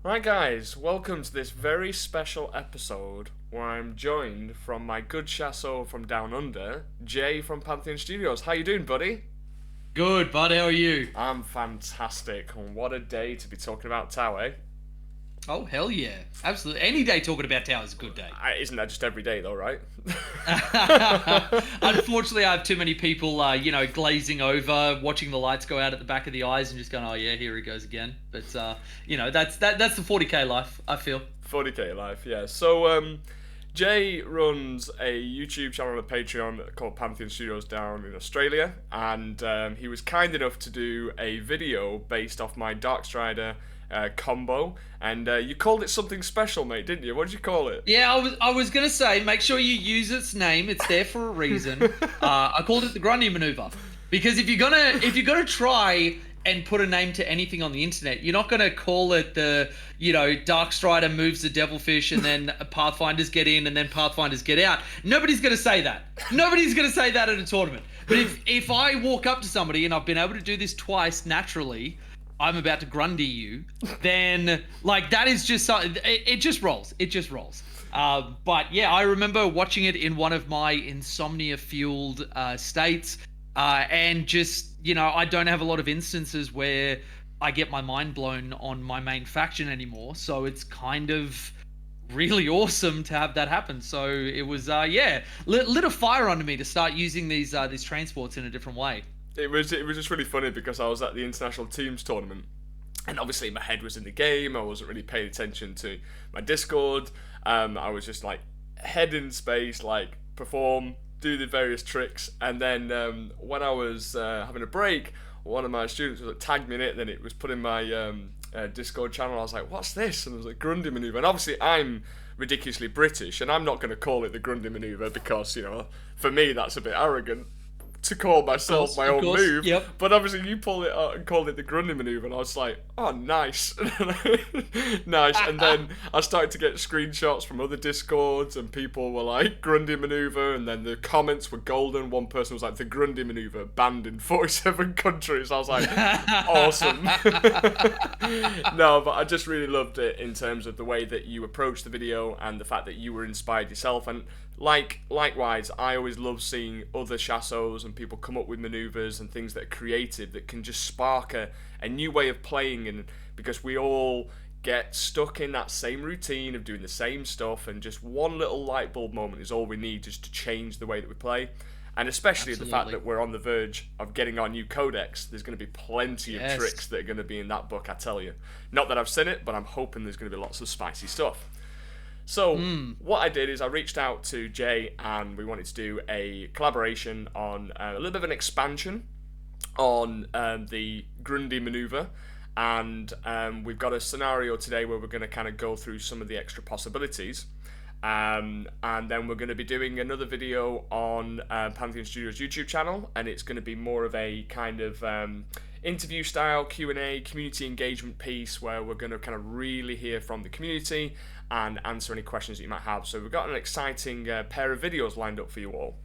Right, guys, welcome to this very special episode where I'm joined from my good Shas'O from Down Under, Jay from Pantheon Studios. How you doing, buddy? Good, bud. How are you? I'm fantastic, and what a day to be talking about Tao, eh? Oh, hell yeah. Absolutely. Any day talking about Tower is a good day. Isn't that just every day, though, right? Unfortunately, I have too many people, glazing over, watching the lights go out at the back of the eyes and just going, oh, yeah, here he goes again. But, that's the 40K life, I feel. 40k life, yeah. So, Jay runs a YouTube channel and a Patreon called Pantheon Studios down in Australia, and he was kind enough to do a video based off my Darkstrider combo, and you called it something special, mate, didn't you? What did you call it? Yeah, I was gonna say, make sure you use its name. It's there for a reason. I called it the Grundy Maneuver because if you're gonna try and put a name to anything on the internet, you're not gonna call it the Darkstrider moves the Devilfish and then Pathfinders get in and then Pathfinders get out. Nobody's gonna say that. Nobody's gonna say that at a tournament. But if I walk up to somebody and I've been able to do this twice naturally, I'm about to Grundy you, then that is just something. It just rolls. It just rolls. But yeah, I remember watching it in one of my insomnia-fueled states, and just I don't have a lot of instances where I get my mind blown on my main faction anymore. So it's kind of really awesome to have that happen. So it was lit a fire under me to start using these transports in a different way. It was just really funny because I was at the international teams tournament, and obviously my head was in the game. I wasn't really paying attention to my Discord. I was just head in space, perform, do the various tricks, and then when I was having a break, one of my students was tagged me in it. Then it was put in my Discord channel. I was like, "What's this?" And it was like Grundy Maneuver. And obviously I'm ridiculously British, and I'm not going to call it the Grundy Maneuver because for me that's a bit arrogant to call myself my own move, yep. But obviously you pulled it out and called it the Grundy Maneuver, and I was like, oh, nice. Nice. And then I started to get screenshots from other Discords, and people were like, Grundy Maneuver, and then the comments were golden. One person was like, the Grundy Maneuver banned in 47 countries. I was like, awesome. No, but I just really loved it in terms of the way that you approached the video and the fact that you were inspired yourself. And likewise, I always love seeing other Shas'Os and people come up with maneuvers and things that are creative that can just spark a new way of playing, and because we all get stuck in that same routine of doing the same stuff, and just one little light bulb moment is all we need just to change the way that we play. And especially Absolutely. the fact that we're on the verge of getting our new codex, there's going to be plenty of tricks that are going to be in that book, I tell you. Not that I've seen it, but I'm hoping there's going to be lots of spicy stuff. So what I did is I reached out to Jay, and we wanted to do a collaboration on a little bit of an expansion on the Grundy Maneuver, and we've got a scenario today where we're going to kind of go through some of the extra possibilities, and then we're going to be doing another video on Pantheon Studios YouTube channel, and it's going to be more of a kind of interview style Q&A, community engagement piece where we're going to kind of really hear from the community and answer any questions that you might have. So we've got an exciting pair of videos lined up for you all.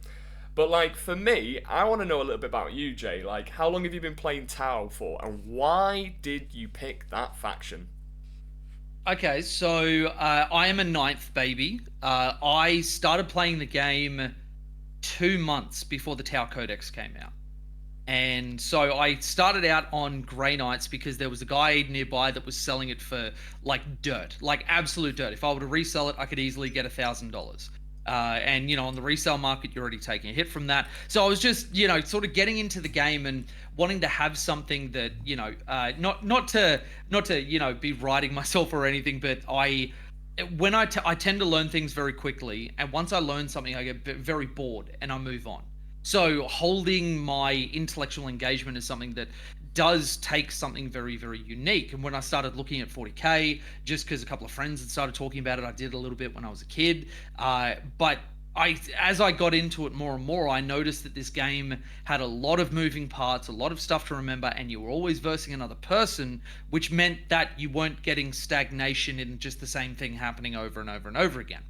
But for me, I want to know a little bit about you, Jay. How long have you been playing Tau for, and why did you pick that faction? Okay, so I am a ninth baby. I started playing the game 2 months before the Tau Codex came out. And so I started out on Grey Knights because there was a guy nearby that was selling it for dirt, absolute dirt. If I were to resell it, I could easily get $1,000. And on the resale market, you're already taking a hit from that. So I was just sort of getting into the game and wanting to have something that not to be writing myself or anything, but I tend to learn things very quickly, and once I learn something, I get very bored and I move on. So holding my intellectual engagement is something that does take something very, very unique. And when I started looking at 40K, just because a couple of friends had started talking about it, I did a little bit when I was a kid. But as I got into it more and more, I noticed that this game had a lot of moving parts, a lot of stuff to remember, and you were always versing another person, which meant that you weren't getting stagnation in just the same thing happening over and over and over again.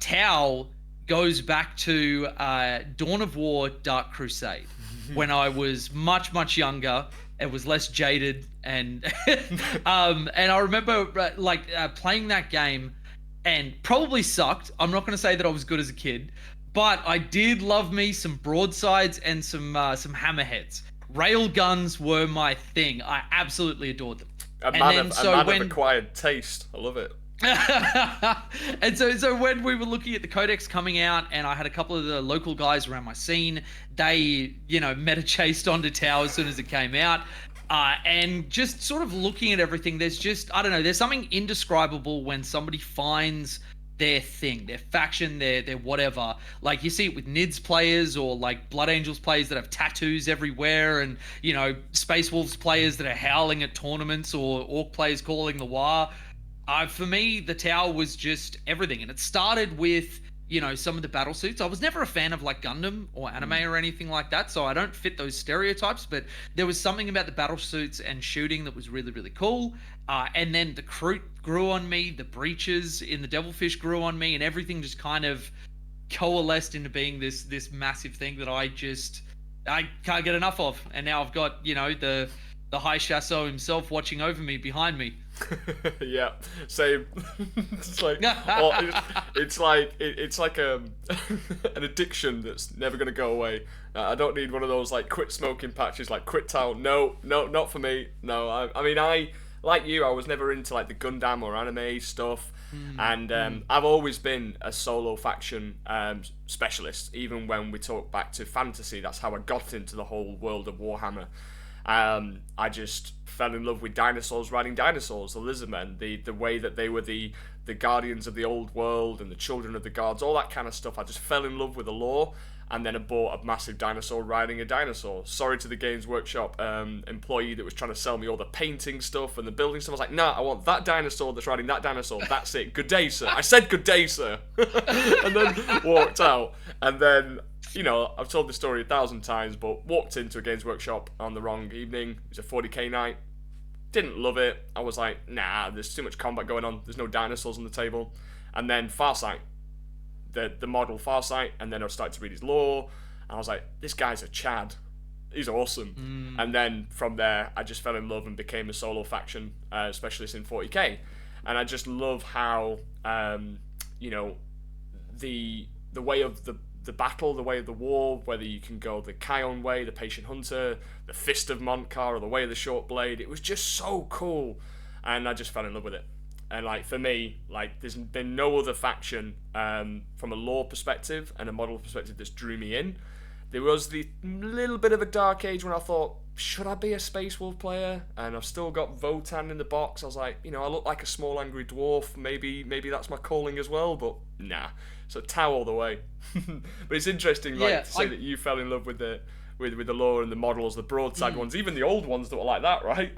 Tau goes back to Dawn of War, Dark Crusade, when I was much, much younger, It was less jaded, and and I remember playing that game, and probably sucked. I'm not going to say that I was good as a kid, but I did love me some broadsides and some hammerheads. Rail guns were my thing. I absolutely adored them. A man of acquired taste. I love it. And so when we were looking at the codex coming out, and I had a couple of the local guys around my scene, they meta chased onto Tau as soon as it came out, and just sort of looking at everything, there's just, I don't know, there's something indescribable when somebody finds their thing, their faction, their whatever. Like, you see it with NIDS players, or like Blood Angels players that have tattoos everywhere, and Space Wolves players that are howling at tournaments, or Orc players calling the war. For me, the Tau was just everything, and it started with some of the battle suits. I was never a fan of like Gundam or anime or anything like that, so I don't fit those stereotypes, but there was something about the battle suits and shooting that was really, really cool. And then the Kroot grew on me, the breaches in the Devilfish grew on me, and everything just kind of coalesced into being this massive thing that I can't get enough of. And now I've got the high Shas'O himself watching over me behind me. Yeah, same. It's like, it's like an addiction that's never gonna go away. I don't need one of those like quit smoking patches, like quit Tau. No, not for me. No, I mean, I like you. I was never into like the Gundam or anime stuff, and I've always been a solo faction specialist. Even when we talk back to fantasy, that's how I got into the whole world of Warhammer. I just fell in love with dinosaurs, riding dinosaurs, the lizardmen, the way that they were the guardians of the old world and the children of the gods, all that kind of stuff. I just fell in love with the lore, and then I bought a massive dinosaur riding a dinosaur. Sorry to the Games Workshop employee that was trying to sell me all the painting stuff and the building stuff. I was like, nah, I want that dinosaur that's riding that dinosaur. That's it. Good day, sir. I said good day, sir. And then walked out. And then, I've told this story 1,000 times, but walked into a Games Workshop on the wrong evening. It was a 40k night. Didn't love it. I was like, nah, there's too much combat going on. There's no dinosaurs on the table. And then Farsight, the model Farsight, and then I started to read his lore, and I was like, this guy's a Chad. He's awesome. And then from there, I just fell in love and became a solo faction specialist in 40k. And I just love how, the way of the battle, the way of the war, whether you can go the Kion way, the Patient Hunter, the Fist of Montcar, or the way of the Short Blade. It was just so cool, and I just fell in love with it. And like, for me, like, there's been no other faction from a lore perspective and a model perspective that's drew me in. There was the little bit of a dark age when I thought, should I be a Space Wolf player? And I've still got Votan in the box. I was like, I look like a small angry dwarf. Maybe that's my calling as well, but nah. So Tau all the way. But it's interesting, to say that you fell in love with the lore and the models, the broadside ones, even the old ones that were like that, right?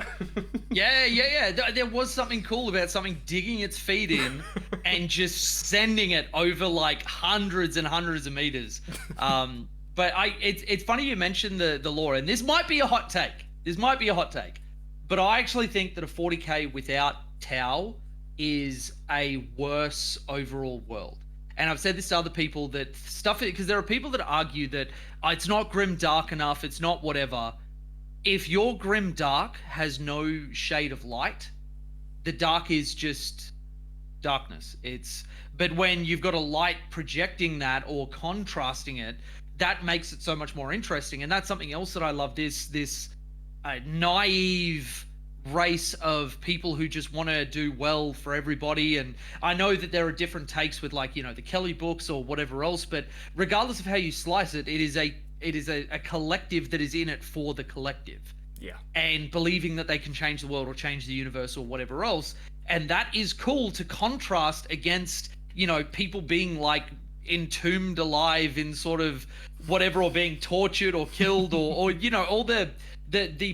Yeah. There was something cool about something digging its feet in and just sending it over like hundreds and hundreds of meters. But it's funny you mentioned the lore, and this might be a hot take. But I actually think that a 40k without Tau is a worse overall world. And I've said this to other people, that stuff, because there are people that argue that it's not grim dark enough, it's not whatever. If your grim dark has no shade of light, the dark is just darkness. But when you've got a light projecting that or contrasting it, that makes it so much more interesting. And that's something else that I love, this naive race of people who just want to do well for everybody. And I know that there are different takes with, like, the Kelly books or whatever else, but regardless of how you slice it, it is a collective that is in it for the collective. Yeah. And believing that they can change the world or change the universe or whatever else. And that is cool to contrast against, people being like entombed alive in sort of whatever, or being tortured or killed or all the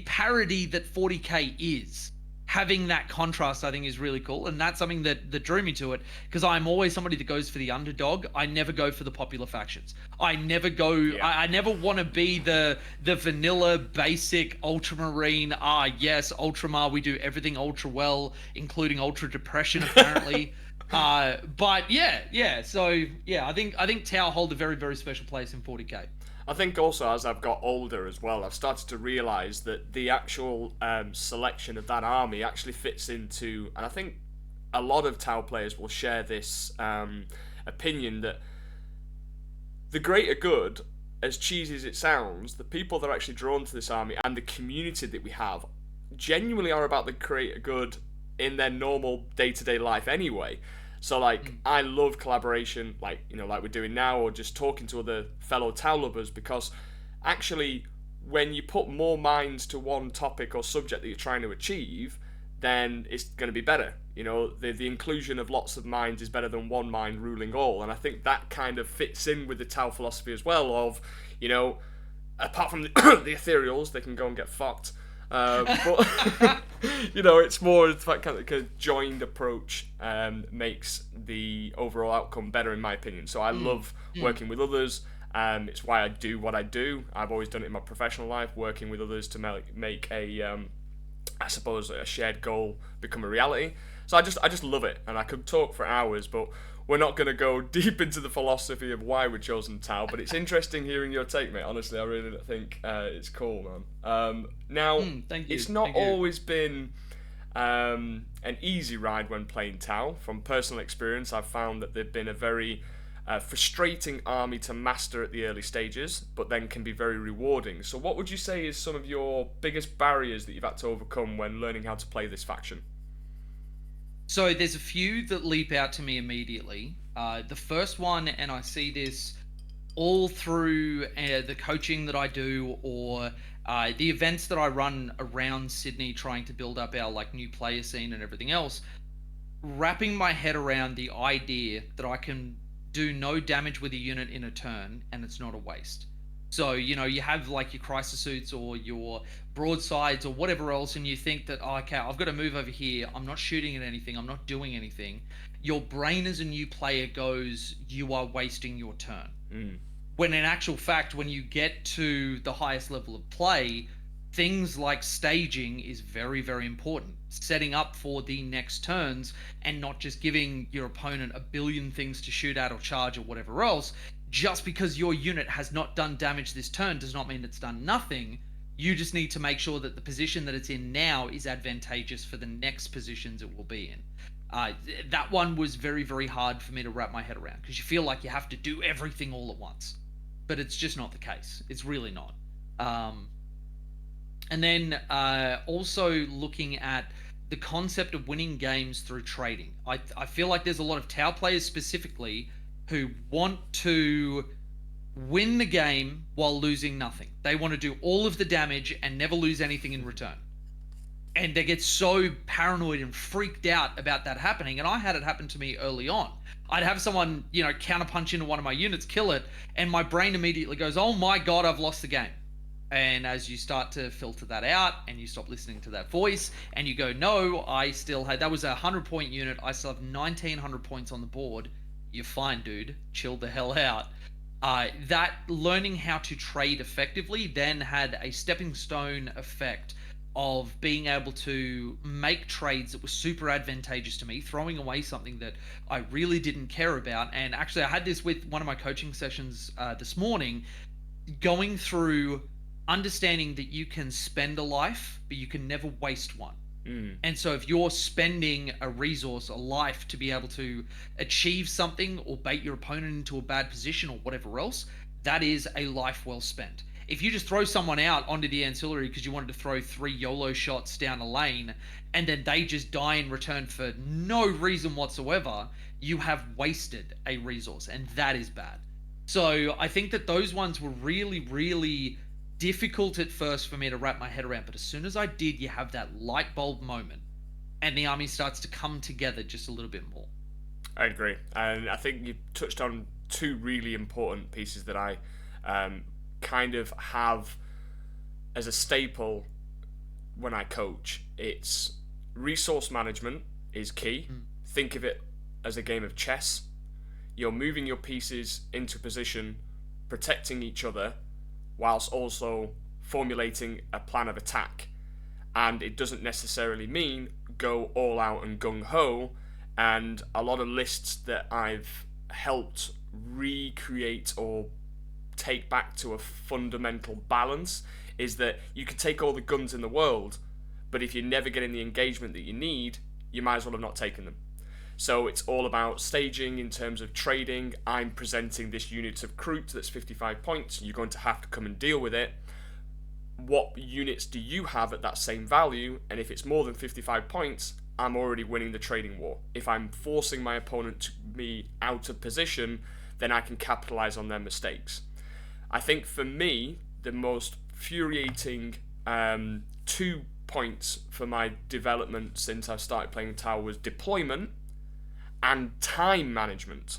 parody that 40k is. Having that contrast, I think, is really cool, and that's something that drew me to it, because I'm always somebody that goes for the underdog. I never go for the popular factions. I never go. Yeah. I never want to be the vanilla basic ultramarine. Yes, Ultramar. We do everything ultra well, including ultra depression, apparently. But yeah. So yeah, I think Tau hold a very, very special place in 40k. I think also as I've got older as well, I've started to realise that the actual selection of that army actually fits into, and I think a lot of Tau players will share this opinion, that the greater good, as cheesy as it sounds, the people that are actually drawn to this army and the community that we have genuinely are about the greater good in their normal day-to-day life anyway. So, like, I love collaboration, like, you know, like we're doing now, or just talking to other fellow Tau lovers, because actually, when you put more minds to one topic or subject that you're trying to achieve, then it's going to be better. You know, the inclusion of lots of minds is better than one mind ruling all, and I think that kind of fits in with the Tau philosophy as well of, you know, apart from the, the ethereals, they can go and get fucked. But you know, it's more the fact that a joined approach makes the overall outcome better, in my opinion. So I love working with others. It's why I do what I do. I've always done it in my professional life, working with others to make a, I suppose, a shared goal become a reality. So I just love it, and I could talk for hours, but we're not going to go deep into the philosophy of why we're chosen Tau, but it's interesting hearing your take, mate. Honestly, I really think it's cool, man. Now, thank you. It's not always been an easy ride when playing Tau. From personal experience, I've found that they've been a very frustrating army to master at the early stages, but then can be very rewarding. So what would you say is some of your biggest barriers that you've had to overcome when learning how to play this faction? So there's a few that leap out to me immediately. The first one, and I see this all through the coaching that I do, or the events that I run around Sydney, trying to build up our like new player scene and everything else, wrapping my head around the idea that I can do no damage with a unit in a turn and it's not a waste. So, you know, you have like your crisis suits or your broadsides or whatever else, and you think that, oh, okay, I've got to move over here. I'm not shooting at anything. I'm not doing anything. Your brain as a new player goes, you are wasting your turn. When in actual fact, when you get to the highest level of play, things like staging is very, very important. Setting up for the next turns and not just giving your opponent a billion things to shoot at or charge or whatever else. Just because your unit has not done damage this turn does not mean it's done nothing. You just need to make sure that the position that it's in now is advantageous for the next positions it will be in. That one was very, very hard for me to wrap my head around, because you feel like you have to do everything all at once. But it's just not the case. It's really not. And then also looking at the concept of winning games through trading. I feel like there's a lot of Tau players specifically who want to win the game while losing nothing. They want to do all of the damage and never lose anything in return. And they get so paranoid and freaked out about that happening. And I had it happen to me early on. I'd have someone, you know, counterpunch into one of my units, kill it, and my brain immediately goes, oh my God, I've lost the game. And as you start to filter that out and you stop listening to that voice and you go, no, I still had, that was a 100-point unit. I still have 1,900 points on the board. You're fine, dude. Chill the hell out. That learning how to trade effectively then had a stepping stone effect of being able to make trades that were super advantageous to me, throwing away something that I really didn't care about. And actually, I had this with one of my coaching sessions this morning, going through understanding that you can spend a life, but you can never waste one. And so if you're spending a resource, a life, to be able to achieve something or bait your opponent into a bad position or whatever else, that is a life well spent. If you just throw someone out onto the ancillary because you wanted to throw 3 YOLO shots down a lane and then they just die in return for no reason whatsoever, you have wasted a resource, and that is bad. So I think that those ones were really, really difficult at first for me to wrap my head around, but as soon as I did, you have that light bulb moment and the army starts to come together just a little bit more. I agree, and I think you touched on 2 really important pieces that I kind of have as a staple when I coach. It's resource management is key. Think of it as a game of chess. You're moving your pieces into position, protecting each other, whilst also formulating a plan of attack. And it doesn't necessarily mean go all out and gung-ho, and a lot of lists that I've helped recreate or take back to a fundamental balance is that you can take all the guns in the world, but if you're never getting the engagement that you need, you might as well have not taken them. So it's all about staging in terms of trading. I'm presenting this unit of croup that's 55 points. You're going to have to come and deal with it. What units do you have at that same value? And if it's more than 55 points, I'm already winning the trading war. If I'm forcing my opponent to be out of position, then I can capitalize on their mistakes. I think for me, the most infuriating 2 points for my development since I started playing Tower was deployment and time management,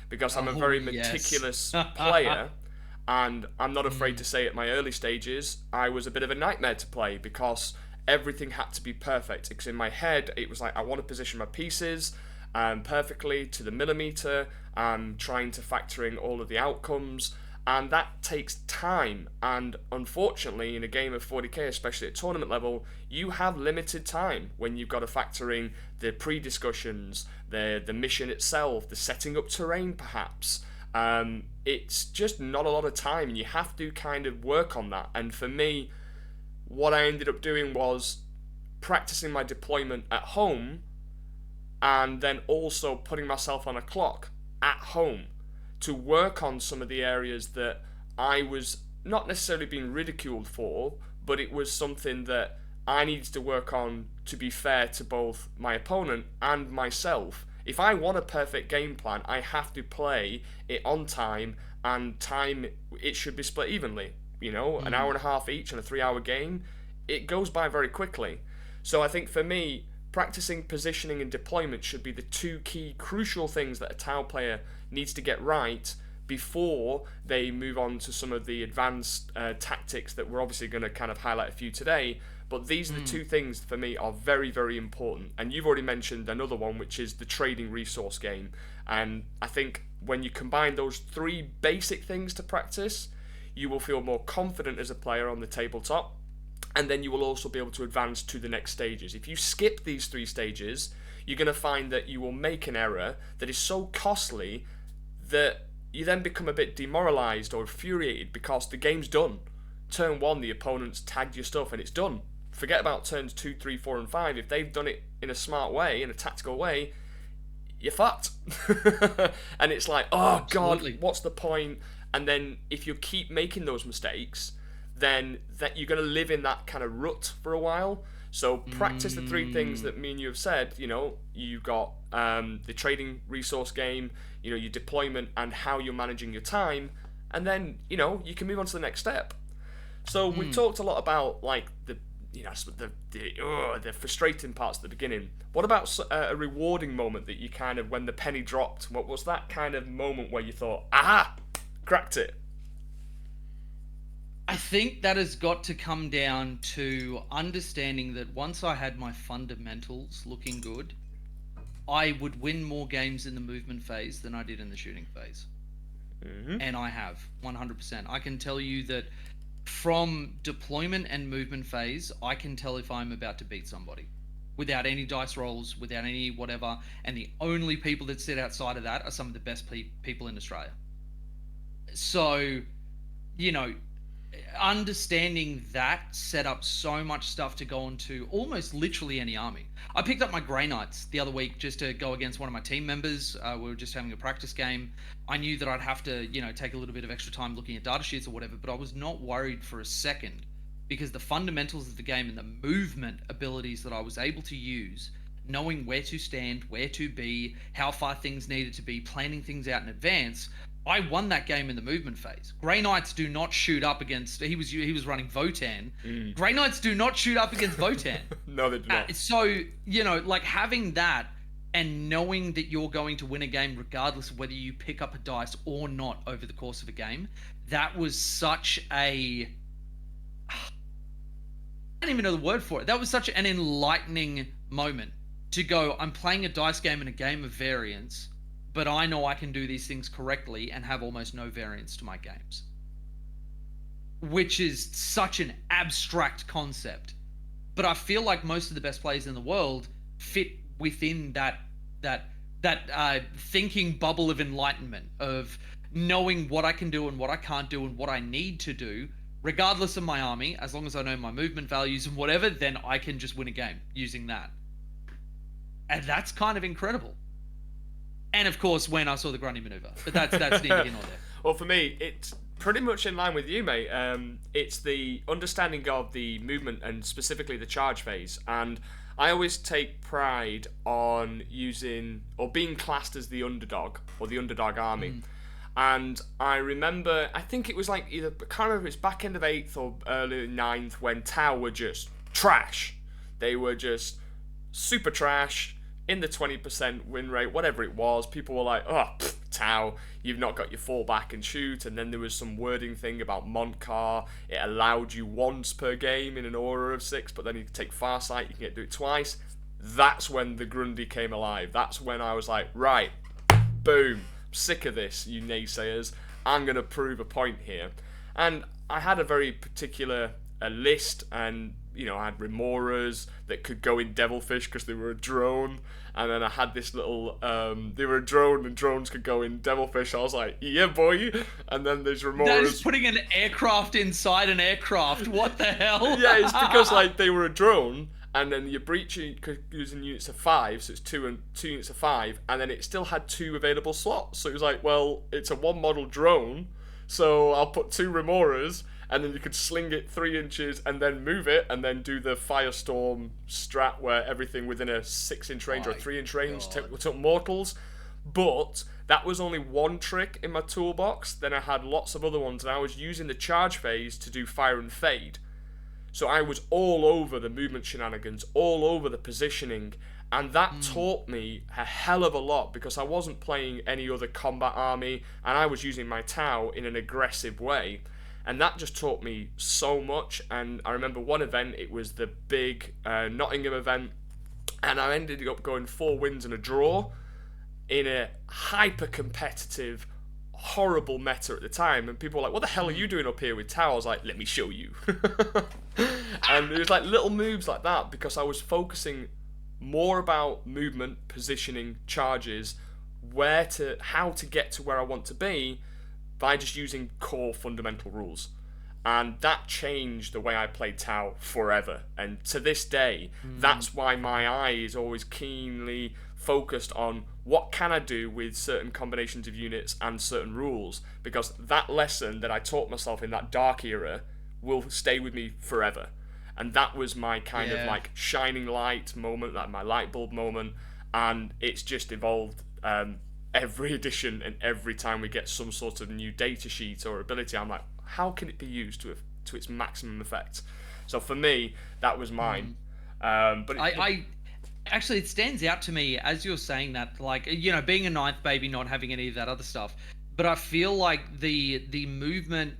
because I'm a very meticulous player, and I'm not afraid to say at my early stages I was a bit of a nightmare to play because everything had to be perfect. Because in my head it was like, I want to position my pieces perfectly to the millimeter. I'm trying to factor in all of the outcomes, and that takes time. And unfortunately, in a game of 40k, especially at tournament level, you have limited time when you've got to factor in the pre-discussions, the mission itself, the setting up terrain perhaps. It's just not a lot of time, and you have to kind of work on that. And for me, what I ended up doing was practicing my deployment at home, and then also putting myself on a clock at home to work on some of the areas that I was not necessarily being ridiculed for, but it was something that I needed to work on to be fair to both my opponent and myself. If I want a perfect game plan, I have to play it on time, and time, it should be split evenly. You know, an hour and a half each on a 3-hour game, it goes by very quickly. So I think for me, practicing positioning and deployment should be the 2 key crucial things that a Tau player needs to get right before they move on to some of the advanced tactics that we're obviously going to kind of highlight a few today. But these are the 2 things for me are very, very important. And you've already mentioned another one, which is the trading resource game. And I think when you combine those 3 basic things to practice, you will feel more confident as a player on the tabletop, and then you will also be able to advance to the next stages. If you skip these 3 stages, you're going to find that you will make an error that is so costly that you then become a bit demoralized or infuriated because the game's done. Turn 1, the opponent's tagged your stuff and it's done. Forget about turns 2, 3, 4, and 5. If they've done it in a smart way, in a tactical way, you're fucked. And it's like, oh God, what's the point? And then if you keep making those mistakes, then that you're going to live in that kind of rut for a while. So practice the 3 things that me and you have said. You know, you've got the trading resource game, you know, your deployment and how you're managing your time, and then, you know, you can move on to the next step. So we've talked a lot about like the frustrating parts at the beginning. What about a rewarding moment that you kind of, when the penny dropped, what was that kind of moment where you thought, aha, cracked it? I think that has got to come down to understanding that once I had my fundamentals looking good, I would win more games in the movement phase than I did in the shooting phase. And I have, 100%. I can tell you that from deployment and movement phase, I can tell if I'm about to beat somebody without any dice rolls, without any whatever. And the only people that sit outside of that are some of the best people in Australia. So, you know, understanding that set up so much stuff to go into almost literally any army. I picked up my Grey Knights the other week just to go against one of my team members. We were just having a practice game. I knew that I'd have to, you know, take a little bit of extra time looking at data sheets or whatever, but I was not worried for a second because the fundamentals of the game and the movement abilities that I was able to use, knowing where to stand, where to be, how far things needed to be, planning things out in advance, I won that game in the movement phase. Grey Knights do not shoot up against... He was running Votan. Grey Knights do not shoot up against Votan. No, they do not. So, you know, like having that and knowing that you're going to win a game regardless of whether you pick up a dice or not over the course of a game, that was such a... I don't even know the word for it. That was such an enlightening moment to go, I'm playing a dice game in a game of variance, but I know I can do these things correctly and have almost no variance to my games. Which is such an abstract concept. But I feel like most of the best players in the world fit within that thinking bubble of enlightenment of, knowing what I can do and what I can't do and what I need to do, regardless of my army, as long as I know my movement values and whatever, then I can just win a game using that. And that's kind of incredible. And of course, when I saw the Grundy maneuver, but that's neither here nor there. Well, for me, it's pretty much in line with you, mate. It's the understanding of the movement and specifically the charge phase. And I always take pride on using or being classed as the underdog or the underdog army. And I remember, I think it was like either, I can't remember if it's back end of 8th or early 9th when Tau were just trash. They were just super trash. In the 20% win rate, whatever it was, people were like, oh, Tau, you've not got your fall back and shoot. And then there was some wording thing about Montcar. It allowed you once per game in an aura of 6, but then you can take Farsight, you can do it twice. That's when the Grundy came alive. That's when I was like, right, boom, sick of this, you naysayers. I'm going to prove a point here. And I had a very particular list, and I had Remoras that could go in Devilfish because they were a drone, and then I had this little they were a drone and drones could go in Devilfish. I was like, yeah, boy. And then there's Remoras. That is putting an aircraft inside an aircraft. What the hell? Yeah, it's because like they were a drone, and then you're breaching using units of 5, so it's 2 units of 5, and then it still had 2 available slots. So it was like, well, it's a 1 model drone, so I'll put 2 Remoras. And then you could sling it 3 inches and then move it and then do the Firestorm strat where everything within a 6-inch range or a 3-inch range took mortals. But that was only one trick in my toolbox. Then I had lots of other ones, and I was using the charge phase to do fire and fade. So I was all over the movement shenanigans, all over the positioning, and that taught me a hell of a lot because I wasn't playing any other combat army and I was using my Tau in an aggressive way. And that just taught me so much. And I remember one event, it was the big Nottingham event, and I ended up going 4 wins and a draw in a hyper-competitive, horrible meta at the time. And people were like, what the hell are you doing up here with Tau? I was like, let me show you. And it was like little moves like that because I was focusing more about movement, positioning, charges, how to get to where I want to be, by just using core fundamental rules. And that changed the way I played Tau forever. And to this day, that's why my eye is always keenly focused on what can I do with certain combinations of units and certain rules, because that lesson that I taught myself in that dark era will stay with me forever. And that was my kind of like shining light moment, like my light bulb moment, and it's just evolved every edition, and every time we get some sort of new data sheet or ability, I'm like, how can it be used to its maximum effect? So for me, that was mine. But I actually, it stands out to me as you're saying that, like, being a 9th baby, not having any of that other stuff. But I feel like the movement,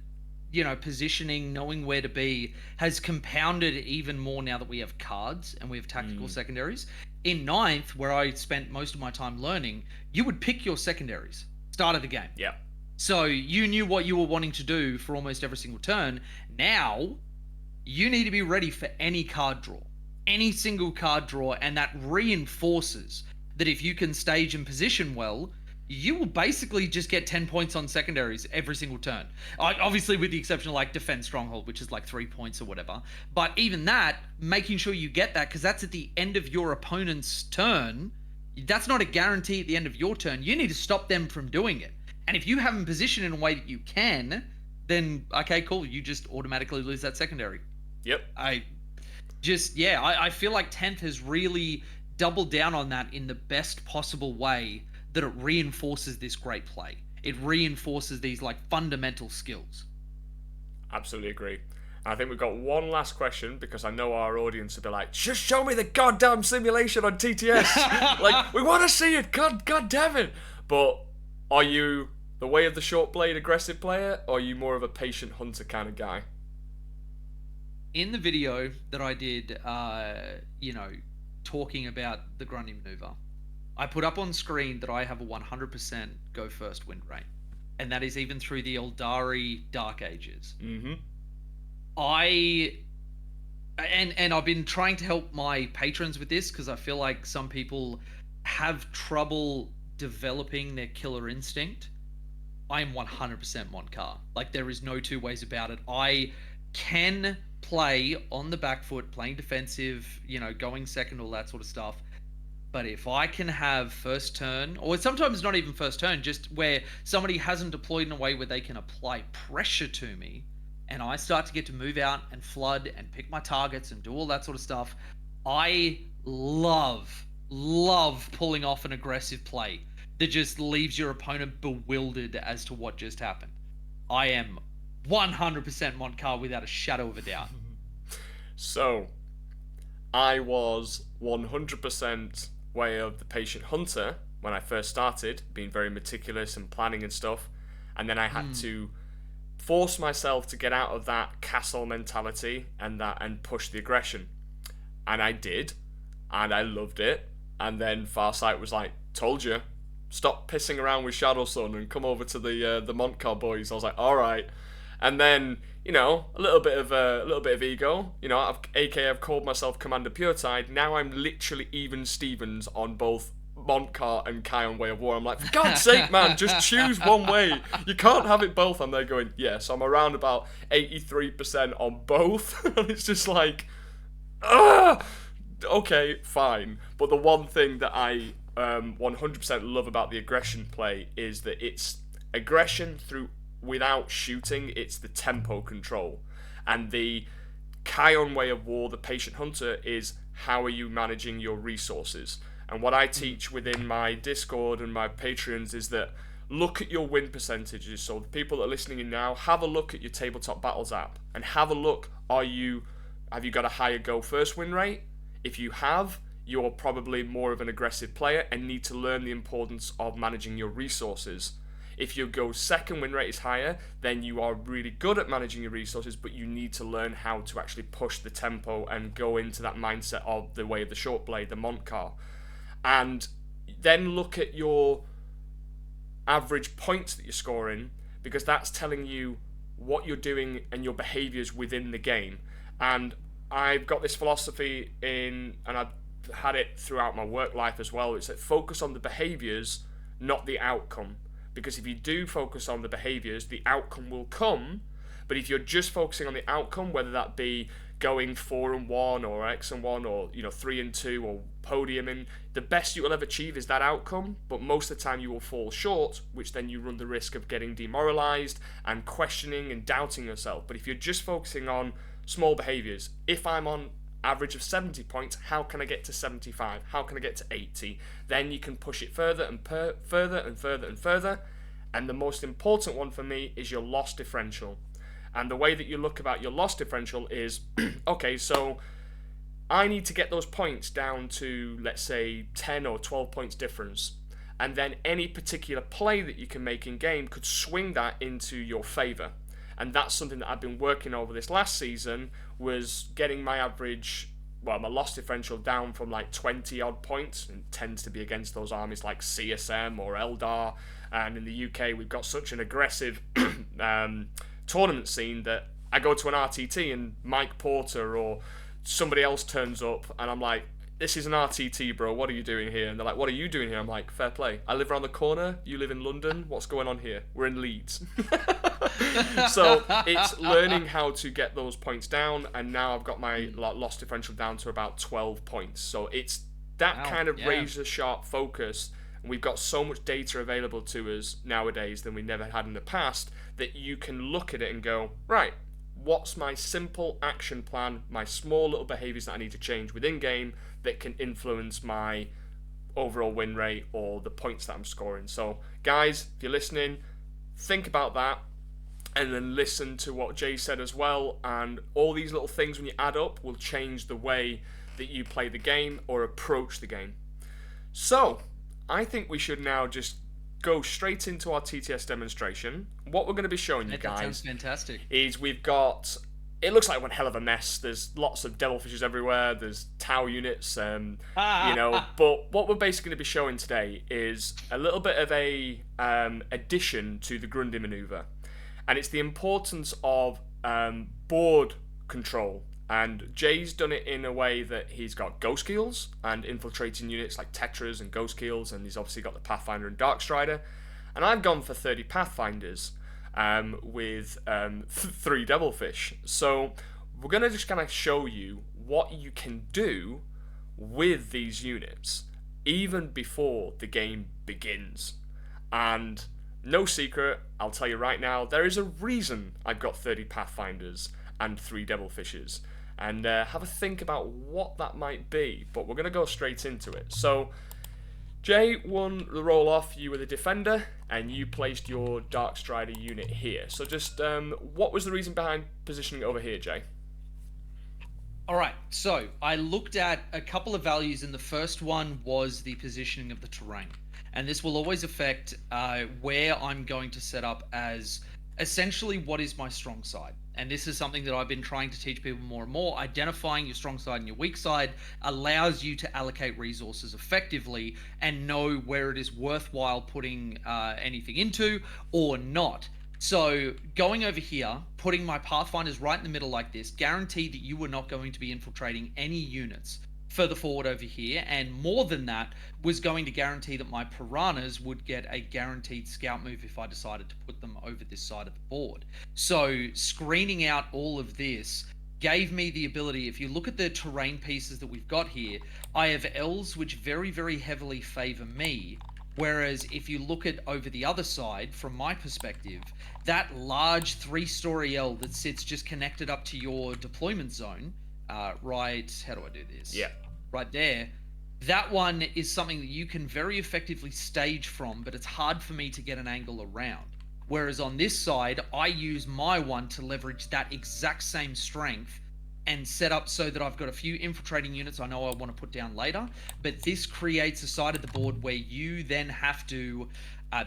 positioning, knowing where to be, has compounded even more now that we have cards and we have tactical secondaries. In 9th, where I spent most of my time learning, you would pick your secondaries, start of the game. Yeah. So you knew what you were wanting to do for almost every single turn. Now, you need to be ready for any card draw, any single card draw, and that reinforces that if you can stage and position well, you will basically just get 10 points on secondaries every single turn. Obviously, with the exception of like Defense Stronghold, which is like 3 points or whatever. But even that, making sure you get that, because that's at the end of your opponent's turn. That's not a guarantee at the end of your turn. You need to stop them from doing it. And if you have them positioned in a way that you can, then, okay, cool, you just automatically lose that secondary. Yep. I feel like 10th has really doubled down on that in the best possible way, that it reinforces this great play. It reinforces these like fundamental skills. Absolutely agree. I think we've got one last question, because I know our audience will be like, just show me the goddamn simulation on TTS. Like, we want to see it. God damn it. But are you the way of the short blade aggressive player, or are you more of a patient hunter kind of guy? In the video that I did, talking about the Grundy maneuver, I put up on screen that I have a 100% go first win rate. And that is even through the Eldari Dark Ages. Mm-hmm. And I've been trying to help my patrons with this, because I feel like some people have trouble developing their killer instinct. I am 100% Montcar. Like, there is no two ways about it. I can play on the back foot, playing defensive, going second, all that sort of stuff. But if I can have first turn, or sometimes not even first turn, just where somebody hasn't deployed in a way where they can apply pressure to me, and I start to get to move out and flood and pick my targets and do all that sort of stuff, I love pulling off an aggressive play that just leaves your opponent bewildered as to what just happened. I am 100% Montcar without a shadow of a doubt. So, I was 100% way of the patient hunter when I first started, being very meticulous and planning and stuff, and then I had to force myself to get out of that castle mentality and push the aggression, and I did, and I loved it. And then Farsight was like, "Told you, stop pissing around with Shadowsun and come over to the Montcar boys." I was like, "All right." And then, a little bit of ego. I've called myself Commander Puretide. Now I'm literally even Stevens on both Montcar and Kion Way of War. I'm like, for God's sake, man, just choose one way. You can't have it both. And they're going, yeah. So I'm around about 83% on both. And it's just like, okay, fine. But the one thing that I 100% love about the aggression play is that it's aggression without shooting. It's the tempo control. And the Kion Way of War, the patient hunter, is how are you managing your resources. And what I teach within my Discord and my Patreons is that look at your win percentages. So the people that are listening in now, have a look at your Tabletop Battles app and have a look, have you got a higher go first win rate? If you have, you're probably more of an aggressive player and need to learn the importance of managing your resources. If your go second win rate is higher, then you are really good at managing your resources, but you need to learn how to actually push the tempo and go into that mindset of the way of the short blade, the Montcar. And then look at your average points that you're scoring, because that's telling you what you're doing and your behaviors within the game. And I've got this philosophy and I've had it throughout my work life as well. It's that focus on the behaviors, not the outcome. Because if you do focus on the behaviors, the outcome will come. But if you're just focusing on the outcome, whether that be going 4-1 or X-1 or 3-2 or podiuming, the best you will ever achieve is that outcome. But most of the time you will fall short, which then you run the risk of getting demoralized and questioning and doubting yourself. But if you're just focusing on small behaviors, if I'm on average of 70 points, how can I get to 75? How can I get to 80? Then you can push it further and further and further and further. And the most important one for me is your loss differential. And the way that you look about your loss differential is, okay, so I need to get those points down to, let's say, 10 or 12 points difference. And then any particular play that you can make in game could swing that into your favor. And that's something that I've been working over this last season, was getting my my loss differential down from like 20 odd points, and it tends to be against those armies like CSM or Eldar. And in the UK, we've got such an aggressive tournament scene that I go to an RTT and Mike Porter or somebody else turns up and I'm like, this is an RTT, bro, what are you doing here? And they're like, what are you doing here? I'm like, fair play. I live around the corner, you live in London, what's going on here? We're in Leeds. So it's learning how to get those points down, and now I've got my loss differential down to about 12 points. So it's that kind of razor sharp focus, and we've got so much data available to us nowadays than we never had in the past, that you can look at it and go, right, what's my simple action plan, my small little behaviors that I need to change within game that can influence my overall win rate or the points that I'm scoring. So guys, if you're listening, think about that, and then listen to what Jay said as well, and all these little things when you add up will change the way that you play the game or approach the game. So I think we should now just go straight into our TTS demonstration. What we're going to be showing you guys, that sounds fantastic, is we've got, it looks like one hell of a mess. There's lots of devilfishes everywhere. There's Tau units, But what we're basically going to be showing today is a little bit of a addition to the Grundy maneuver, and it's the importance of board control. And Jay's done it in a way that he's got ghost keels and infiltrating units like Tetras and ghost keels, and he's obviously got the Pathfinder and Darkstrider. And I've gone for 30 Pathfinders with 3 Devilfish. So we're going to just kind of show you what you can do with these units even before the game begins. And no secret, I'll tell you right now, there is a reason I've got 30 Pathfinders and 3 Devilfishes. And have a think about what that might be. But we're going to go straight into it. So, Jay won the roll-off. You were the defender, and you placed your Dark Strider unit here. So just, what was the reason behind positioning it over here, Jay? Alright, so I looked at a couple of values, and the first one was the positioning of the terrain. And this will always affect where I'm going to set up as essentially what is my strong side. And this is something that I've been trying to teach people more and more. Identifying your strong side and your weak side allows you to allocate resources effectively and know where it is worthwhile putting anything into or not. So going over here, putting my Pathfinders right in the middle like this, guaranteed that you were not going to be infiltrating any units further forward over here, and more than that, was going to guarantee that my Piranhas would get a guaranteed scout move if I decided to put them over this side of the board. So screening out all of this gave me the ability, if you look at the terrain pieces that we've got here, I have elves which very, very heavily favor me. Whereas if you look at over the other side, from my perspective, that large 3-story L that sits just connected up to your deployment zone, right, how do I do this? Yeah. Right there. That one is something that you can very effectively stage from, but it's hard for me to get an angle around. Whereas on this side, I use my one to leverage that exact same strength and set up so that I've got a few infiltrating units I know I want to put down later. But this creates a side of the board where you then have to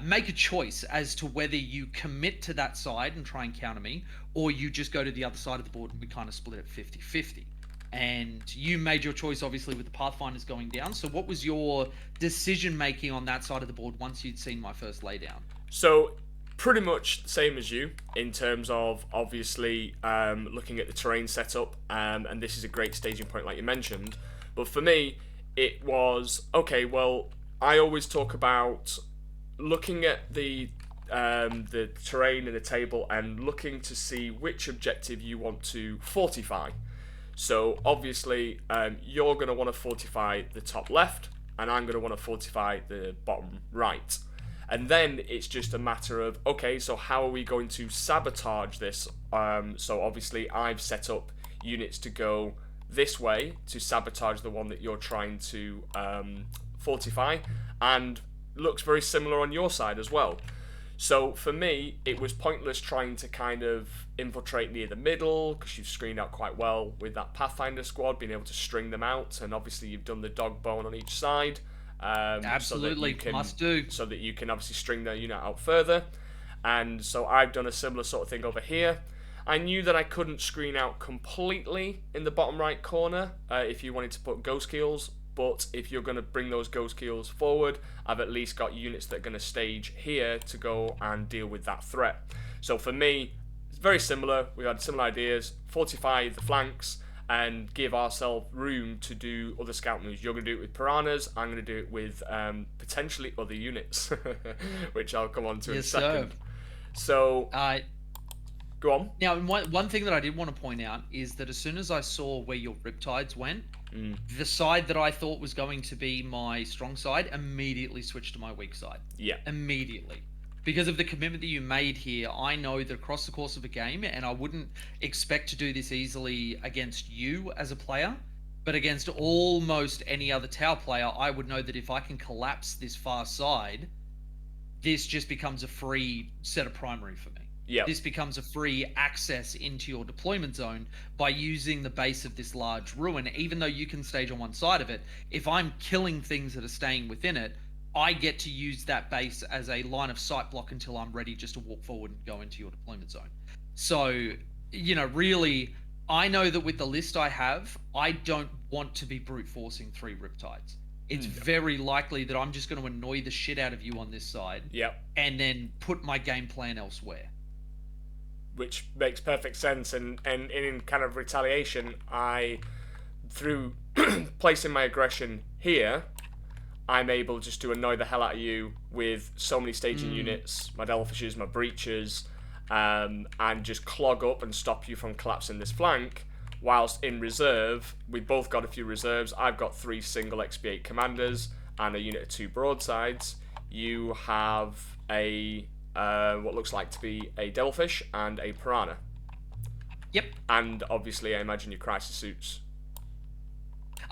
make a choice as to whether you commit to that side and try and counter me, or you just go to the other side of the board and we kind of split it 50-50. And you made your choice, obviously, with the Pathfinders going down. So what was your decision-making on that side of the board once you'd seen my first laydown? So, pretty much the same as you, in terms of, obviously, looking at the terrain setup. And this is a great staging point, like you mentioned. But for me, it was, okay, well, I always talk about looking at the terrain in the table and looking to see which objective you want to fortify. So obviously, you're going to want to fortify the top left, and I'm going to want to fortify the bottom right. And then it's just a matter of, okay, so how are we going to sabotage this? So obviously, I've set up units to go this way to sabotage the one that you're trying to fortify, and looks very similar on your side as well. So for me, it was pointless trying to kind of infiltrate near the middle, because you've screened out quite well with that Pathfinder squad, being able to string them out, and obviously you've done the dog bone on each side. Absolutely, must do. So that you can obviously string the unit out further. And so I've done a similar sort of thing over here. I knew that I couldn't screen out completely in the bottom right corner if you wanted to put ghost keels. But if you're going to bring those ghost keels forward, I've at least got units that are going to stage here to go and deal with that threat. So for me, it's very similar. We had similar ideas. Fortify the flanks and give ourselves room to do other scout moves. You're going to do it with Piranhas. I'm going to do it with potentially other units, which I'll come on to in a second. So, go on. Now, one thing that I did want to point out is that as soon as I saw where your Riptides went, the side that I thought was going to be my strong side immediately switched to my weak side. Yeah. Immediately. Because of the commitment that you made here, I know that across the course of a game, and I wouldn't expect to do this easily against you as a player, but against almost any other Tau player, I would know that if I can collapse this far side, this just becomes a free set of primary for me. Yep. This becomes a free access into your deployment zone by using the base of this large ruin. Even though you can stage on one side of it, if I'm killing things that are staying within it, I get to use that base as a line of sight block until I'm ready just to walk forward and go into your deployment zone. So, you know, really, I know that with the list I have, I don't want to be brute forcing 3 Riptides. It's very likely that I'm just going to annoy the shit out of you on this side. Yep. And then put my game plan elsewhere. Which makes perfect sense, and in kind of retaliation, through placing my aggression here, I'm able just to annoy the hell out of you with so many staging units, my Devilfishes, my Breaches, and just clog up and stop you from collapsing this flank. Whilst in reserve, we've both got a few reserves. I've got 3 single XP8 commanders and a unit of 2 broadsides. You have a what looks like to be a Devilfish and a Piranha. Yep. And obviously, I imagine your Crisis Suits.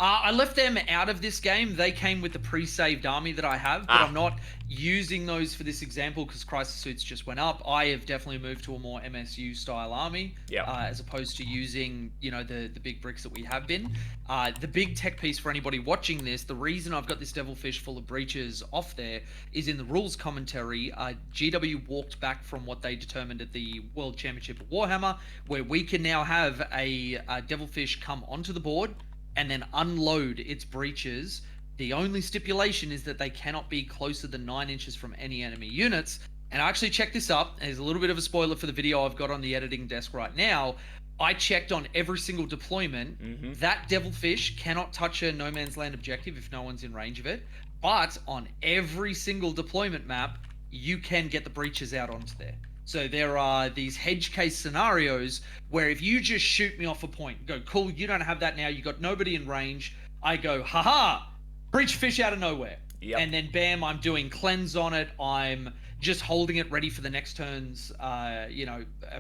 I left them out of this game. They came with the pre-saved army that I have, but I'm not using those for this example because Crisis Suits just went up. I have definitely moved to a more MSU style army, as opposed to using, the big bricks that we have been. The big tech piece for anybody watching this, the reason I've got this Devilfish full of breaches off there is in the rules commentary, GW walked back from what they determined at the World Championship of Warhammer, where we can now have a Devilfish come onto the board and then unload its breaches. The only stipulation is that they cannot be closer than 9 inches from any enemy units. And I actually checked this up. There's a little bit of a spoiler for the video I've got on the editing desk right now. I checked on every single deployment. That Devilfish cannot touch a no man's land objective if no one's in range of it. But on every single deployment map, you can get the breaches out onto there. So there are these hedge case scenarios where if you just shoot me off a point, go, cool, you don't have that now, you got nobody in range, I go, haha, breach fish out of nowhere. And then bam, I'm doing cleanse on it, I'm just holding it ready for the next turn's, a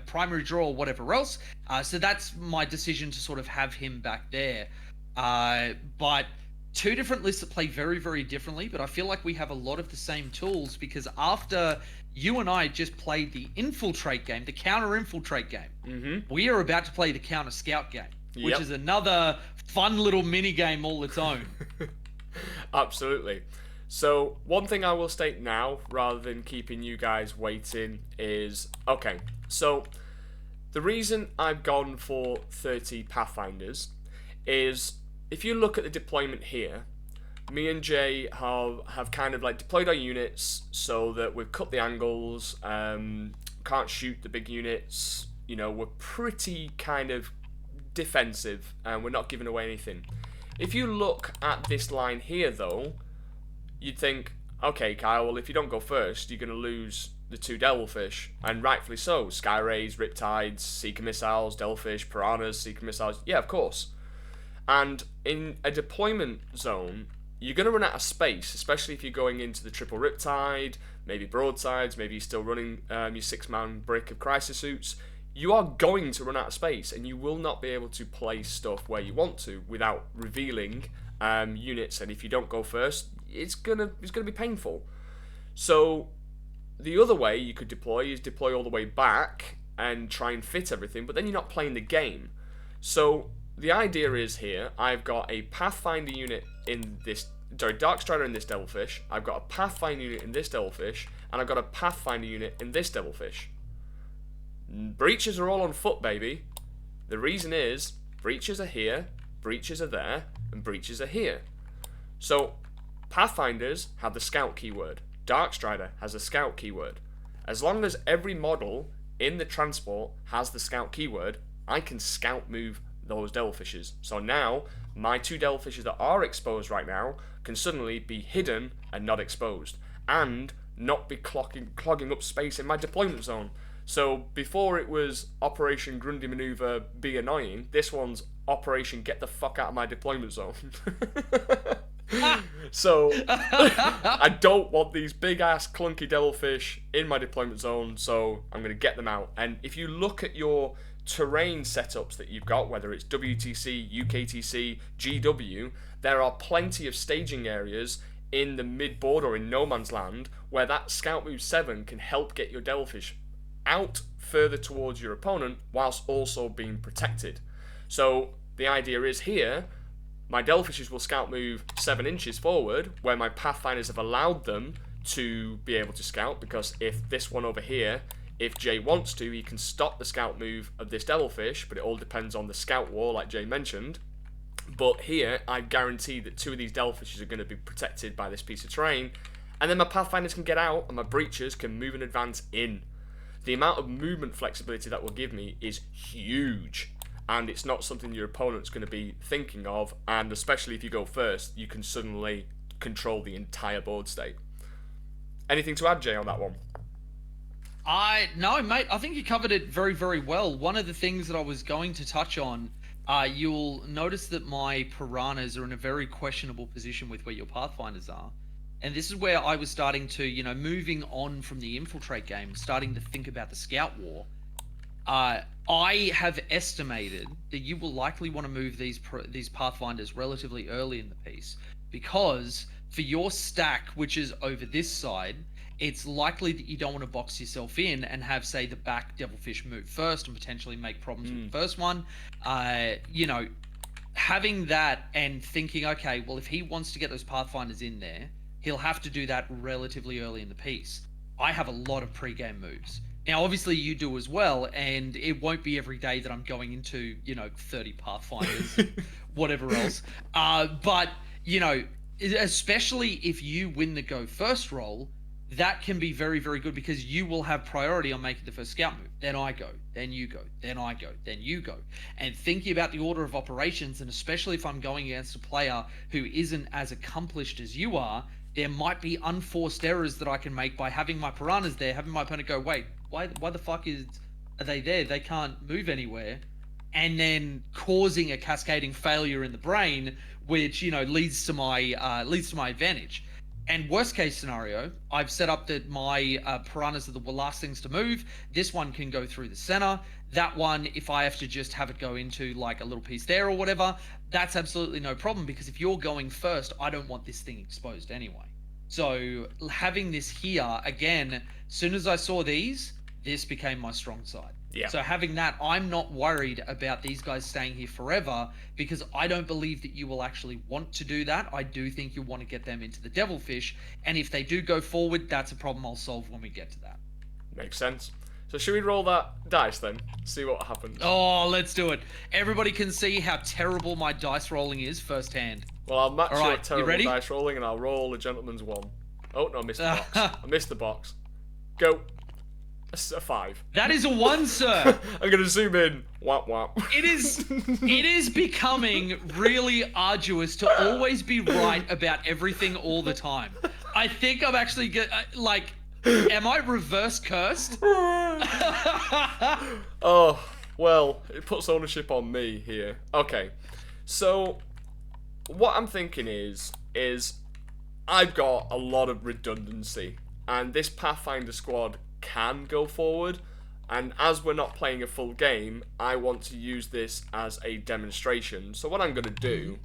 primary draw or whatever else. So that's my decision to sort of have him back there. But 2 different lists that play very, very differently, but I feel like we have a lot of the same tools because after you and I just played the Infiltrate game, the counter-infiltrate game. We are about to play the counter-scout game, which is another fun little mini-game all its own. Absolutely. So, one thing I will state now, rather than keeping you guys waiting, is... Okay, so the reason I've gone for 30 Pathfinders is, if you look at the deployment here, me and Jay have kind of like deployed our units so that we've cut the angles, can't shoot the big units, we're pretty kind of defensive and we're not giving away anything. If you look at this line here though, you'd think, okay Kyle, well if you don't go first, you're going to lose the 2 Devilfish, and rightfully so. Skyrays, Riptides, Seeker Missiles, Devilfish, Piranhas, Seeker Missiles, yeah of course. And in a deployment zone, you're going to run out of space, especially if you're going into the triple Riptide, maybe broadsides, maybe you're still running your 6-man brick of Crisis Suits. You are going to run out of space, and you will not be able to place stuff where you want to without revealing units. And if you don't go first, it's gonna be painful. So the other way you could deploy is deploy all the way back and try and fit everything, but then you're not playing the game. So the idea is here, I've got a Pathfinder unit in this, Darkstrider in this Devilfish, I've got a Pathfinder unit in this Devilfish, and I've got a Pathfinder unit in this Devilfish. Breaches are all on foot, baby. The reason is, breaches are here, breaches are there, and breaches are here. So, Pathfinders have the scout keyword. Darkstrider has a scout keyword. As long as every model in the transport has the scout keyword, I can scout move those Devilfishes. So now, my 2 Devilfishes that are exposed right now can suddenly be hidden and not exposed, and not be clogging up space in my deployment zone. So before it was Operation Grundy Maneuver Be Annoying, this one's Operation Get the Fuck Out of My Deployment Zone. So I don't want these big ass clunky Devilfish in my deployment zone, so I'm going to get them out. And if you look at your terrain setups that you've got, whether it's WTC, UKTC, GW, there are plenty of staging areas in the mid-board or in no man's land where that Scout Move 7 can help get your Devilfish out further towards your opponent whilst also being protected. So the idea is here, my Devilfishes will Scout move 7 inches forward where my Pathfinders have allowed them to be able to scout, because if this one over here, if Jay wants to, he can stop the scout move of this Devilfish, but it all depends on the scout wall like Jay mentioned. But here, I guarantee that 2 of these Devilfishes are going to be protected by this piece of terrain, and then my Pathfinders can get out and my Breachers can move and advance in. The amount of movement flexibility that will give me is huge, and it's not something your opponent's going to be thinking of, and especially if you go first, you can suddenly control the entire board state. Anything to add, Jay, on that one? No, mate. I think you covered it very, very well. One of the things that I was going to touch on, you'll notice that my piranhas are in a very questionable position with where your pathfinders are, and this is where I was starting to, moving on from the infiltrate game, starting to think about the scout war. I have estimated that you will likely want to move these pathfinders relatively early in the piece, because for your stack, which is over this side, it's likely that you don't want to box yourself in and have, say, the back Devilfish move first and potentially make problems with the first one. Having that and thinking, okay, well, if he wants to get those Pathfinders in there, he'll have to do that relatively early in the piece. I have a lot of pre-game moves. Now, obviously, you do as well, and it won't be every day that I'm going into, 30 Pathfinders, whatever else. But, especially if you win the go first roll, that can be very, very good, because you will have priority on making the first scout move. Then I go, then you go, then I go, then you go. And thinking about the order of operations, and especially if I'm going against a player who isn't as accomplished as you are, there might be unforced errors that I can make by having my piranhas there, having my opponent go, wait, why the fuck are they there? They can't move anywhere. And then causing a cascading failure in the brain, which, leads to my advantage. And worst case scenario, I've set up that my piranhas are the last things to move. This one can go through the center. That one, if I have to just have it go into like a little piece there or whatever, that's absolutely no problem, because if you're going first, I don't want this thing exposed anyway. So having this here, again, as soon as I saw these, this became my strong side. Yeah. So having that, I'm not worried about these guys staying here forever, because I don't believe that you will actually want to do that. I do think you want to get them into the Devilfish, and if they do go forward, that's a problem I'll solve when we get to that. Makes sense. So should we roll that dice then? See what happens. Oh, let's do it. Everybody can see how terrible my dice rolling is firsthand. Well, I'll match your Right, terrible you ready? dice rolling, and I'll roll a gentleman's one. Oh, no, I missed the box. I missed the box. Go. A 5. That is a 1, sir. I'm going to zoom in. Whap, whap. It is becoming really arduous to always be right about everything all the time. I think I'm actually am I reverse cursed? Oh, well, it puts ownership on me here. Okay, so what I'm thinking is I've got a lot of redundancy, and this Pathfinder squad can go forward, and as we're not playing a full game, I want to use this as a demonstration. So what I'm going to do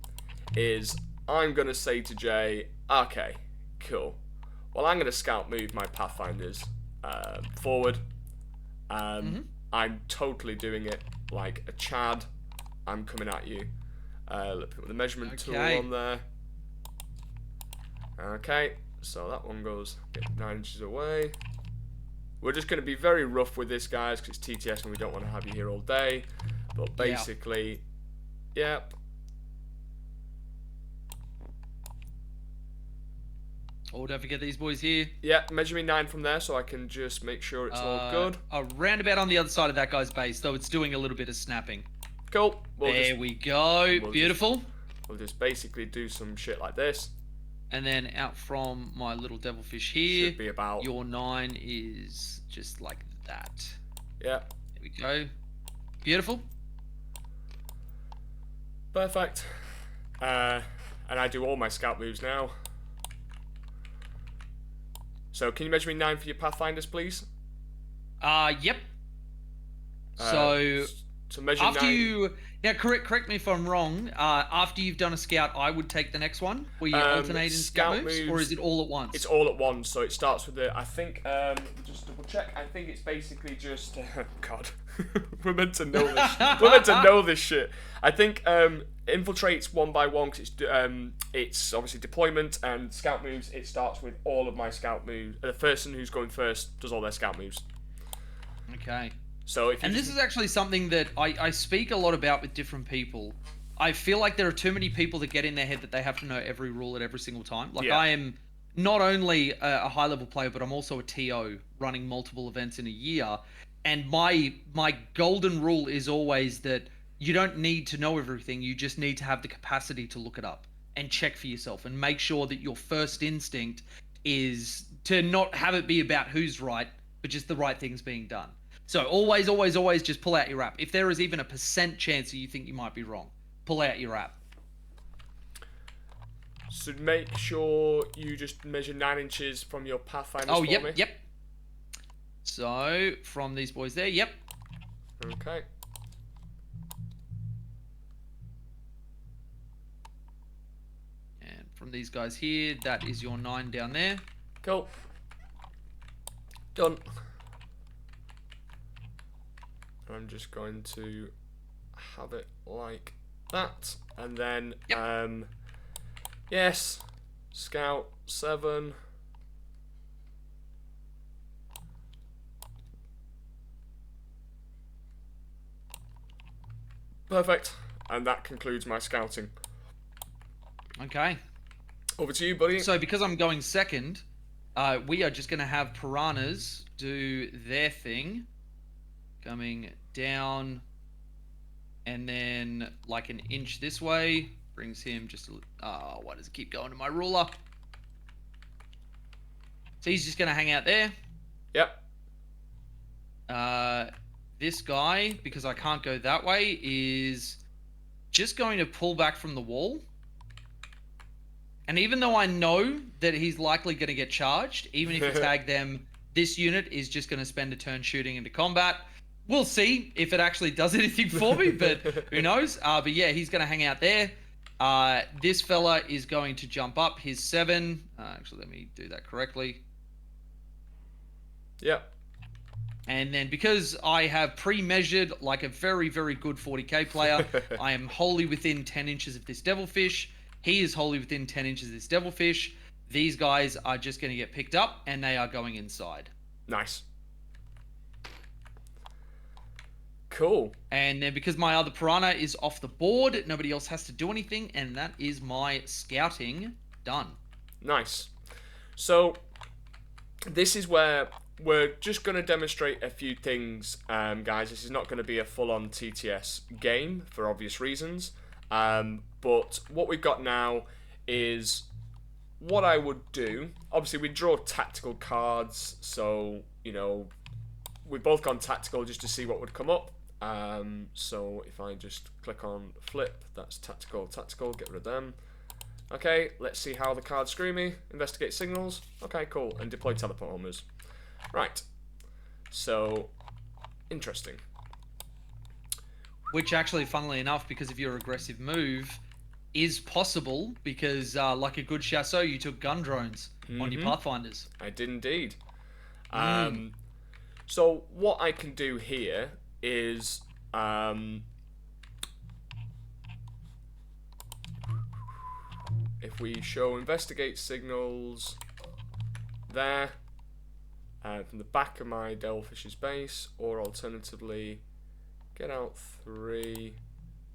is I'm going to say to Jay, okay, cool. Well, I'm going to scout move my Pathfinders forward. I'm totally doing it like a Chad. I'm coming at you. Let's put the measurement tool on there. Okay, so that one goes 9 inches away. We're just going to be very rough with this, guys, because it's TTS and we don't want to have you here all day. But basically, yep. Oh, don't forget these boys here. Yeah, measure me 9 from there so I can just make sure it's all good. Roundabout on the other side of that guy's base, though it's doing a little bit of snapping. Cool. There we go. Beautiful. We'll just basically do some shit like this. And then out from my little Devilfish here, should be about... your 9 is just like that. Yeah. There we go. Beautiful. Perfect. And I do all my scout moves now. So can you measure me 9 for your Pathfinders, please? Yep. So measure after 9... Now, correct me if I'm wrong. After you've done a scout, I would take the next one. Will you alternate in scout moves, or is it all at once? It's all at once. So it starts with the. I think just double check. I think it's basically just. God, we're meant to know this. We're meant to know this shit. I think infiltrates one by one because it's obviously deployment, and scout moves. It starts with all of my scout moves. The person who's going first does all their scout moves. Okay. So if this is actually something that I speak a lot about with different people. I feel like there are too many people that get in their head that they have to know every rule at every single time. Like, I am not only a high-level player, but I'm also a TO running multiple events in a year. And my golden rule is always that you don't need to know everything. You just need to have the capacity to look it up. and check for yourself and make sure that your first instinct is to not have it be about who's right, but just the right things being done. So always, always, always just pull out your app. If there is even a % chance that you think you might be wrong, pull out your app. So make sure you just measure 9 inches from your pathfinders for me. Yep. So from these boys there, yep. Okay. And from these guys here, that is your 9 down there. Cool. Done. I'm just going to have it like that, and then yes, Scout 7. Perfect. And that concludes my scouting. Okay. Over to you, buddy. So because I'm going second, we are just going to have piranhas do their thing. Coming down, and then like an inch this way brings him just why does it keep going to my ruler? So he's just gonna hang out there. Yep. This guy, because I can't go that way, is just going to pull back from the wall. And even though I know that he's likely going to get charged, even if you tag them, this unit is just going to spend a turn shooting into combat. We'll see if it actually does anything for me, but who knows? But yeah, he's going to hang out there. This fella is going to jump up his 7. Actually, let me do that correctly. Yep. And then because I have pre-measured like a very, very good 40k player, I am wholly within 10 inches of this devilfish. He is wholly within 10 inches of this devilfish. These guys are just going to get picked up, and they are going inside. Nice. Cool. And then because my other piranha is off the board, nobody else has to do anything, and that is my scouting done. Nice. So this is where we're just going to demonstrate a few things, guys. This is not going to be a full-on TTS game for obvious reasons. But what we've got now is what I would do. Obviously, we draw tactical cards, so, you know, we've both gone tactical just to see what would come up. So if I just click on flip, that's tactical, get rid of them. Okay, let's see how the cards screw me. Investigate signals. Okay, cool. And deploy teleport homers. Right. So, interesting. Which actually, funnily enough, because of your aggressive move, is possible because, like a good Shas'O, you took gun drones on your Pathfinders. I did indeed. So what I can do here is if we show investigate signals there from the back of my Devilfish's base, or alternatively get out 3,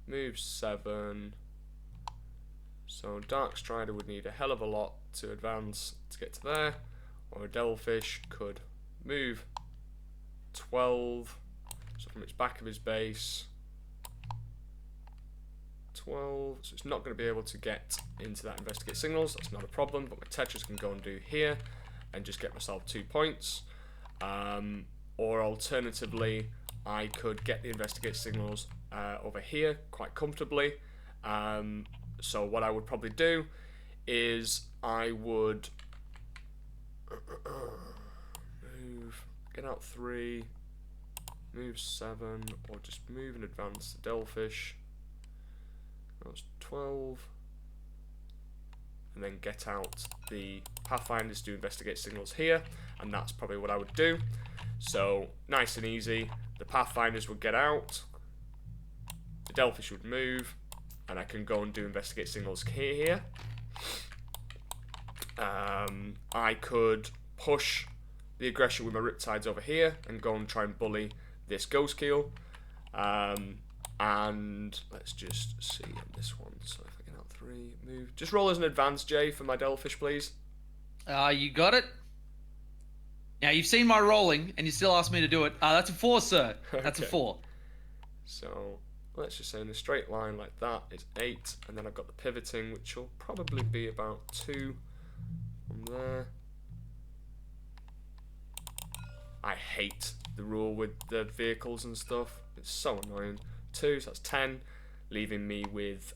move 7. So Dark Strider would need a hell of a lot to advance to get to there, or a Devilfish could move 12, so from its back of his base, 12, so it's not going to be able to get into that investigate signals. That's not a problem, but my Tetris can go and do here and just get myself 2 points. Or alternatively, I could get the investigate signals over here quite comfortably. So what I would probably do is I would move, get out 3, move 7, or just move and advance the Devilfish. That was 12. And then get out the Pathfinders to investigate signals here, and that's probably what I would do. So, nice and easy. The Pathfinders would get out, the Devilfish would move, and I can go and do investigate signals here. I could push the aggression with my Riptides over here and go and try and bully this Ghost Keel. And let's just see on this one. So if I get out 3, move. Just roll as an advance, Jay, for my Devilfish, please. You got it. Now, you've seen my rolling, and you still asked me to do it. That's a 4, sir. That's Okay. a 4. So let's just say in a straight line like that is 8, and then I've got the pivoting, which will probably be about 2 from there. I hate the rule with the vehicles and stuff. It's so annoying. 2, so that's 10, leaving me with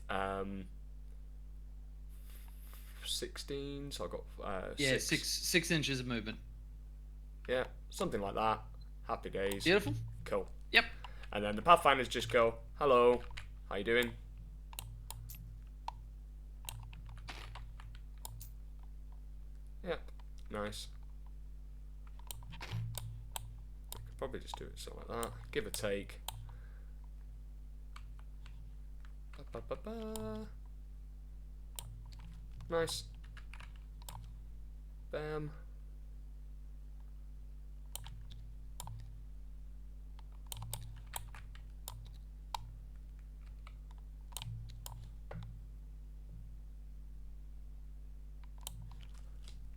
16. So I've got yeah, 6 inches of movement. Yeah, something like that. Happy days. Beautiful. Cool. Yep. And then the Pathfinders just go, hello, how you doing? Yep, nice. Could probably just do it something like that. Give or take. Ba, ba, ba, ba. Nice. Bam.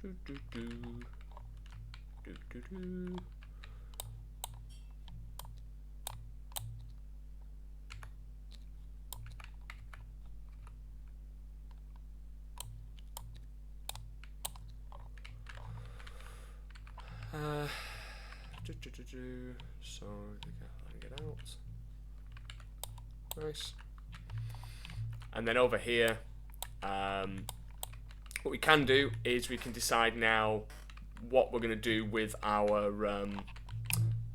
Do, do, do. Do, do, do. So get out. Nice. And then over here, what we can do is we can decide now what we're going to do with our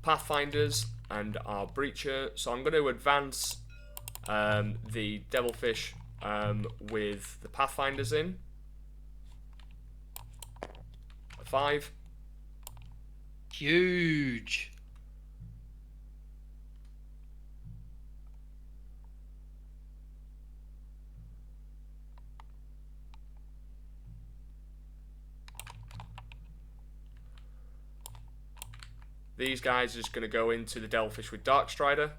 Pathfinders and our Breacher. So I'm going to advance the Devilfish with the Pathfinders in. 5. Huge. These guys are just going to go into the Devilfish with Darkstrider.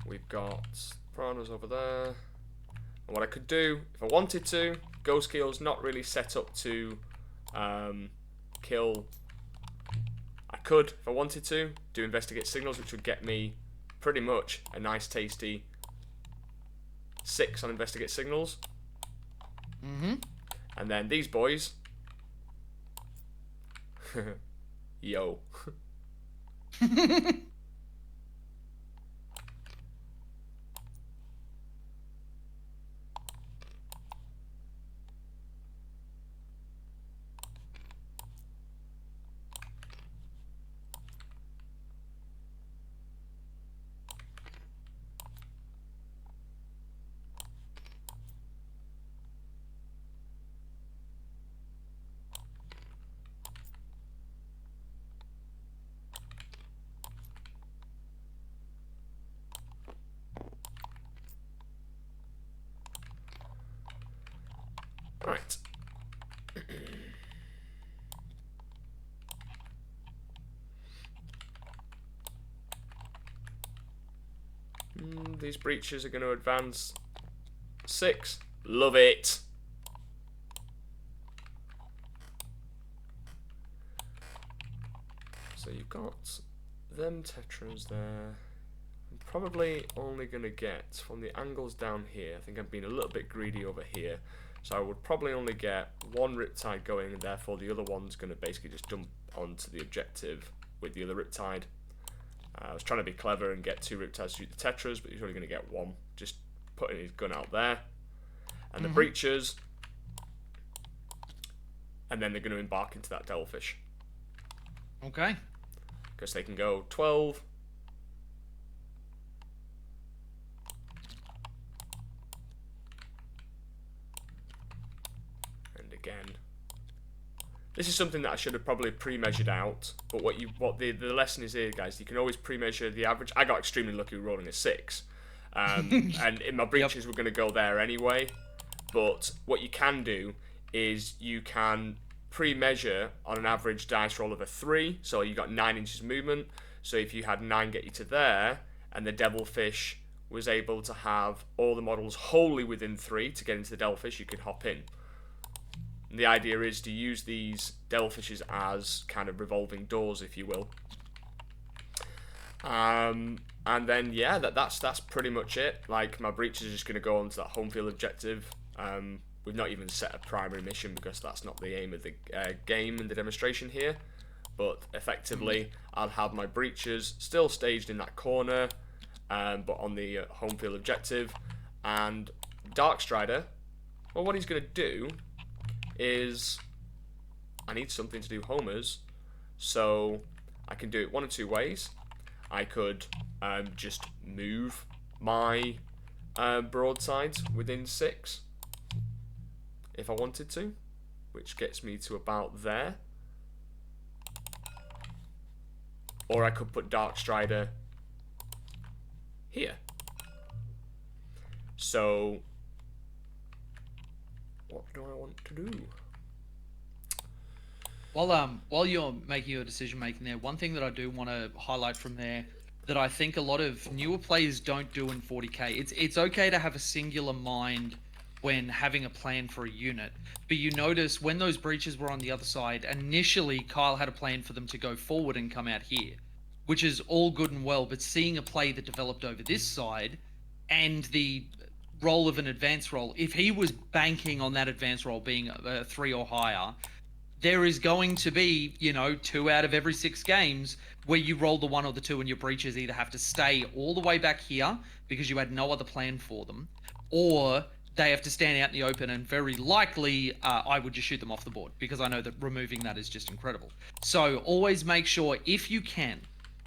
We've got Piranhas over there. And what I could do, if I wanted to, Ghost Keel's not really set up to kill. I could, if I wanted to, do Investigate Signals, which would get me pretty much a nice tasty 6 on Investigate Signals. Mm-hmm. And then these boys. Yo. Right. These breaches are going to advance 6. Love it. So you've got them Tetras there. I'm probably only going to get from the angles down here. I think I'm being a little bit greedy over here. So I would probably only get 1 Riptide going, and therefore the other one's going to basically just jump onto the objective with the other Riptide. I was trying to be clever and get 2 Riptides to shoot the Tetras, but he's only going to get 1. Just putting his gun out there. And the Breachers. And then they're going to embark into that Devilfish. Okay. Because they can go 12. And again. This is something that I should have probably pre-measured out, but what the lesson is here, guys, you can always pre-measure the average. I got extremely lucky rolling a 6, and in my breaches we're going to go there anyway. But what you can do is you can pre-measure on an average dice roll of a 3, so you got 9 inches movement. So if you had 9 get you to there, and the Devilfish was able to have all the models wholly within 3 to get into the Devilfish, you could hop in. And the idea is to use these devilfishes as kind of revolving doors, if you will. And then, yeah, that's pretty much it. Like, my breach is just going to go on to that home field objective. We've not even set a primary mission because that's not the aim of the game and the demonstration here. But effectively, I'll have my breaches still staged in that corner, but on the home field objective. And Darkstrider, well, what he's going to do is, I need something to do homers, so I can do it one of two ways. I could just move my broadsides within 6 if I wanted to, which gets me to about there. Or I could put Darkstrider here. So, what do I want to do? While you're making your decision making there, one thing that I do want to highlight from there that I think a lot of newer players don't do in 40k. It's okay to have a singular mind when having a plan for a unit, but you notice when those breaches were on the other side, initially Kyle had a plan for them to go forward and come out here, which is all good and well, but seeing a play that developed over this side and the role of an advance roll, if he was banking on that advance roll being a 3 or higher, there is going to be, 2 out of every 6 games where you roll the 1 or the 2 and your breaches either have to stay all the way back here because you had no other plan for them, or they have to stand out in the open, and very likely I would just shoot them off the board because I know that removing that is just incredible. So always make sure, if you can,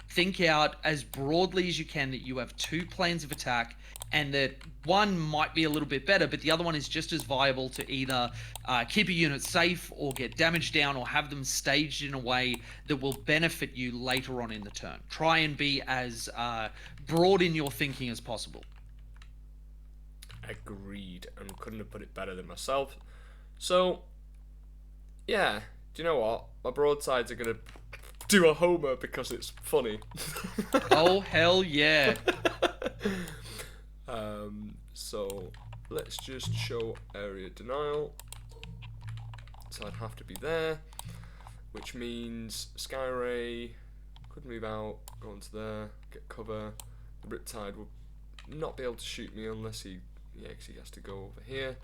think out as broadly as you can that you have 2 plans of attack, and that one might be a little bit better, but the other one is just as viable to either keep a unit safe or get damage down or have them staged in a way that will benefit you later on in the turn. Try and be as broad in your thinking as possible. Agreed, and couldn't have put it better than myself. So, yeah, do you know what? My broadsides are going to do a homer because it's funny. Oh, hell yeah. So let's just show area denial. So I'd have to be there, which means Skyray could move out, go onto there, get cover. The Riptide will not be able to shoot me unless he has to go over here.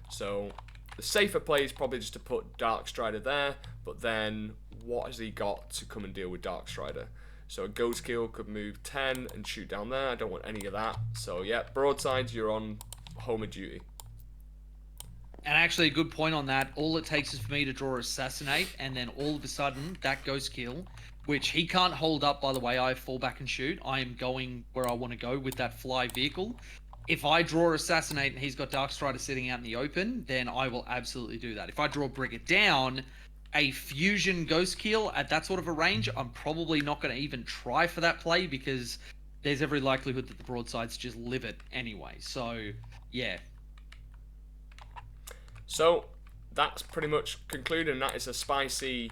So the safer play is probably just to put Darkstrider there, but then what has he got to come and deal with Darkstrider? So a Ghost Kill could move 10 and shoot down there. I don't want any of that. So yeah, broadsides, you're on homer duty. And actually, a good point on that. All it takes is for me to draw Assassinate, and then all of a sudden, that Ghost Kill, which he can't hold up, by the way, I fall back and shoot. I am going where I want to go with that fly vehicle. If I draw Assassinate and he's got Darkstrider sitting out in the open, then I will absolutely do that. If I draw Bring It Down, a fusion Ghost Kill at that sort of a range, I'm probably not going to even try for that play because there's every likelihood that the broadsides just live it anyway. So, yeah. So, that's pretty much concluded, and that is a spicy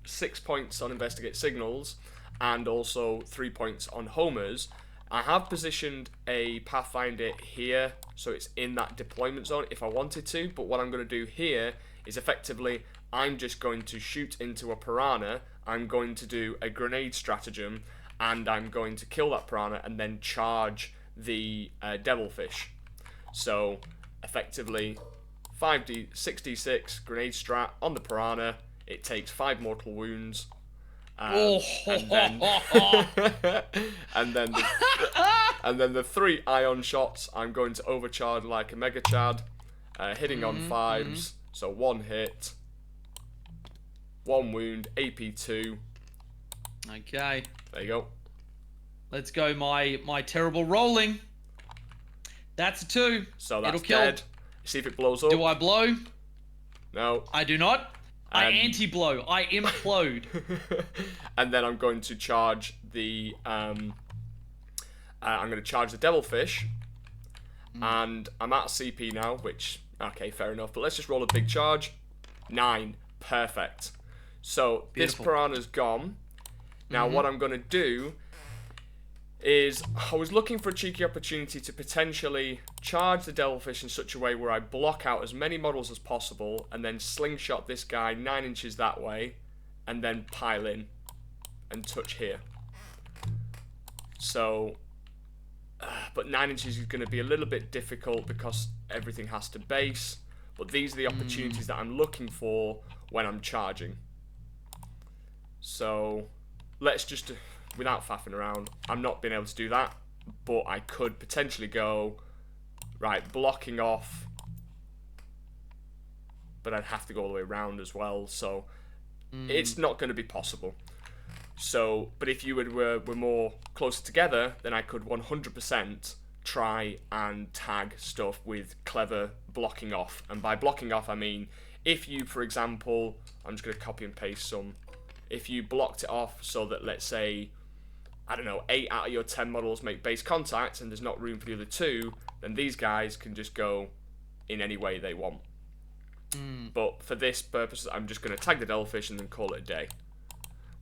6 points on Investigate Signals and also 3 points on homers. I have positioned a Pathfinder here, so it's in that deployment zone if I wanted to, but what I'm going to do here is effectively I'm just going to shoot into a piranha, I'm going to do a grenade stratagem, and I'm going to kill that piranha and then charge the devilfish. So, effectively, 6d6 grenade strat on the piranha, it takes 5 mortal wounds. And then the 3 ion shots, I'm going to overcharge like a Mega Chad, hitting on 5s, so 1 hit, 1 wound, AP 2. Okay. There you go. Let's go my terrible rolling. That's a 2. So that's It'll kill. dead. See if it blows up. Do I blow? No. I do not. I anti-blow. I implode. And then I'm going to charge the devilfish, and I'm at CP now, which, okay, fair enough, but let's just roll a big charge. 9. Perfect. So beautiful. This piranha's gone. Now what I'm going to do is I was looking for a cheeky opportunity to potentially charge the Devilfish in such a way where I block out as many models as possible and then slingshot this guy 9 inches that way and then pile in and touch here. So, but 9 inches is going to be a little bit difficult because everything has to base, but these are the opportunities that I'm looking for when I'm charging. So, let's just, without faffing around, I'm not being able to do that, but I could potentially go, right, blocking off, but I'd have to go all the way around as well, so it's not going to be possible. So, but if you were more closer together, then I could 100% try and tag stuff with clever blocking off. And by blocking off, I mean, if you, for example, I'm just going to copy and paste some, if you blocked it off so that, let's say, I don't know, 8 out of your 10 models make base contact and there's not room for the other 2, then these guys can just go in any way they want. But for this purpose, I'm just going to tag the Devilfish and then call it a day.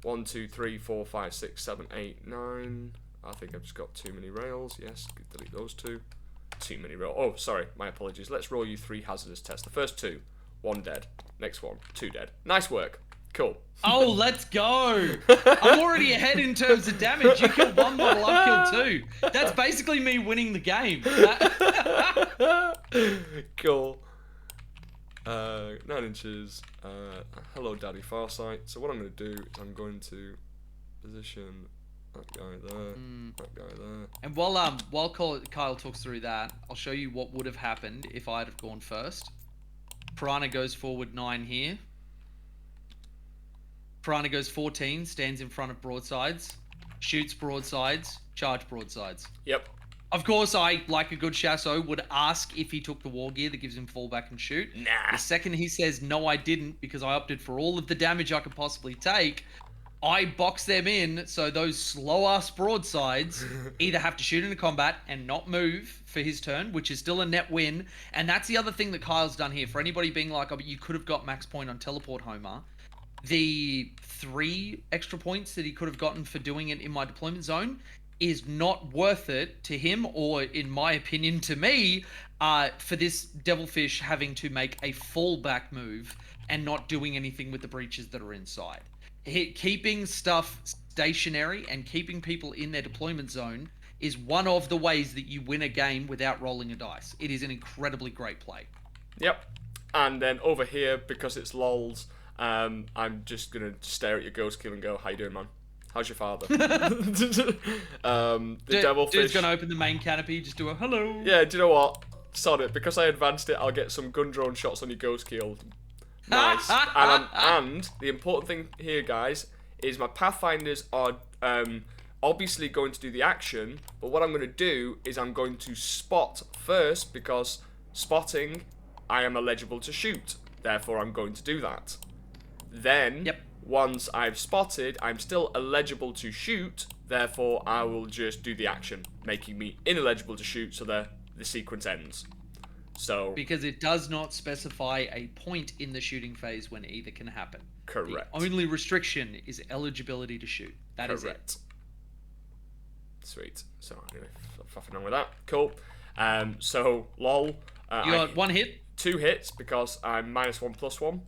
1, 2, 3, 4, 5, 6, 7, 8, 9. I think I've just got too many rails. Yes, delete those 2. Too many rails. Oh, sorry, my apologies. Let's roll you 3 hazardous tests. The first 2, 1 dead. Next one, 2 dead. Nice work. Cool. Oh, let's go. I'm already ahead in terms of damage. You killed 1 model, I've killed 2. That's basically me winning the game. Cool. 9 inches. Hello, Daddy Farsight. So what I'm going to do is I'm going to position that guy there, that guy there. And while Kyle talks through that, I'll show you what would have happened if I'd have gone first. Piranha goes forward 9 here. Piranha goes 14, stands in front of broadsides, shoots broadsides, charge broadsides. Yep. Of course, I, like a good Shas'O, would ask if he took the war gear that gives him fallback and shoot. Nah. The second he says, no, I didn't, because I opted for all of the damage I could possibly take, I box them in so those slow-ass broadsides either have to shoot into combat and not move for his turn, which is still a net win. And that's the other thing that Kyle's done here. For anybody being like, oh, but you could have got max point on Teleport Homer, the 3 extra points that he could have gotten for doing it in my deployment zone is not worth it to him, or in my opinion to me, for this Devilfish having to make a fallback move and not doing anything with the breaches that are inside. Keeping stuff stationary and keeping people in their deployment zone is one of the ways that you win a game without rolling a dice. It is an incredibly great play. Yep. And then over here, because it's lols, I'm just going to stare at your ghost kill and go, how you doing, man? How's your father? The Devilfish. Dude's going to open the main canopy, just do a hello. Yeah, do you know what? Sod it. Because I advanced it, I'll get some gun drone shots on your ghost kill. Nice. And the important thing here, guys, is my Pathfinders are obviously going to do the action, but what I'm going to do is I'm going to spot first, because spotting, I am eligible to shoot. Therefore, I'm going to do that. Then, once I've spotted, I'm still eligible to shoot. Therefore, I will just do the action, making me ineligible to shoot, so the sequence ends. So, because it does not specify a point in the shooting phase when either can happen. Correct. The only restriction is eligibility to shoot. That is it. Sweet. So anyway, faffing on with that. Cool. So lol. You got 1 hit. 2 hits because I'm -1/+1.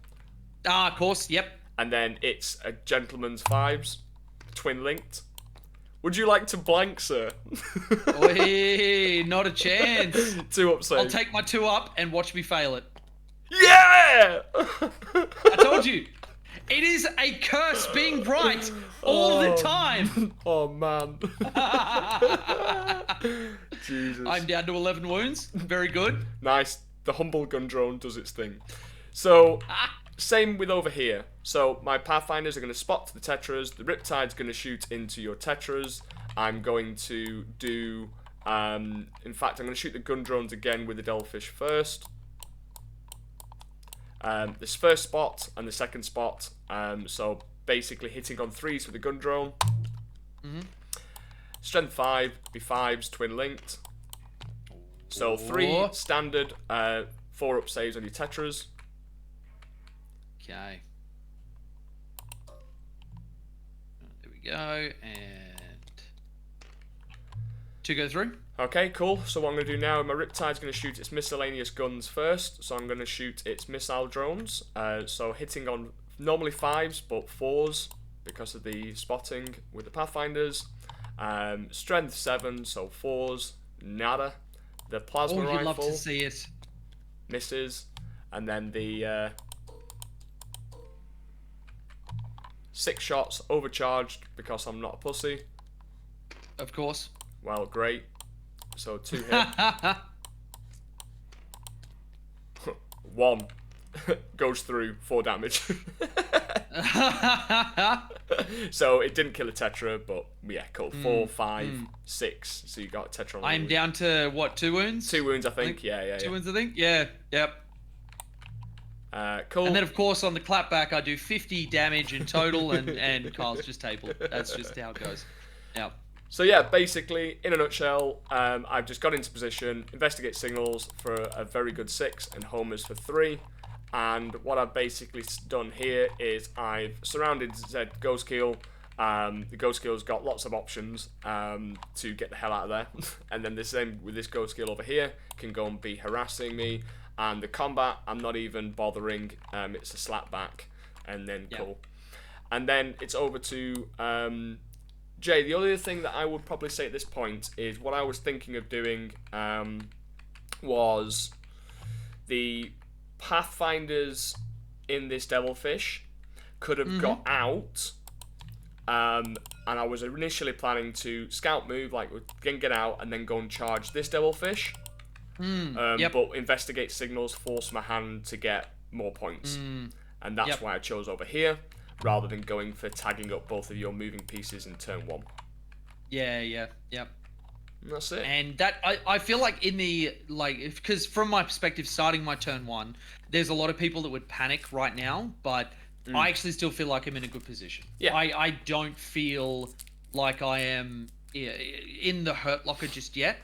Ah, of course. Yep. And then it's a gentleman's 5s, twin linked. Would you like to blank, sir? Oi, not a chance. 2 up save. I'll take my 2 up and watch me fail it. Yeah! I told you. It is a curse being right all the time. Oh, man. Jesus. I'm down to 11 wounds. Very good. Nice. The humble gun drone does its thing. So, same with over here. So, my Pathfinders are going to spot the Tetras. The Riptide's going to shoot into your Tetras. I'm going to do... in fact, I'm going to shoot the gun drones again with the Devilfish first. This first spot and the second spot. So, basically hitting on 3s with the gun drone. Strength 5, be 5s, twin linked. So 3 standard, 4 up saves on your Tetras. Okay. There we go, and to go through. Okay, cool. So what I'm going to do now, my Riptide's going to shoot its miscellaneous guns first. So I'm going to shoot its missile drones. So hitting on normally 5s, but 4s because of the spotting with the Pathfinders. Strength 7, so 4s, nada. The plasma rifle. You'd love to see it. Misses. And then the 6 shots, overcharged because I'm not a pussy. Of course. Well, great. So 2 hit. 1 goes through 4 damage. So it didn't kill a Tetra, but yeah, cool. 4, 5, 6. So you got a Tetra. I'm down to what, 2 wounds? 2 wounds, I think. Yeah. 2 wounds, I think. Yeah. Yep. Cool. And then, of course, on the clapback, I do 50 damage in total, and Kyle's just tabled. That's just how it goes. Yeah. So yeah, basically, in a nutshell, I've just got into position, investigate signals for a very good 6, and homers for 3. And what I've basically done here is I've surrounded Zed Ghostkeel. The Ghostkeel's got lots of options to get the hell out of there. And then the same with this Ghostkeel over here, can go and be harassing me. And the combat, I'm not even bothering. It's a slap back, and then cool. And then it's over to Jay. The other thing that I would probably say at this point is what I was thinking of doing was the Pathfinders in this Devilfish could have got out. And I was initially planning to scout move, like get out, and then go and charge this Devilfish. But investigate signals force my hand to get more points, and that's why I chose over here rather than going for tagging up both of your moving pieces in turn 1. Yep. And that's it. And that I feel like in the because from my perspective, starting my turn 1, there's a lot of people that would panic right now, but I actually still feel like I'm in a good position. Yeah. I don't feel like I am in the hurt locker just yet.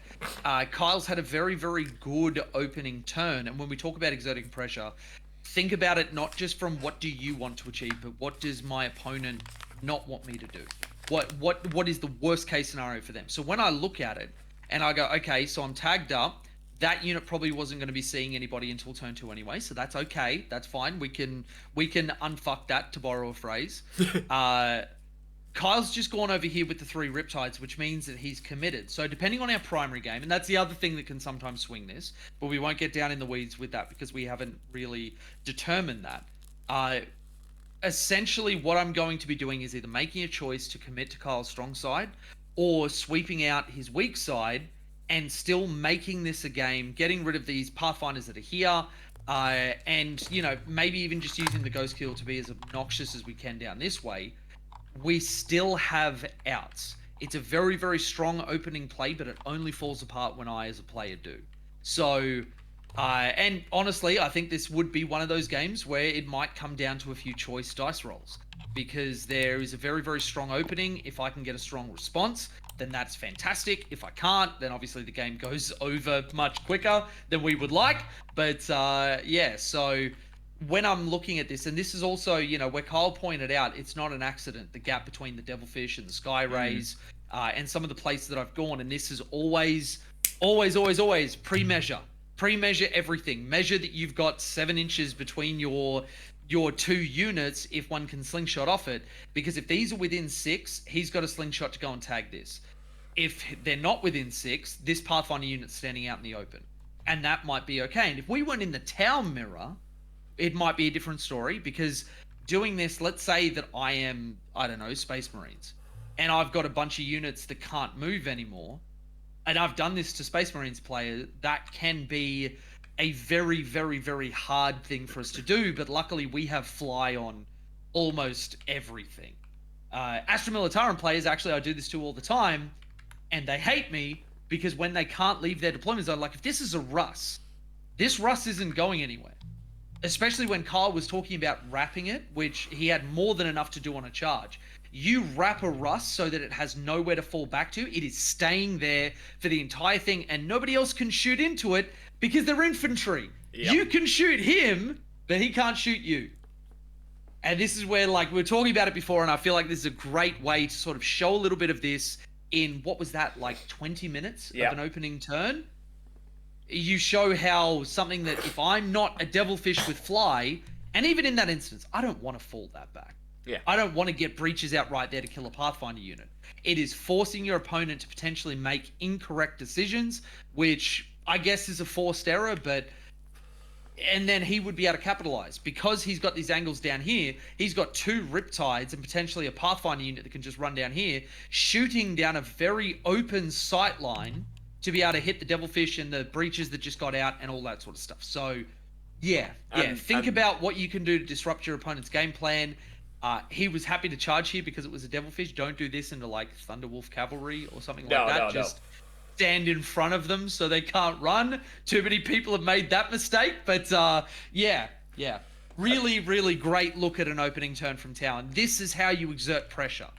Kyle's had a very, very good opening turn, and when we talk about exerting pressure, think about it not just from what do you want to achieve, but what does my opponent not want me to do? What is the worst case scenario for them? So when I look at it and I go, okay, so I'm tagged up, that unit probably wasn't going to be seeing anybody until turn 2 anyway, so that's okay, that's fine. We can unfuck that, to borrow a phrase. Kyle's just gone over here with the 3 Riptides, which means that he's committed. So depending on our primary game, and that's the other thing that can sometimes swing this, but we won't get down in the weeds with that because we haven't really determined that. Essentially, what I'm going to be doing is either making a choice to commit to Kyle's strong side or sweeping out his weak side and still making this a game, getting rid of these Pathfinders that are here, and, maybe even just using the Ghostkeel to be as obnoxious as we can down this way. We still have outs. It's a very, very strong opening play, but it only falls apart when I, as a player, do. So, and honestly, I think this would be one of those games where it might come down to a few choice dice rolls, because there is a very, very strong opening. If I can get a strong response, then that's fantastic. If I can't, then obviously the game goes over much quicker than we would like. But so when I'm looking at this, and this is also, where Kyle pointed out, it's not an accident, the gap between the Devilfish and the Sky Rays, and some of the places that I've gone, and this is always pre-measure. Pre-measure everything. Measure that you've got 7 inches between your 2 units if one can slingshot off it, because if these are within 6, he's got a slingshot to go and tag this. If they're not within 6, this Pathfinder unit's standing out in the open, and that might be okay. And if we weren't in the town mirror, it might be a different story, because doing this, let's say that I am, Space Marines, and I've got a bunch of units that can't move anymore, and I've done this to Space Marines players, that can be a very, very, very hard thing for us to do, but luckily we have fly on almost everything. Astra Militarum players, actually, I do this to all the time, and they hate me, because when they can't leave their deployment zone, like, if this is a Russ, this Russ isn't going anywhere. Especially when Kyle was talking about wrapping it, which he had more than enough to do on a charge. You wrap a Russ so that it has nowhere to fall back to. It is staying there for the entire thing, and nobody else can shoot into it because they're infantry. Yep. You can shoot him, but he can't shoot you. And this is where, we were talking about it before, and I feel like this is a great way to sort of show a little bit of this in, what was that, like 20 minutes Yeah. of an opening turn. You show how something that, if I'm not a devilfish with fly, and even in that instance, I don't want to fall that back. Yeah. I don't want to get breaches out right there to kill a Pathfinder unit. It is forcing your opponent to potentially make incorrect decisions, which I guess is a forced error, but... And then he would be able to capitalize. Because he's got these angles down here, he's got 2 Riptides and potentially a Pathfinder unit that can just run down here, shooting down a very open sight line to be able to hit the Devilfish and the breaches that just got out and all that sort of stuff. So, think about what you can do to disrupt your opponent's game plan. He was happy to charge here because it was a Devilfish. Don't do this into like Thunderwolf Cavalry or something like that. Just stand in front of them so they can't run. Too many people have made that mistake. But really, really great look at an opening turn from Tau. And this is how you exert pressure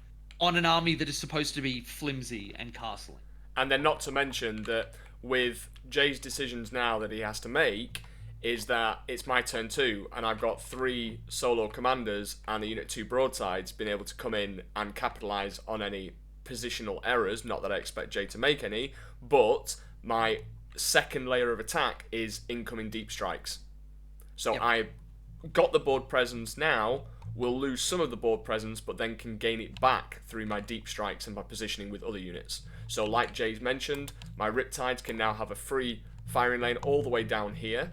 on an army that is supposed to be flimsy and castling. And then not to mention that with Jay's decisions now that he has to make, is that it's my turn 2, and I've got 3 solo commanders and a unit 2 broadsides being able to come in and capitalise on any positional errors. Not that I expect Jay to make any, but my second layer of attack is incoming deep strikes. So I got the board presence now, will lose some of the board presence, but then can gain it back through my deep strikes and my positioning with other units. So like Jay's mentioned, my Riptides can now have a free firing lane all the way down here.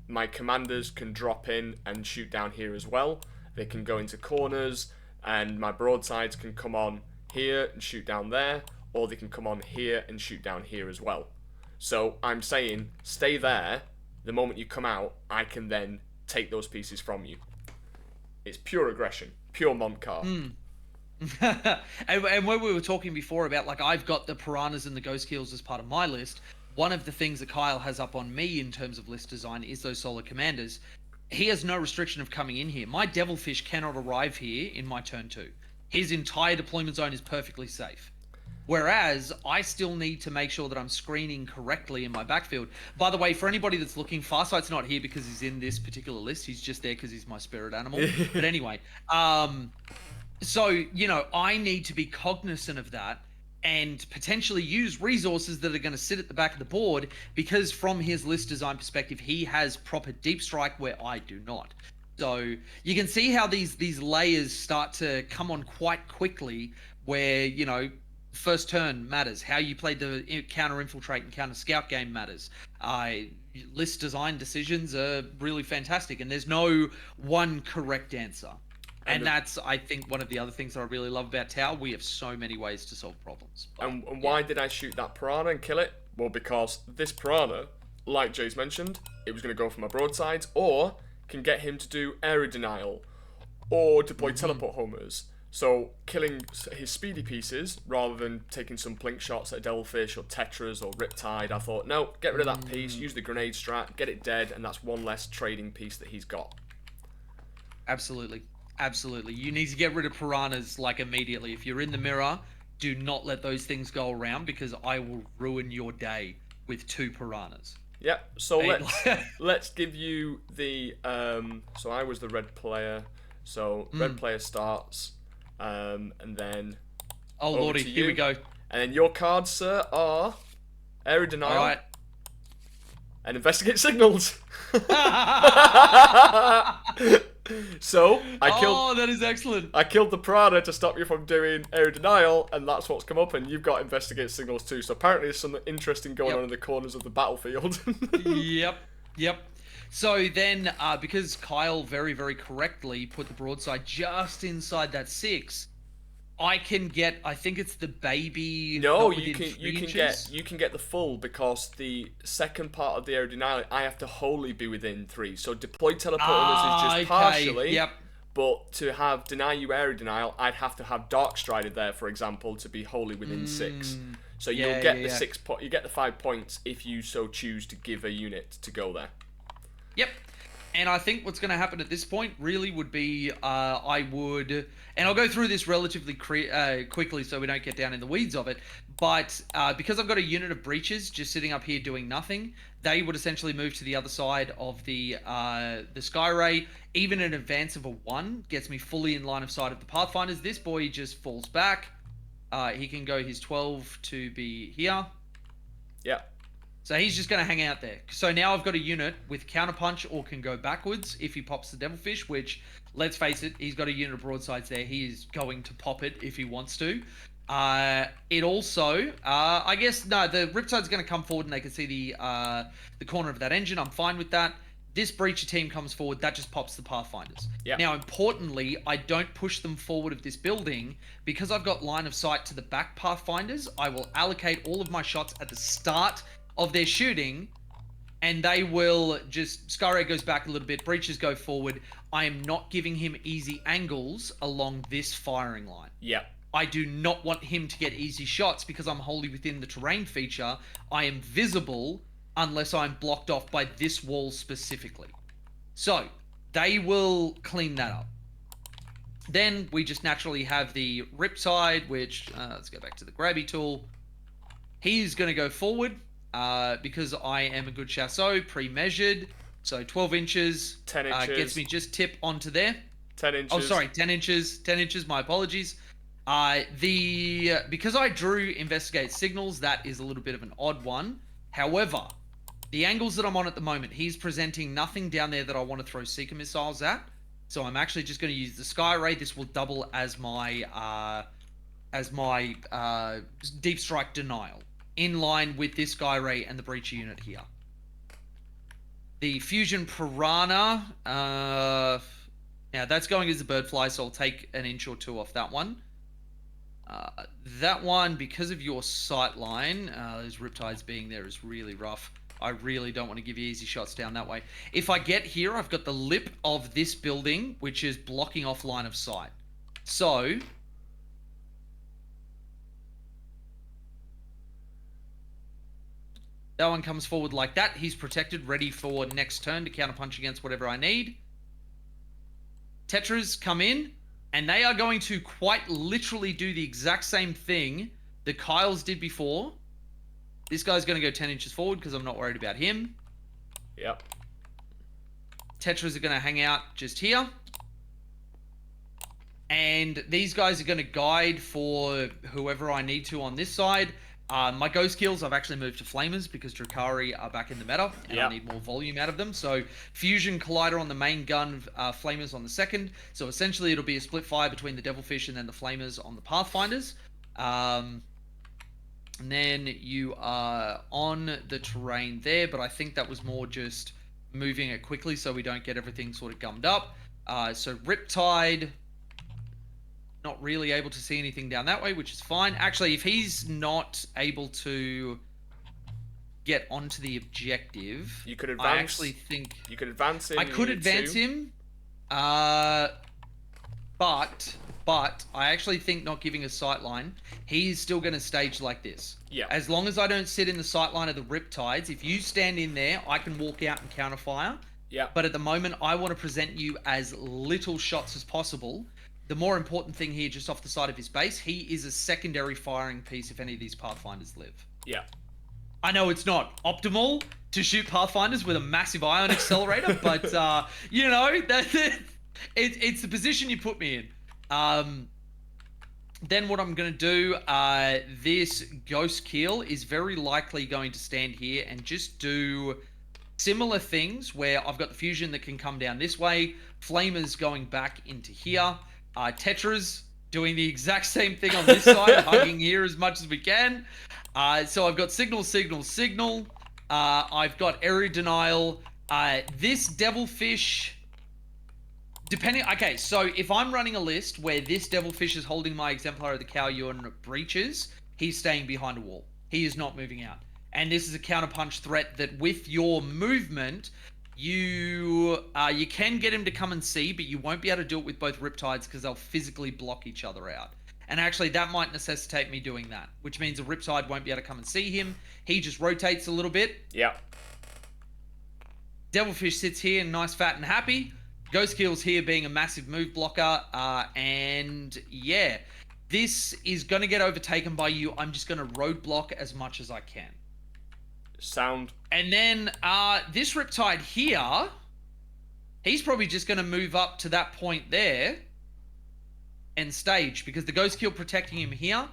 My commanders can drop in and shoot down here as well. They can go into corners, and my broadsides can come on here and shoot down there, or they can come on here and shoot down here as well. So I'm saying, stay there. The moment you come out, I can then take those pieces from you. It's pure aggression, pure Montcar. And when we were talking before about, like, I've got the Piranhas and the Ghost Kills as part of my list, one of the things that Kyle has up on me in terms of list design is those solo commanders. He has no restriction of coming in here. My Devilfish cannot arrive here in my turn 2. His entire deployment zone is perfectly safe. Whereas, I still need to make sure that I'm screening correctly in my backfield. By the way, for anybody that's looking, Farsight's not here because he's in this particular list. He's just there because he's my spirit animal. But anyway, so, you know, I need to be cognizant of that and potentially use resources that are going to sit at the back of the board, because from his list design perspective, he has proper deep strike where I do not. So you can see how these layers start to come on quite quickly, where, you know, first turn matters. How you played the counter infiltrate and counter scout game matters. List design decisions are really fantastic, and there's no one correct answer. And that's, I think, one of the other things that I really love about Tau. We have so many ways to solve problems. But, and why did I shoot that Piranha and kill it? Well, because this Piranha, like Jay's mentioned, it was going to go for my broadsides, or can get him to do area denial, or deploy teleport homers. So killing his speedy pieces, rather than taking some plink shots at Devilfish or Tetras or Riptide, I thought, no, get rid of that piece, use the grenade strat, get it dead, and that's one less trading piece that he's got. Absolutely. Absolutely. You need to get rid of Piranhas, like, immediately. If you're in the mirror, do not let those things go around, because I will ruin your day with 2 Piranhas. Yep, so let's give you the... so I was the red player, so red player starts, and then... Oh, lordy, here we go. And then your cards, sir, are Area Denial, all right, and Investigate Signals. So I killed. Oh, that is excellent. I killed the Piranha to stop you from doing area denial, and that's what's come up. And you've got Investigate Signals too. So apparently, there's something interesting going on in the corners of the battlefield. Yep. So then, because Kyle very, very correctly put the broadside just inside that 6, I can get, I think it's the baby. No, you can get the full, because the second part of the area denial, I have to wholly be within 3. So deploy teleporters is just partially. Yep. But to have deny you area denial, I'd have to have Dark Strider there, for example, to be wholly within 6. So you'll get the 6 you get the 5 points if you so choose to give a unit to go there. Yep. And I think what's going to happen at this point really would be, I would, and I'll go through this relatively quickly so we don't get down in the weeds of it, but because I've got a unit of breaches just sitting up here doing nothing, they would essentially move to the other side of the Sky Ray. Even an advance of a 1 gets me fully in line of sight of the Pathfinders. This boy just falls back, He can go his 12 to be here. Yeah. So he's just going to hang out there. So now I've got a unit with counterpunch or can go backwards if he pops the Devilfish, which, let's face it, he's got a unit of broadsides there. He is going to pop it if he wants to. It also, I guess, no, the Riptide's going to come forward and they can see the corner of that engine. I'm fine with that. This Breacher team comes forward, that just pops the Pathfinders. Yep. Now, importantly, I don't push them forward of this building. Because I've got line of sight to the back Pathfinders, I will allocate all of my shots at the start of their shooting, and they will just... Skyray goes back a little bit, Breachers go forward. I am not giving him easy angles along this firing line. Yeah. I do not want him to get easy shots because I'm wholly within the terrain feature. I am visible unless I'm blocked off by this wall specifically. So, they will clean that up. Then we just naturally have the Riptide, which, let's go back to the grabby tool. He's going to go forward because I am a good Shas'O, pre-measured. So 12 inches, 10 inches. Gets me just tip onto there. 10 inches. Oh, sorry, 10 inches. 10 inches, my apologies. Because I drew Investigate Signals, that is a little bit of an odd one. However, the angles that I'm on at the moment, he's presenting nothing down there that I want to throw Seeker missiles at. So I'm actually just going to use the Sky Ray. This will double as my Deep Strike Denial, in line with this Sky Ray and the Breacher unit here. The Fusion Piranha, now that's going as a bird fly, so I'll take an inch or two off that one. That one, because of your sight line, those Riptides being there is really rough. I really don't want to give you easy shots down that way. If I get here, I've got the lip of this building, which is blocking off line of sight. So, that one comes forward like that. He's protected, ready for next turn to counterpunch against whatever I need. Tetras come in, and they are going to quite literally do the exact same thing that Kyle's did before. This guy's going to go 10 inches forward because I'm not worried about him. Yep. Tetras are going to hang out just here. And these guys are going to guide for whoever I need to on this side. My ghost kills, I've actually moved to Flamers because Drukhari are back in the meta. And I need more volume out of them. So Fusion Collider on the main gun, Flamers on the second. So essentially it'll be a split fire between the Devilfish and then the Flamers on the Pathfinders. And then you are on the terrain there, but I think that was more just moving it quickly so we don't get everything sort of gummed up. So Riptide, not really able to see anything down that way, which is fine. Actually, if he's not able to get onto the objective, you could advance. I actually think you could advance him. I could advance him, but I actually think not giving a sight line, he's still going to stage like this. Yeah. As long as I don't sit in the sight line of the Riptides, if you stand in there, I can walk out and counterfire. Yeah. But at the moment, I want to present you as little shots as possible. The more important thing here, just off the side of his base, he is a secondary firing piece if any of these Pathfinders live. Yeah. I know it's not optimal to shoot Pathfinders with a massive ion accelerator, but, you know, it's the position you put me in. Then what I'm going to do, this Ghost Keel is very likely going to stand here and just do similar things where I've got the Fusion that can come down this way, Flamers going back into here, Tetras doing the exact same thing on this side, hugging here as much as we can. So I've got Signal, Signal, Signal. I've got Area Denial. This Devilfish... Okay, so if I'm running a list where this Devilfish is holding my Exemplar of the Kaoyuan breaches, he's staying behind a wall. He is not moving out. And this is a counterpunch threat that with your movement, you can get him to come and see, but you won't be able to do it with both Riptides because they'll physically block each other out. And actually, that might necessitate me doing that, which means a Riptide won't be able to come and see him. He just rotates a little bit. Yeah. Devilfish sits here, nice, fat, and happy. Ghost Keel's here being a massive move blocker, and yeah, this is going to get overtaken by you. I'm just going to roadblock as much as I can. Sound. And then this Riptide here, he's probably just going to move up to that point there and stage, because the Ghost Keel protecting him here,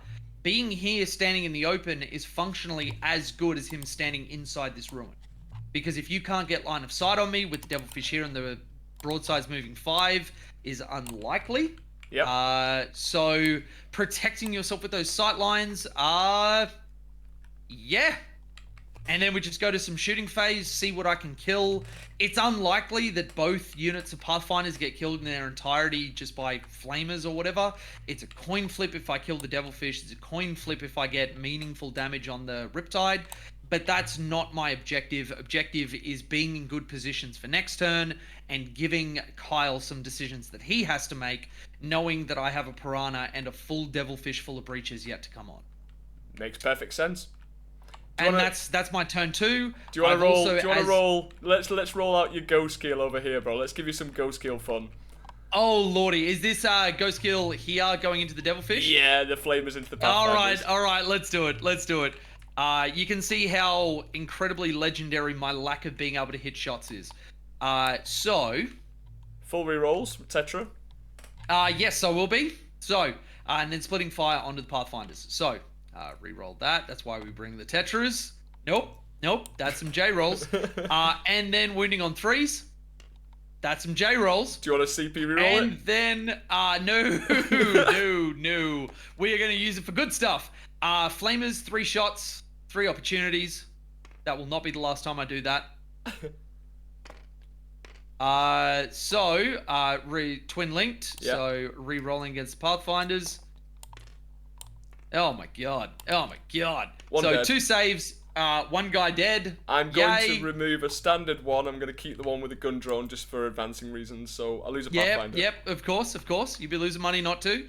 being here standing in the open is functionally as good as him standing inside this ruin. Because if you can't get line of sight on me with the Devilfish here and the broadside's moving 5 is unlikely. Yep. So protecting yourself with those sight lines, yeah. And then we just go to some shooting phase, see what I can kill. It's unlikely that both units of Pathfinders get killed in their entirety just by flamers or whatever. It's a coin flip if I kill the Devilfish. It's a coin flip if I get meaningful damage on the Riptide. But that's not my objective. Objective is being in good positions for next turn and giving Kyle some decisions that he has to make, knowing that I have a Piranha and a full Devilfish full of breaches yet to come on. Makes perfect sense. And that's my turn 2. Do you want to roll? Do you want to roll? Let's roll out your Go skill over here, bro. Let's give you some Go skill fun. Oh lordy, is this Go skill here going into the Devilfish? Yeah, the flamers into the Pathfinders. All right, let's do it. You can see how incredibly legendary my lack of being able to hit shots is. So full rerolls, Tetra. Yes, I will be. So and then splitting fire onto the Pathfinders. So reroll that. That's why we bring the Tetras. Nope. That's some J rolls. And then wounding on 3s. That's some J rolls. Do you want a CP reroll? And then no. We are going to use it for good stuff. Flamers, 3 shots, 3 opportunities. That will not be the last time I do that. Twin linked. Yep. So re-rolling against Pathfinders. Oh my god. One so dead. 2 saves, 1 guy dead. I'm going to remove a standard one. I'm going to keep the one with the gun drone just for advancing reasons. So I'll lose a Pathfinder. Yep. Of course. You'd be losing money not to.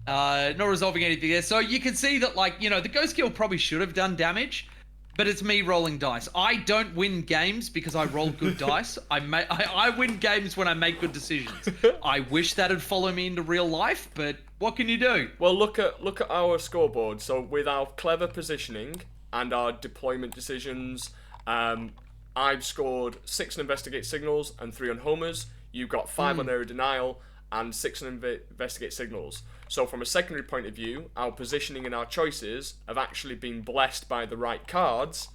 Not resolving anything there. So you can see that, like, the Ghost Skill probably should have done damage, but it's me rolling dice. I don't win games because I roll good dice. I win games when I make good decisions. I wish that'd follow me into real life, but what can you do? Well, look at our scoreboard. So with our clever positioning and our deployment decisions, I've scored 6 on Investigate Signals and 3 on Homers. You've got 5 on Area Denial and 6 on Investigate Signals. So from a secondary point of view, our positioning and our choices have actually been blessed by the right cards,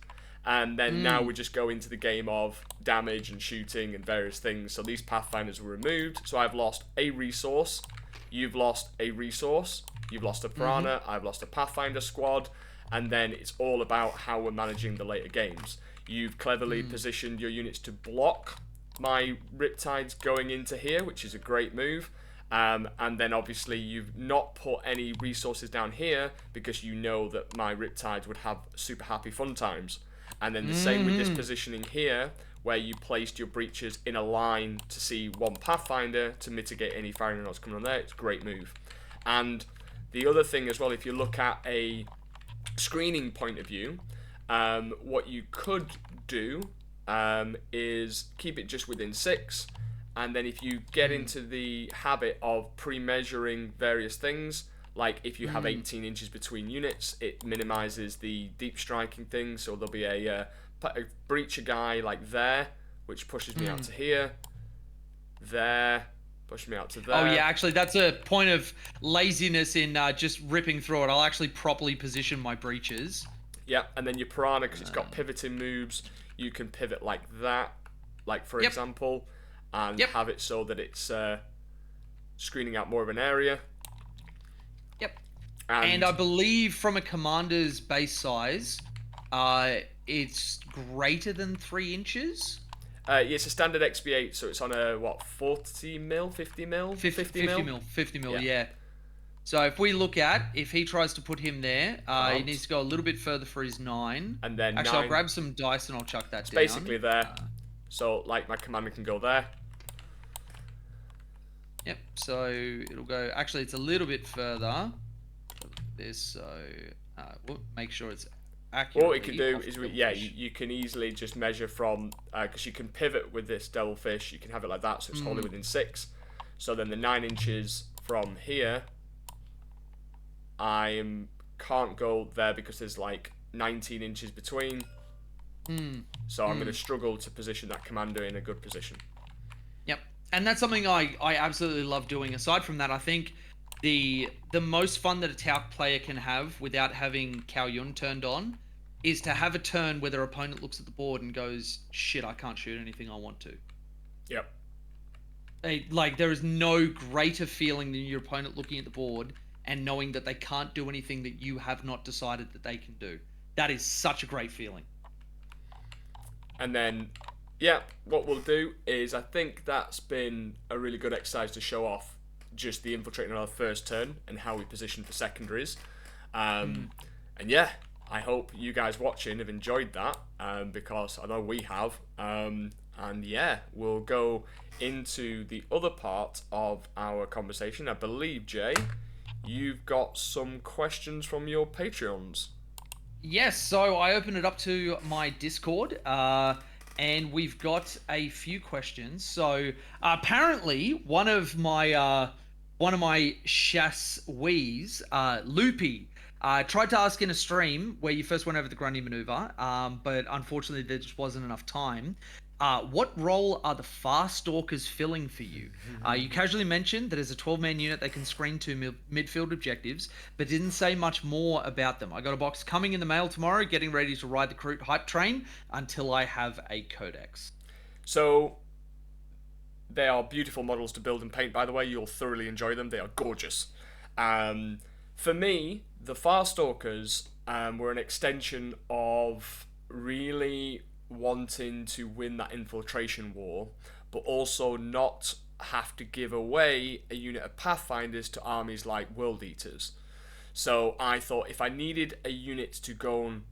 and then now we just go into the game of damage and shooting and various things. So these Pathfinders were removed, so I've lost a resource, you've lost a resource, you've lost a Piranha, I've lost a Pathfinder squad, and then it's all about how we're managing the later games. You've cleverly positioned your units to block my Riptides going into here, which is a great move. And then obviously you've not put any resources down here because you know that my Riptides would have super happy fun times. And then the same with this positioning here, where you placed your breaches in a line to see 1 Pathfinder to mitigate any firing rods coming on there. It's a great move. And the other thing as well, if you look at a screening point of view, what you could do is keep it just within 6. And then if you get into the habit of pre-measuring various things, like if you have 18 inches between units, it minimizes the deep striking thing. So there'll be a breacher guy like there, which pushes me out to here. There, push me out to there. Oh yeah, actually that's a point of laziness in just ripping through it. I'll actually properly position my breaches. Yeah, and then your Piranha, because it's got pivoting moves, you can pivot like that, like for example. And have it so that it's screening out more of an area. Yep. And I believe from a commander's base size, it's greater than 3 inches. It's a standard XB8, so it's on a, 40 mil, 50 mil? 50 mil, yeah. So if we look at, if he tries to put him there, he needs to go a little bit further for his 9. And then actually, 9. I'll grab some dice and I'll chuck that down. Basically there. So, like, my commander can go there. Yep, so it'll go... Actually, it's a little bit further. This, so... we'll make sure it's accurate. What we can do is, you can easily just measure from... Because you can pivot with this Devilfish. You can have it like that, so it's wholly within 6. So then the 9 inches from here... can't go there because there's, like, 19 inches between. So I'm going to struggle to position that commander in a good position. Yep. And that's something I absolutely love doing. Aside from that, I think the most fun that a Tau player can have without having Cao Yun turned on is to have a turn where their opponent looks at the board and goes, shit, I can't shoot anything I want to. Yep. Like, there is no greater feeling than your opponent looking at the board and knowing that they can't do anything that you have not decided that they can do. That is such a great feeling. And then, yeah, what we'll do is, I think that's been a really good exercise to show off just the infiltrating on our first turn and how we position for secondaries. And yeah, I hope you guys watching have enjoyed that, because I know we have. And yeah, we'll go into the other part of our conversation. I believe, Jay, you've got some questions from your Patreons. Yes, so I opened it up to my Discord, and we've got a few questions. So apparently, one of my Shas'uis, Loopy, tried to ask in a stream where you first went over the Grundy maneuver, but unfortunately there just wasn't enough time. What role are the Fast Stalkers filling for you? You casually mentioned that as a 12-man unit they can screen two midfield objectives, but didn't say much more about them. I got a box coming in the mail tomorrow, getting ready to ride the Crute hype train until I have a codex. So, they are beautiful models to build and paint, by the way. You'll thoroughly enjoy them. They are gorgeous. For me, the Far Stalkers were an extension of really wanting to win that infiltration war, but also not have to give away a unit of Pathfinders to armies like World Eaters. So I thought if I needed a unit to go and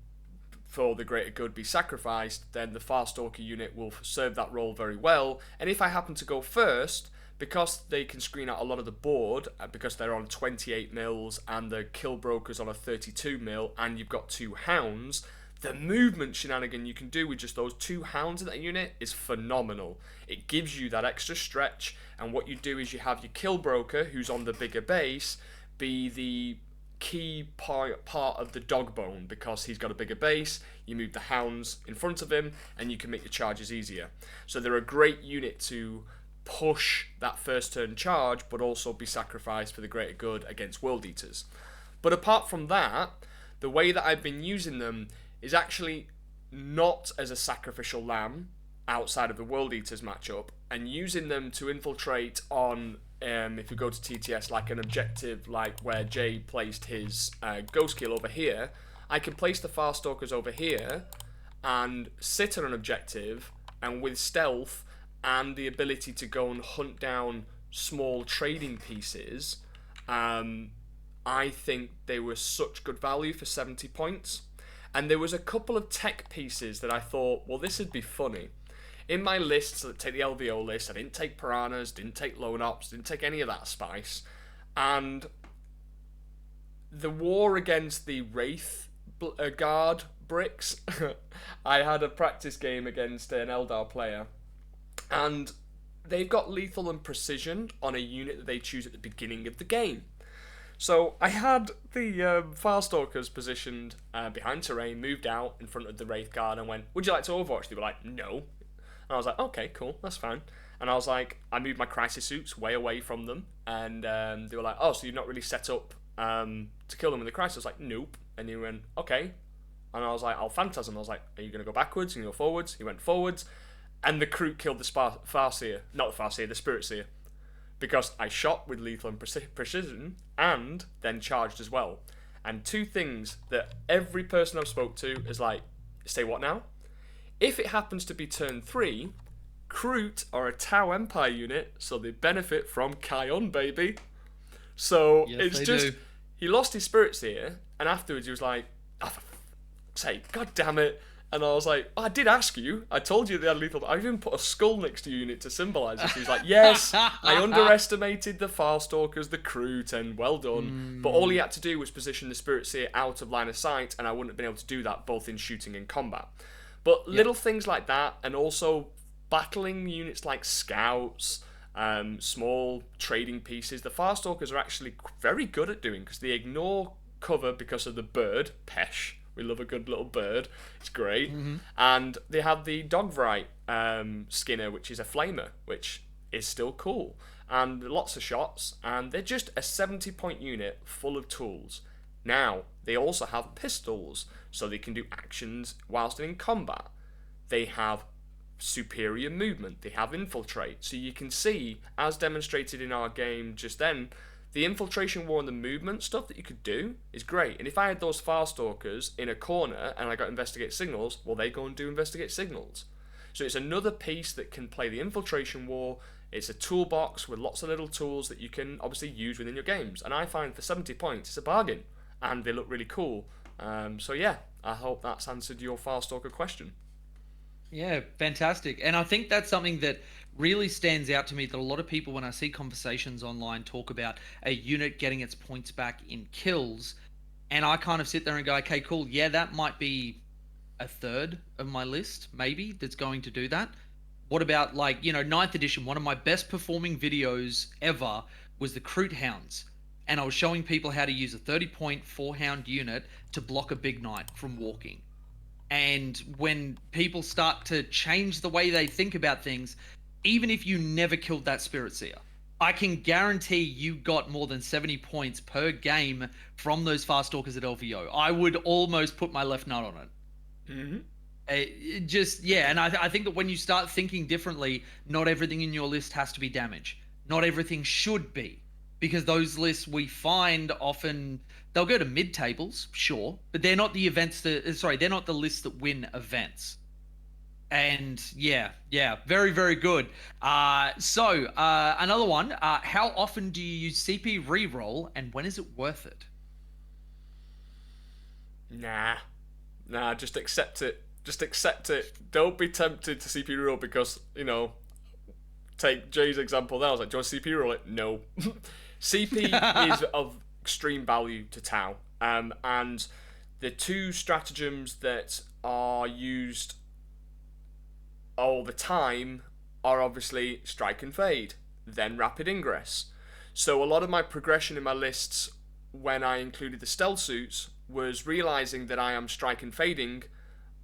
for the greater good be sacrificed, then the Far Stalker unit will serve that role very well. And if I happen to go first, because they can screen out a lot of the board, because they're on 28 mils and the Kill Broker's on a 32 mil, and you've got two Hounds, the movement shenanigan you can do with just those two Hounds in that unit is phenomenal. It gives you that extra stretch, and what you do is you have your Kill Broker, who's on the bigger base, be the key part of the dog bone, because he's got a bigger base. You move the Hounds in front of him and you can make your charges easier. So they're a great unit to push that first turn charge, but also be sacrificed for the greater good against World Eaters. But apart from that, the way that I've been using them is actually not as a sacrificial lamb outside of the World Eaters matchup, and using them to infiltrate on if you go to TTS, like an objective like where Jay placed his Ghost Kill over here, I can place the Far Stalkers over here and sit on an objective, and with stealth and the ability to go and hunt down small trading pieces, I think they were such good value for 70 points. And there was a couple of tech pieces that I thought, well, this would be funny. In my lists, take the LVO list, I didn't take Piranhas, didn't take Lone Ops, didn't take any of that spice. And the war against the Wraith Guard bricks, I had a practice game against an Eldar player, and they've got lethal and precision on a unit that they choose at the beginning of the game. So I had the Firestalkers positioned behind terrain, moved out in front of the Wraith Guard, and went, would you like to Overwatch? They were like, no. And I was like, okay, cool, that's fine. And I was like, I moved my crisis suits way away from them, and they were like, oh, so you're not really set up to kill them with the crisis? I was like, nope. And he went, okay. And I was like, I'll Phantasm. I was like, are you going to go backwards? Are you going to go forwards? He went forwards. And the Crute killed the Farseer. Not the Farseer, the Spirit Seer. Because I shot with lethal and precision, and then charged as well. And two things that every person I've spoke to is like, say what now? If it happens to be turn 3, Crute are a Tau Empire unit, so they benefit from Kion, baby. So yes, it's just, he lost his Spirit Seer, and afterwards he was like, oh, for fuck's sake, god damn it. And I was like, oh, I did ask you. I told you they had lethal. I even put a skull next to your unit to symbolise it. So he's like, yes, I underestimated the Farstalkers, the Crute, and well done. But all he had to do was position the Spirit Seer out of line of sight, and I wouldn't have been able to do that both in shooting and combat. But little things like that, and also battling units like Scouts, small trading pieces, the Farstalkers are actually very good at doing, because they ignore cover because of the bird, Pesh. We love a good little bird. It's great. Mm-hmm. And they have the Dogvrite Skinner, which is a flamer, which is still cool. and lots of shots, and they're just a 70-point unit full of tools. Now, they also have pistols, so they can do actions whilst in combat. They have superior movement, they have infiltrate, so you can see, as demonstrated in our game just then, the infiltration war and the movement stuff that you could do is great. And if I had those Farstalkers in a corner and I got investigate signals, well, they go and do investigate signals. So it's another piece that can play the infiltration war. It's a toolbox with lots of little tools that you can obviously use within your games. And I find for 70 points, it's a bargain. And they look really cool. So yeah, I hope that's answered your Farstalker question. Yeah, fantastic. And I think that's something that really stands out to me, that a lot of people, when I see conversations online, talk about a unit getting its points back in kills. And I kind of sit there and go, okay, cool. Yeah, that might be a third of my list, maybe, that's going to do that. What about, like, you know, 9th edition? One of my best performing videos ever was the Crute Hounds. And I was showing people how to use a 30-point 4-hound unit to block a big knight from walking. And when people start to change the way they think about things, even if you never killed that Spirit Seer, I can guarantee you got more than 70 points per game from those Farstalkers at LVO. I would almost put my left nut on it. And I think that when you start thinking differently, not everything in your list has to be damage. Not everything should be. Because those lists we find often, they'll go to mid-tables, sure, but they're not the they're not the lists that win events. And yeah, very, very good. So another one, how often do you use CP reroll, and when is it worth it? Nah, just accept it. Just accept it. Don't be tempted to CP reroll because, you know, take Jay's example there. I was like, do you want to CP reroll it? No. CP is of extreme value to Tau. And the two stratagems that are used all the time are obviously Strike and Fade, then Rapid Ingress. So a lot of my progression in my lists when I included the stealth suits was realizing that I am Strike and Fading,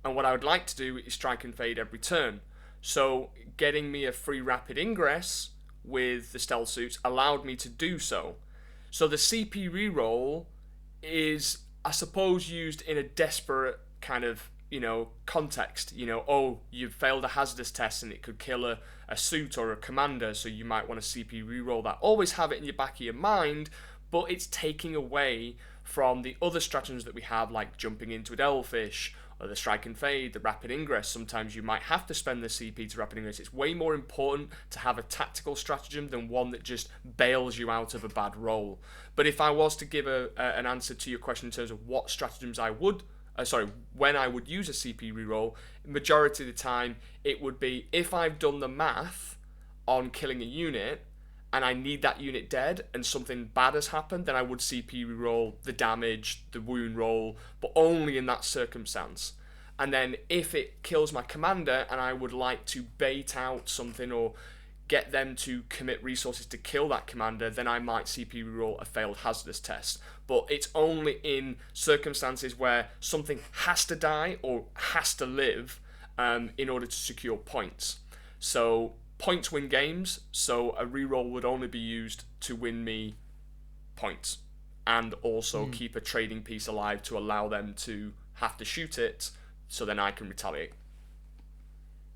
and what I would like to do is Strike and Fade every turn. So getting me a free Rapid Ingress with the stealth suits allowed me to do so. So the CP reroll is, I suppose, used in a desperate kind of, you know, context. You know, oh, you've failed a hazardous test and it could kill a suit or a commander, so you might want to CP reroll that. Always have it in your back of your mind, but it's taking away from the other stratagems that we have, like jumping into a Devilfish, or the Strike and Fade, the Rapid Ingress. Sometimes you might have to spend the CP to Rapid Ingress. It's way more important to have a tactical stratagem than one that just bails you out of a bad roll. But if I was to give an answer to your question in terms of what stratagems I would, when I would use a CP reroll, majority of the time it would be if I've done the math on killing a unit and I need that unit dead and something bad has happened, then I would CP reroll the damage, the wound roll, but only in that circumstance. And then if it kills my commander and I would like to bait out something or get them to commit resources to kill that commander, then I might CP reroll a failed hazardous test. But it's only in circumstances where something has to die or has to live in order to secure points. So points win games, so a reroll would only be used to win me points and also keep a trading piece alive to allow them to have to shoot it so then I can retaliate.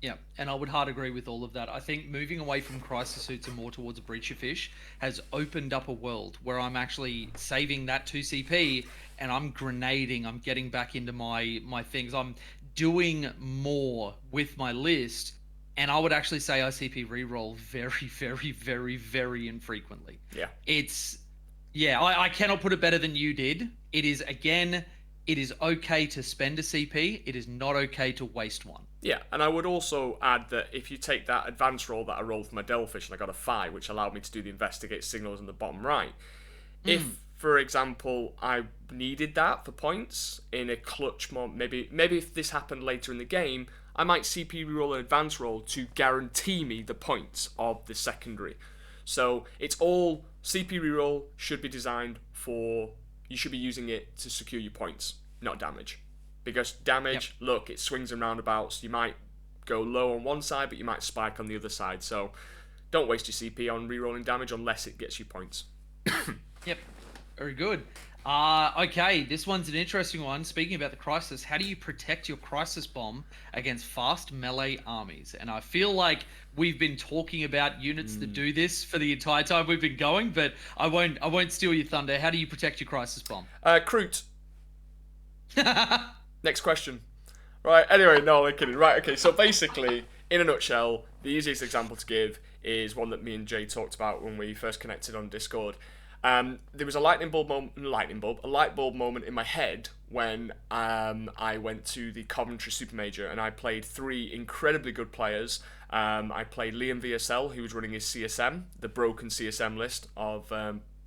Yeah, and I would hard agree with all of that. I think moving away from crisis suits and more towards a Breacher Fish has opened up a world where I'm actually saving that 2 CP and I'm grenading, I'm getting back into my things. I'm doing more with my list. And I would actually say I CP reroll very, very, very, very infrequently. Yeah. I cannot put it better than you did. It is, again, it is okay to spend a CP. It is not okay to waste one. Yeah, and I would also add that if you take that advance roll that I rolled for my Devilfish and I got a 5, which allowed me to do the investigate signals in the bottom right, if, for example, I needed that for points in a clutch moment, maybe if this happened later in the game, I might CP reroll an advance roll to guarantee me the points of the secondary. So it's all CP reroll should be designed for, you should be using it to secure your points, not damage. Because damage, look, it swings and roundabouts. You might go low on one side, but you might spike on the other side. So don't waste your CP on rerolling damage unless it gets you points. Yep, very good. Okay, this one's an interesting one. Speaking about the Crisis, how do you protect your Crisis Bomb against fast melee armies? And I feel like we've been talking about units that do this for the entire time we've been going, but I won't steal your thunder. How do you protect your Crisis Bomb? Kroot. Next question. Right, anyway, no, I'm kidding. Right, okay, so basically, in a nutshell, the easiest example to give is one that me and Jay talked about when we first connected on Discord. There was a light bulb moment in my head when I went to the Coventry Super Major and I played 3 incredibly good players. I played Liam VSL, who was running his CSM, the broken CSM list of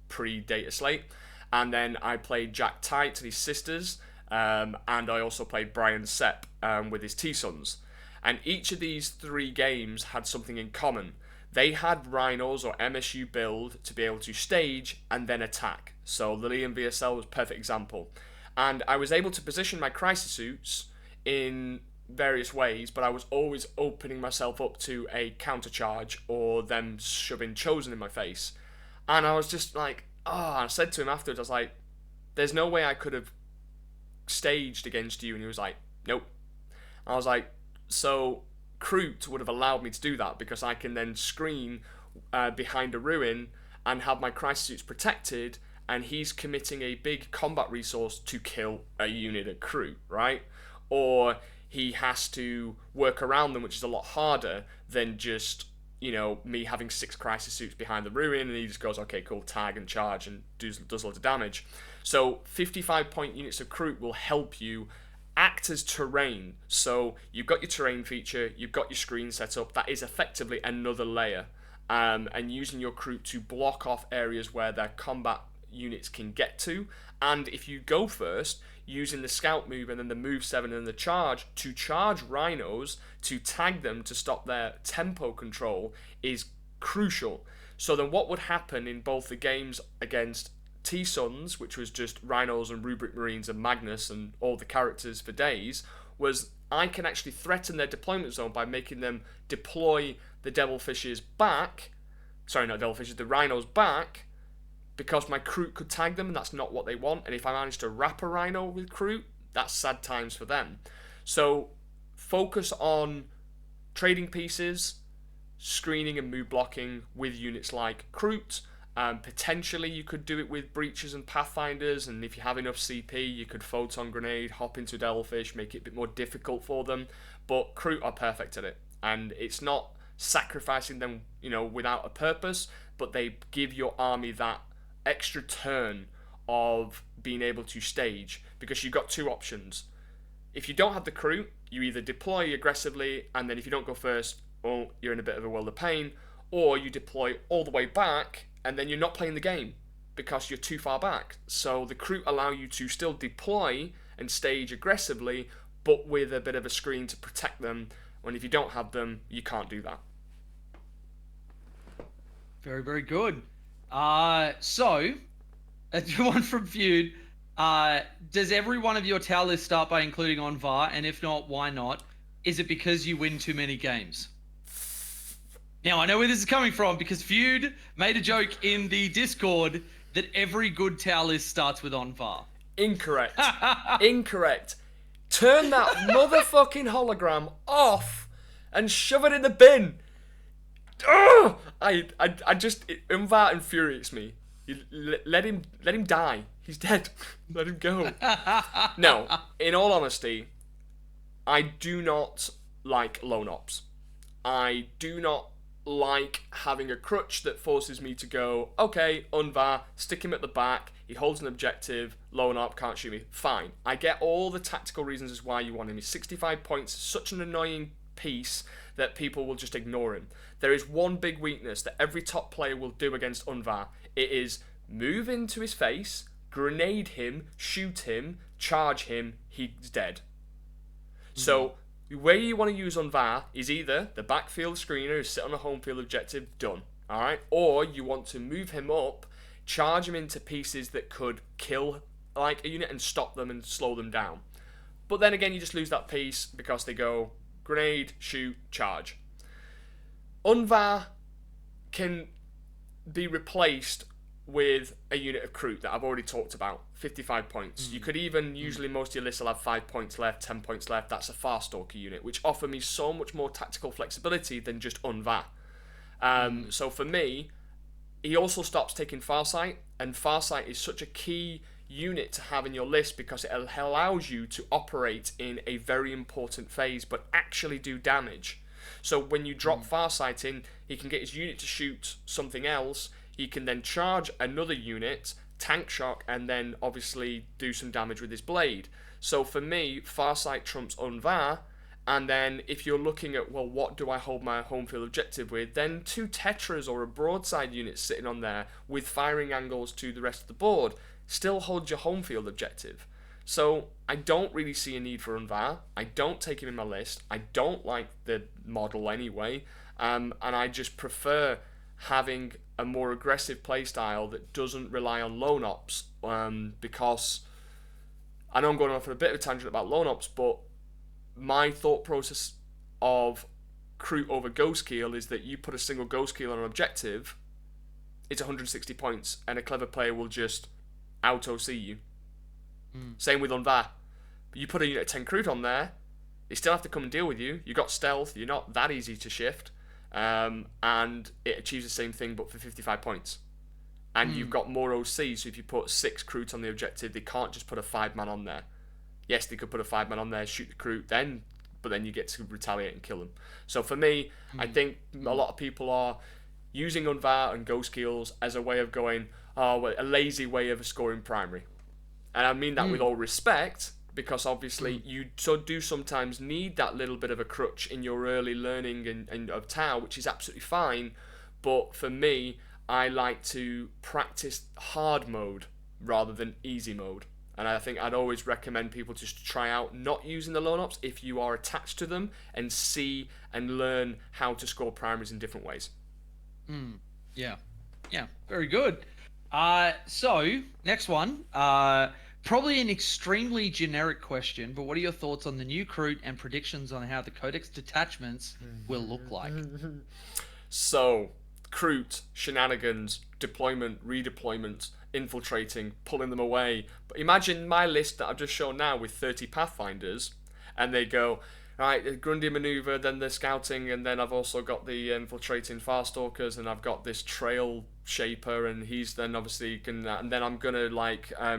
pre-data slate, and then I played Jack Tight and his sisters, and I also played Brian Sepp with his T-Sons. And each of these 3 games had something in common. They had Rhinos or MSU build to be able to stage and then attack. So the Liam VSL was a perfect example. And I was able to position my crisis suits in various ways, but I was always opening myself up to a counter charge or them shoving Chosen in my face. And I was just like, I said to him afterwards, I was like, there's no way I could have staged against you. And he was like, nope. I was like, so Kroot would have allowed me to do that because I can then screen behind a ruin and have my crisis suits protected, and he's committing a big combat resource to kill a unit of Kroot, right? Or he has to work around them, which is a lot harder than just, me having 6 crisis suits behind the ruin, and he just goes, okay, cool, tag and charge and does loads of damage. So 55-point units of Kroot will help you act as terrain. So you've got your terrain feature, you've got your screen set up, that is effectively another layer, and using your Kroot to block off areas where their combat units can get to. And if you go first, using the scout move and then the move 7 and the charge to charge rhinos to tag them to stop their tempo control is crucial. So then what would happen in both the games against T-Sons, which was just Rhinos and Rubric Marines and Magnus and all the characters for days, was I can actually threaten their deployment zone by making them deploy the Devilfishes back. Sorry, not Devilfishes, the Rhinos back, because my Kroot could tag them, and that's not what they want. And if I manage to wrap a Rhino with Kroot, that's sad times for them. So focus on trading pieces, screening and move blocking with units like Kroot. Potentially you could do it with Breaches and Pathfinders, and if you have enough CP you could Photon Grenade, hop into Devilfish, make it a bit more difficult for them. But Kroot are perfect at it, and it's not sacrificing them without a purpose, but they give your army that extra turn of being able to stage, because you've got 2 options. If you don't have the Kroot, you either deploy aggressively, and then if you don't go first, well, you're in a bit of a world of pain, or you deploy all the way back and then you're not playing the game because you're too far back. So the Kroot allow you to still deploy and stage aggressively, but with a bit of a screen to protect them, when if you don't have them, you can't do that. Very, very good. So, one from Feud. Does every one of your tower lists start by including Onvar? And if not, why not? Is it because you win too many games? Now, I know where this is coming from, because Feud made a joke in the Discord that every good tower list starts with Onvar. Incorrect. Incorrect. Turn that motherfucking hologram off and shove it in the bin. Ugh! Unvar infuriates me. Let him die. He's dead. Let him go. No, in all honesty, I do not like lone ops. I do not like having a crutch that forces me to go, okay, Unvar, stick him at the back, he holds an objective, lone op, can't shoot me. Fine. I get all the tactical reasons as why you want him. He's 65 points, such an annoying piece that people will just ignore him. There is one big weakness that every top player will do against Unvar. It is move into his face, grenade him, shoot him, charge him, he's dead. So the way you want to use Unvar is either the backfield screener is sit on a home field objective, done, alright? Or you want to move him up, charge him into pieces that could kill like a unit and stop them and slow them down. But then again, you just lose that piece because they go grenade, shoot, charge. Unvar can be replaced with a unit of Kroot that I've already talked about, 55 points. You could even, usually most of your lists will have 5 points left, 10 points left. That's a Farstalker unit, which offer me so much more tactical flexibility than just Unva. So for me, he also stops taking Farsight, and Farsight is such a key unit to have in your list because it allows you to operate in a very important phase but actually do damage. So when you drop Farsight in, he can get his unit to shoot something else. He can then charge another unit, tank shock, and then obviously do some damage with his blade. So for me, Farsight trumps Unvar. And then if you're looking at, well, what do I hold my home field objective with, then 2 Tetras or a broadside unit sitting on there with firing angles to the rest of the board still holds your home field objective. So I don't really see a need for Unvar. I don't take him in my list. I don't like the model anyway. And I just prefer having a more aggressive playstyle that doesn't rely on lone ops. Because I know I'm going off on a bit of a tangent about lone ops, but my thought process of Kroot over Ghost Keel is that you put a single Ghost Keel on an objective, it's 160 points, and a clever player will just out-OC you. Same with Unvar. But you put a unit of 10 Kroot on there, they still have to come and deal with you. You've got stealth, you're not that easy to shift, and it achieves the same thing but for 55 points. And you've got more OC, so if you put 6 Kroot on the objective, they can't just put a 5-man on there. Yes, they could put a 5-man on there, shoot the Kroot, but then you get to retaliate and kill them. So for me, I think a lot of people are using Unvar and Ghost Keels as a way of going, a lazy way of scoring primary. And I mean that with all respect, because obviously you do sometimes need that little bit of a crutch in your early learning and of Tau, which is absolutely fine. But for me, I like to practice hard mode rather than easy mode. And I think I'd always recommend people just try out not using the lone ops if you are attached to them and see and learn how to score primaries in different ways. Yeah, very good. So, next one. Probably an extremely generic question, but what are your thoughts on the new Kroot and predictions on how the Codex detachments will look like? So, Kroot, shenanigans, deployment, redeployment, infiltrating, pulling them away. But imagine my list that I've just shown now with 30 Pathfinders, and they go, right, the Grundy Maneuver, then the scouting, and then I've also got the infiltrating Farstalkers, and I've got this trail shaper, and he's then obviously gonna, and then I'm gonna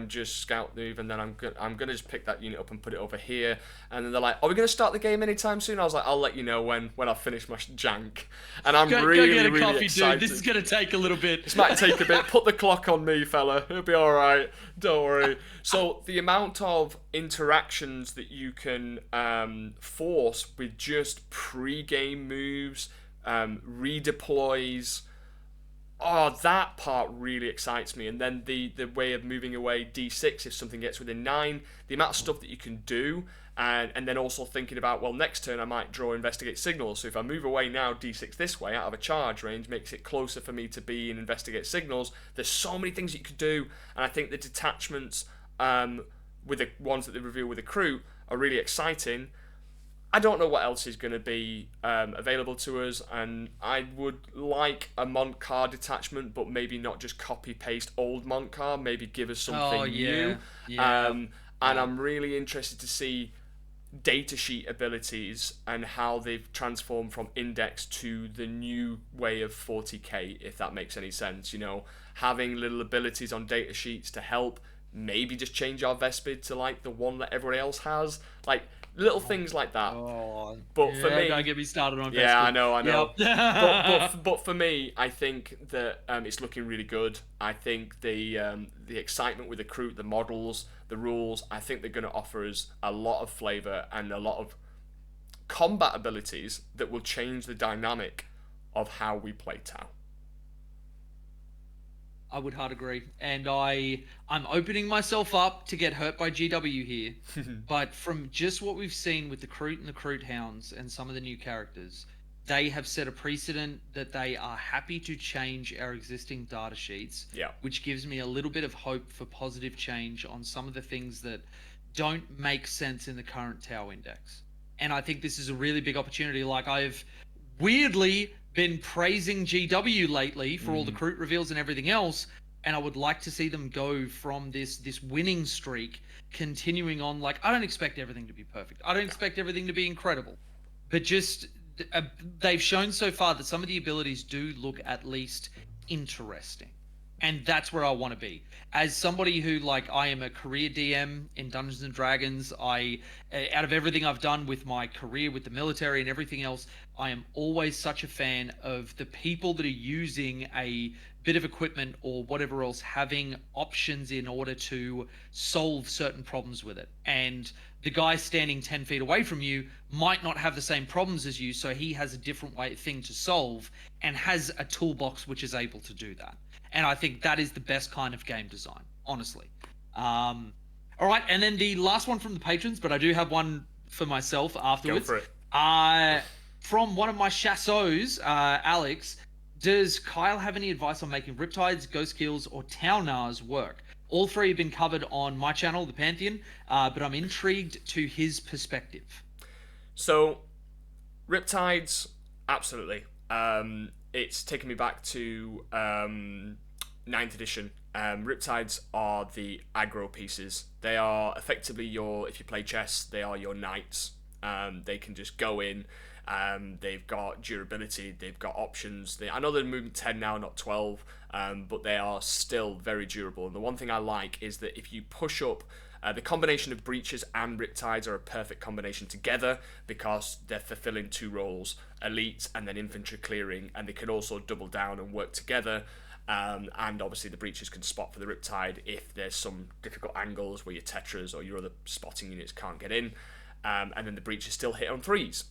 just scout move, and then I'm gonna just pick that unit up and put it over here, and then they're like, are we gonna start the game anytime soon? I was like, I'll let you know when I finish my jank, and I'm really get a coffee, excited. Dude. This is gonna take a little bit. This might take a bit. Put the clock on me, fella. It'll be all right. Don't worry. So the amount of interactions that you can force with just pre-game moves, redeploys. Oh, that part really excites me. And then the way of moving away D6 if something gets within 9. The amount of stuff that you can do. And then also thinking about, well, next turn I might draw Investigate Signals. So if I move away now D6 this way out of a charge range, makes it closer for me to be in Investigate Signals. There's so many things you could do. And I think the detachments with the ones that they reveal with the Kroot are really exciting. I don't know what else is going to be available to us, and I would like a Montcar detachment, but maybe not just copy-paste old Montcar, maybe give us something new. And I'm really interested to see datasheet abilities and how they've transformed from Index to the new way of 40k, if that makes any sense. You know, having little abilities on datasheets to help maybe just change our Vespid to like the one that everyone else has. Like, little things like that. But for me, don't get me started on Vespid. Yeah, I know. Yep. but for me, I think that it's looking really good. I think the excitement with the Kroot, the models, the rules, I think they're going to offer us a lot of flavour and a lot of combat abilities that will change the dynamic of how we play Tau. I would hard agree, and I'm opening myself up to get hurt by GW here, but from just what we've seen with the Kroot and the Kroot Hounds and some of the new characters, they have set a precedent that they are happy to change our existing data sheets, which gives me a little bit of hope for positive change on some of the things that don't make sense in the current Tau Index. And I think this is a really big opportunity. Like, I've weirdly been praising GW lately for all the Crute reveals and everything else, and I would like to see them go from this winning streak continuing on. Like, I don't expect everything to be perfect. I don't expect everything to be incredible, but just they've shown so far that some of the abilities do look at least interesting. And that's where I want to be. As somebody who, like, I am a career DM in Dungeons and Dragons, out of everything I've done with my career with the military and everything else, I am always such a fan of the people that are using a bit of equipment or whatever else, having options in order to solve certain problems with it. And the guy standing 10 feet away from you might not have the same problems as you, so he has a different thing to solve and has a toolbox which is able to do that. And I think that is the best kind of game design, honestly. All right, and then the last one from the patrons, but I do have one for myself afterwards. Go for it. From one of my Shas'Os, Alex, does Kyle have any advice on making Riptides, Ghost Kills, or Taunars work? All three have been covered on my channel, the Pantheon, but I'm intrigued to his perspective. So, Riptides, absolutely. It's taken me back to 9th edition. Riptides are the aggro pieces. They are effectively if you play chess, they are your knights. They can just go in. They've got durability, they've got options. I know they're moving 10 now, not 12, but they are still very durable. And the one thing I like is that if you push up, the combination of breaches and riptides are a perfect combination together because they're fulfilling two roles, elite and then infantry clearing, and they can also double down and work together. And obviously the breaches can spot for the riptide if there's some difficult angles where your tetras or your other spotting units can't get in, and then the breaches still hit on 3s.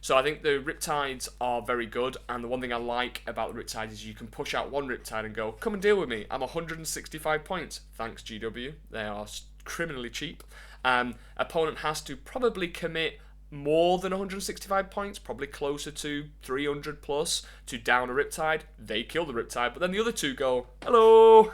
So I think the Riptides are very good, and the one thing I like about the Riptides is you can push out one Riptide and go, come and deal with me, I'm 165 points. Thanks, GW. They are criminally cheap. Opponent has to probably commit more than 165 points, probably closer to 300 plus, to down a Riptide. They kill the Riptide, but then the other two go, hello,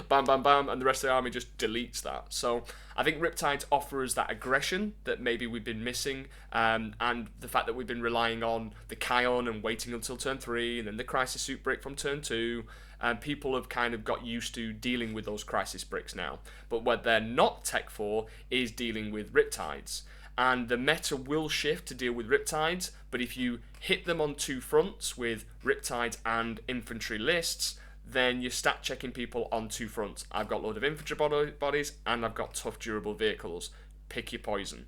bam, bam, bam, and the rest of the army just deletes that. So I think Riptides offer us that aggression that maybe we've been missing, and the fact that we've been relying on the Kion and waiting until turn 3, and then the Crisis Suit brick from turn 2, and people have kind of got used to dealing with those Crisis bricks now. But what they're not tech for is dealing with Riptides. And the meta will shift to deal with Riptides, but if you hit them on two fronts with Riptides and infantry lists, then you're stat checking people on two fronts. I've got a load of infantry bodies, and I've got tough, durable vehicles. Pick your poison.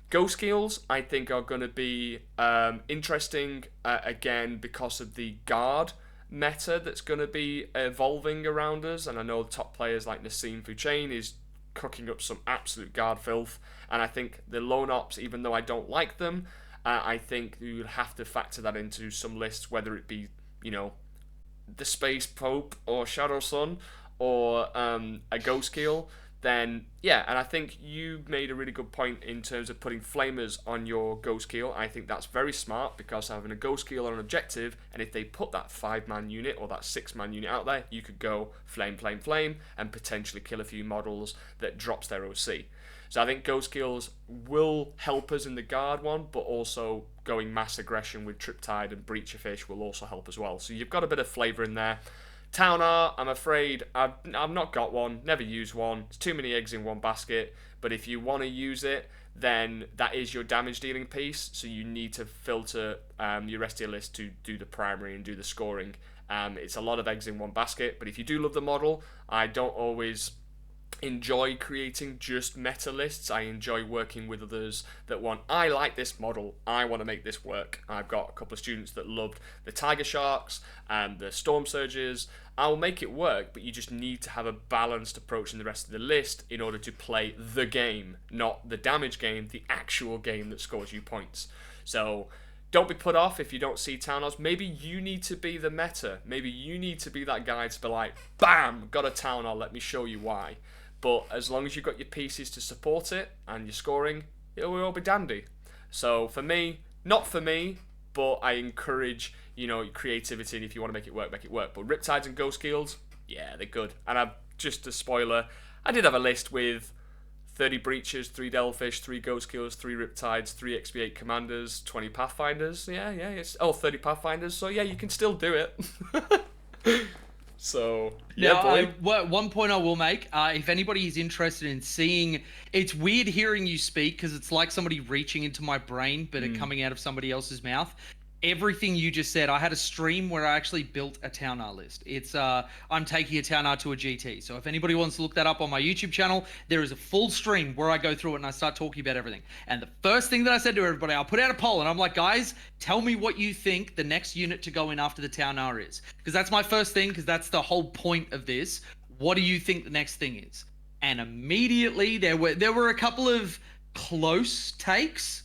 Ghost Kills, I think, are going to be interesting, again, because of the guard meta that's going to be evolving around us, and I know top players like Nassim Fuchain is cooking up some absolute guard filth, and I think the lone ops, even though I don't like them, I think you would have to factor that into some lists, whether it be, the Space Pope or Shadow Sun or a Ghost Kill, then yeah, and I think you made a really good point in terms of putting flamers on your Ghost Kill. I think that's very smart, because having a Ghost Kill on an objective, and if they put that 5-man unit or that 6-man unit out there, you could go flame, flame, flame, and potentially kill a few models that drops their OC. So I think Ghost Kills will help us in the guard one, but also going mass aggression with Triptide and Breacher Fish will also help as well. So you've got a bit of flavour in there. Taunar, I'm afraid, I've not got one, never used one. It's too many eggs in one basket. But if you want to use it, then that is your damage dealing piece. So you need to filter your rest of your list to do the primary and do the scoring. It's a lot of eggs in one basket. But if you do love the model, I don't always enjoy creating just meta lists. I enjoy working with others that I like this model, I want to make this work. I've got a couple of students that loved the Tiger Sharks and the Storm Surges. I'll make it work, but you just need to have a balanced approach in the rest of the list in order to play the game, not the damage game, the actual game that scores you points. So don't be put off if you don't see Taunars. Maybe you need to be the meta. Maybe you need to be that guy to be like, bam, got a Taunar, let me show you why. But as long as you've got your pieces to support it and your scoring, it will all be dandy. So for me, not for me, but I encourage, creativity, and if you want to make it work, make it work. But Riptides and Ghost Kills, yeah, they're good. And just a spoiler, I did have a list with 30 breaches, 3 Delfish, 3 Ghost Kills, 3 Riptides, 3 XP8 Commanders, 20 Pathfinders. Yeah, it's 30 Pathfinders. So yeah, you can still do it. So yeah, Now, boy. one point I will make, if anybody is interested in seeing, it's weird hearing you speak because it's like somebody reaching into my brain, but it coming out of somebody else's mouth. Everything you just said, I had a stream where I actually built a Town R list. It's I'm taking a Town R to a GT. So if anybody wants to look that up on my YouTube channel, there is a full stream where I go through it and I start talking about everything. And the first thing that I said to everybody, I'll put out a poll and I'm like, guys, tell me what you think the next unit to go in after the Town R is. Because that's my first thing, because that's the whole point of this. What do you think the next thing is? And immediately there were a couple of close takes,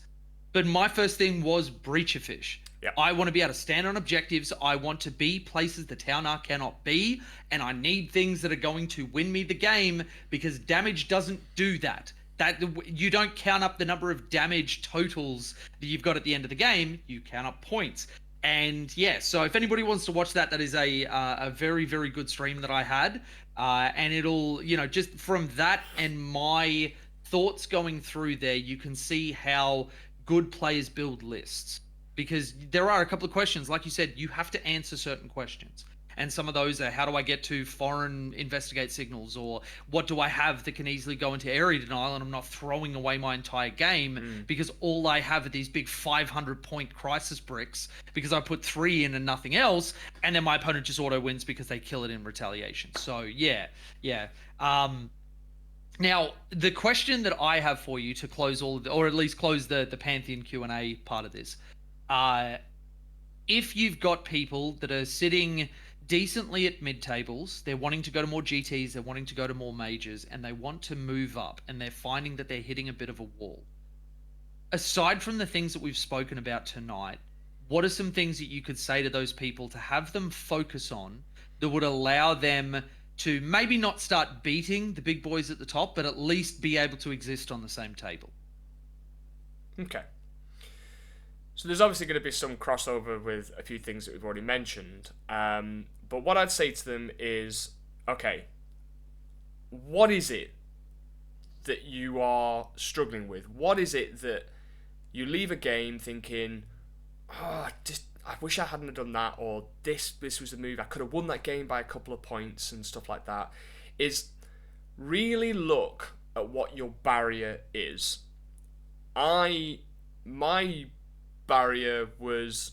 but my first thing was Breacher Fish. Yep. I want to be able to stand on objectives. I want to be places the Town R cannot be. And I need things that are going to win me the game, because damage doesn't do that. You don't count up the number of damage totals that you've got at the end of the game. You count up points. And yeah, so if anybody wants to watch that, that is a very, very good stream that I had. And it'll, just from that and my thoughts going through there, you can see how good players build lists. Because there are a couple of questions, like you said, you have to answer certain questions. And some of those are, how do I get to foreign investigate signals? Or what do I have that can easily go into area denial and I'm not throwing away my entire game because all I have are these big 500-point crisis bricks because I put 3 in and nothing else. And then my opponent just auto wins because they kill it in retaliation. So yeah. Now, the question that I have for you to close or at least close the Pantheon Q&A part of this, if you've got people that are sitting decently at mid tables, they're wanting to go to more GTs, they're wanting to go to more majors, and they want to move up, and they're finding that they're hitting a bit of a wall. Aside from the things that we've spoken about tonight, what are some things that you could say to those people to have them focus on that would allow them to maybe not start beating the big boys at the top, but at least be able to exist on the same table? Okay. So there's obviously going to be some crossover with a few things that we've already mentioned. But what I'd say to them is, okay, what is it that you are struggling with? What is it that you leave a game thinking, I wish I hadn't done that, or this was the move, I could have won that game by a couple of points and stuff like that, is really look at what your barrier is. My barrier was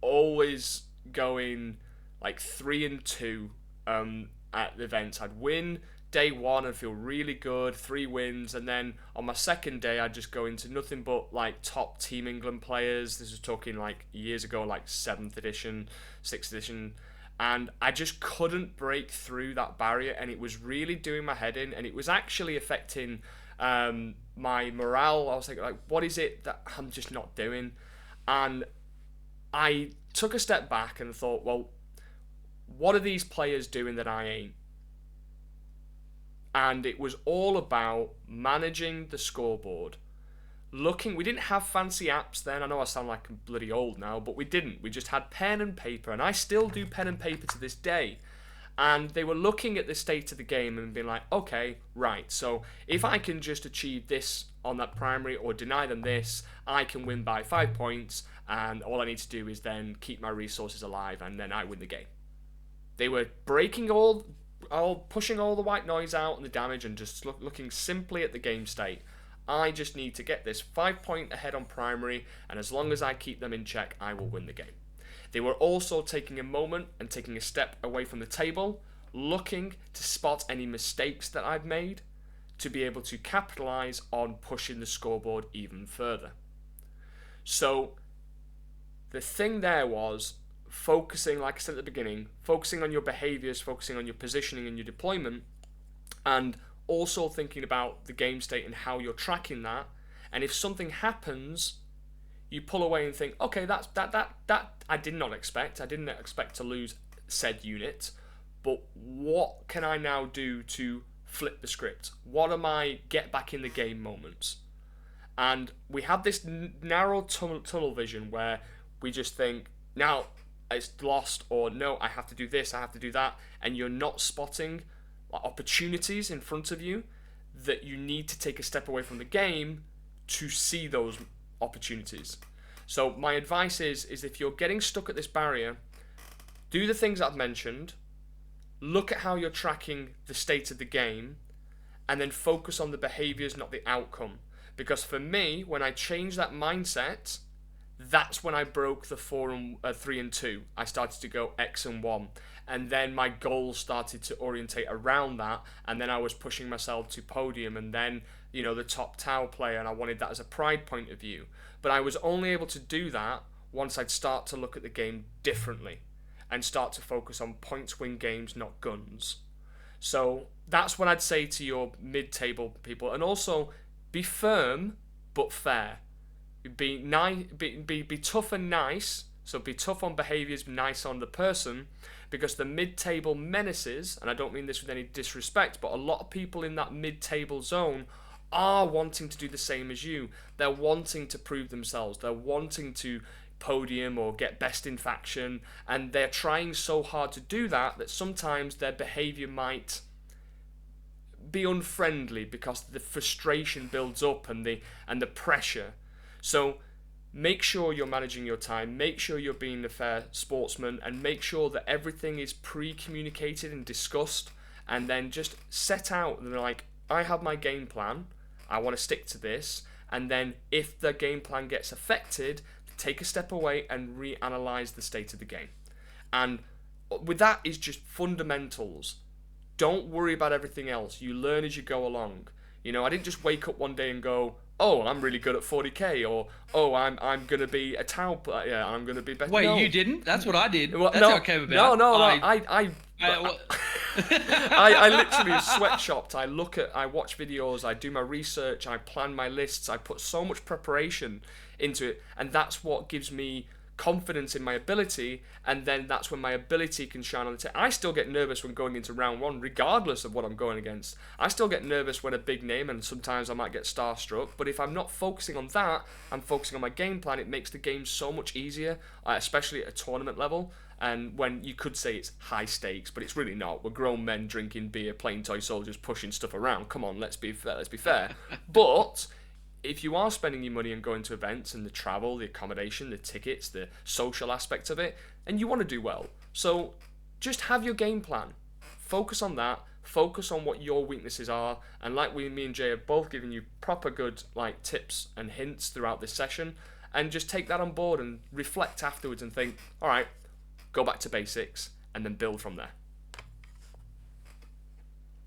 always going like 3-2 at the events. I'd win day 1 and feel really good, 3 wins, and then on my second day I'd just go into nothing but like top Team England players. This was talking like years ago, like 7th edition, 6th edition, and I just couldn't break through that barrier, and it was really doing my head in, and it was actually affecting my morale. I was like, what is it that I'm just not doing? And I took a step back and thought, well, what are these players doing that I ain't? And it was all about managing the scoreboard. We didn't have fancy apps then. I know I sound like I'm bloody old now, but we didn't. We just had pen and paper, and I still do pen and paper to this day. And they were looking at the state of the game and being like, okay, right, so if I can just achieve this on that primary or deny them this, I can win by 5 points, and all I need to do is then keep my resources alive, and then I win the game. They were breaking pushing all the white noise out and the damage and just looking simply at the game state. I just need to get this 5 point ahead on primary, and as long as I keep them in check, I will win the game. They were also taking a moment and taking a step away from the table, looking to spot any mistakes that I've made to be able to capitalize on pushing the scoreboard even further. So the thing there was focusing, like I said at the beginning, focusing on your behaviors, focusing on your positioning and your deployment, and also thinking about the game state and how you're tracking that. And if something happens, you pull away and think, okay, that I did not expect. I didn't expect to lose said unit, but what can I now do to flip the script? What are my get back in the game moments? And we have this narrow tunnel vision where we just think, now it's lost, or no, I have to do this, I have to do that, and you're not spotting opportunities in front of you that you need to take a step away from the game to see those opportunities. So my advice is if you're getting stuck at this barrier, do the things I've mentioned, look at how you're tracking the state of the game, and then focus on the behaviors, not the outcome. Because for me, when I changed that mindset, that's when I broke the 3 and 2. I started to go X and 1. And then my goals started to orientate around that. And then I was pushing myself to podium and then, the top Tau player. And I wanted that as a pride point of view. But I was only able to do that once I'd start to look at the game differently and start to focus on points-win games, not guns. So that's what I'd say to your mid-table people. And also, be firm but fair. Be tough and nice. So be tough on behaviours, nice on the person, because the mid-table menaces, and I don't mean this with any disrespect, but a lot of people in that mid-table zone are wanting to do the same as you. They're wanting to prove themselves. They're wanting to podium or get best in faction, and they're trying so hard to do that sometimes their behaviour might be unfriendly because the frustration builds up and the pressure. So make sure you're managing your time, make sure you're being a fair sportsman, and make sure that everything is pre-communicated and discussed, and then just set out and like, I have my game plan, I want to stick to this, and then if the game plan gets affected, take a step away and reanalyze the state of the game. And with that is just fundamentals. Don't worry about everything else. You learn as you go along. I didn't just wake up one day and go, oh, I'm really good at 40k, or oh, I'm gonna be a Tau player, I'm gonna be better. Wait, no. You didn't? That's what I did. Well, That's how it came about. No. I literally sweatshopped. I watch videos, I do my research, I plan my lists, I put so much preparation into it, and that's what gives me confidence in my ability, and then that's when my ability can shine on the table. I still get nervous when going into round 1, regardless of what I'm going against. I still get nervous when a big name, and sometimes I might get starstruck, but if I'm not focusing on that, I'm focusing on my game plan, it makes the game so much easier, especially at a tournament level, and when you could say it's high stakes, but it's really not. We're grown men drinking beer, playing toy soldiers, pushing stuff around. Come on, let's be fair. But if you are spending your money on going to events and the travel, the accommodation, the tickets, the social aspect of it, and you want to do well, so just have your game plan. Focus on that. Focus on what your weaknesses are. And like me and Jay have both given you proper good tips and hints throughout this session, and just take that on board and reflect afterwards and think, all right, go back to basics and then build from there.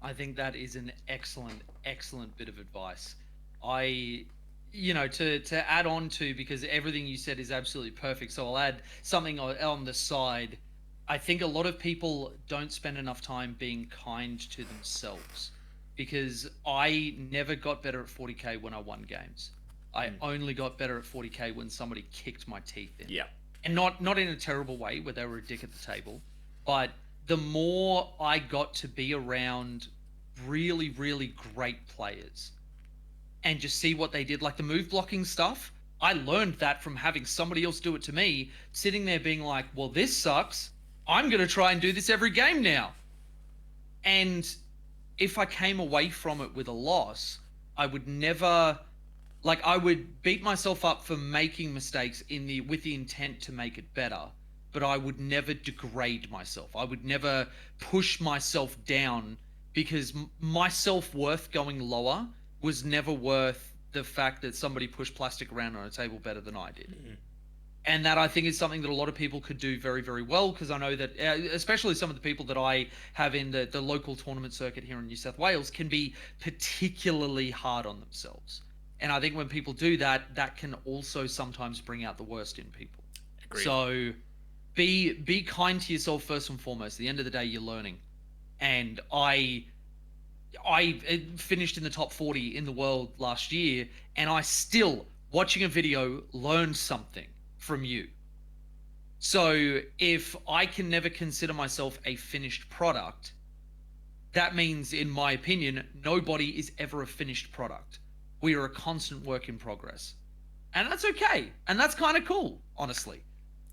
I think that is an excellent bit of advice. To add on to, because everything you said is absolutely perfect, so I'll add something on the side. I think a lot of people don't spend enough time being kind to themselves, because I never got better at 40k when I won games. I only got better at 40k when somebody kicked my teeth in. Yeah. And not in a terrible way where they were a dick at the table, but the more I got to be around really, really great players and just see what they did, like the move blocking stuff, I learned that from having somebody else do it to me, sitting there being like, well, this sucks. I'm going to try and do this every game now. And if I came away from it with a loss, I would never, I would beat myself up for making mistakes with the intent to make it better, but I would never degrade myself. I would never push myself down, because my self-worth going lower was never worth the fact that somebody pushed plastic around on a table better than I did. Mm-hmm. And that, I think, is something that a lot of people could do very, very well, because I know that, especially some of the people that I have in the local tournament circuit here in New South Wales, can be particularly hard on themselves. And I think when people do that, that can also sometimes bring out the worst in people. Agreed. So be kind to yourself first and foremost. At the end of the day, you're learning. And I finished in the top 40 in the world last year, and I still, watching a video, learned something from you. So if I can never consider myself a finished product, that means, in my opinion, nobody is ever a finished product. We are a constant work in progress. And that's okay. And that's kind of cool, honestly.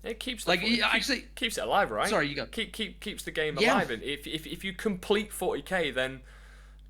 It keeps keeps it alive, right? Sorry, you go. Keeps the game alive. And if you complete 40k, then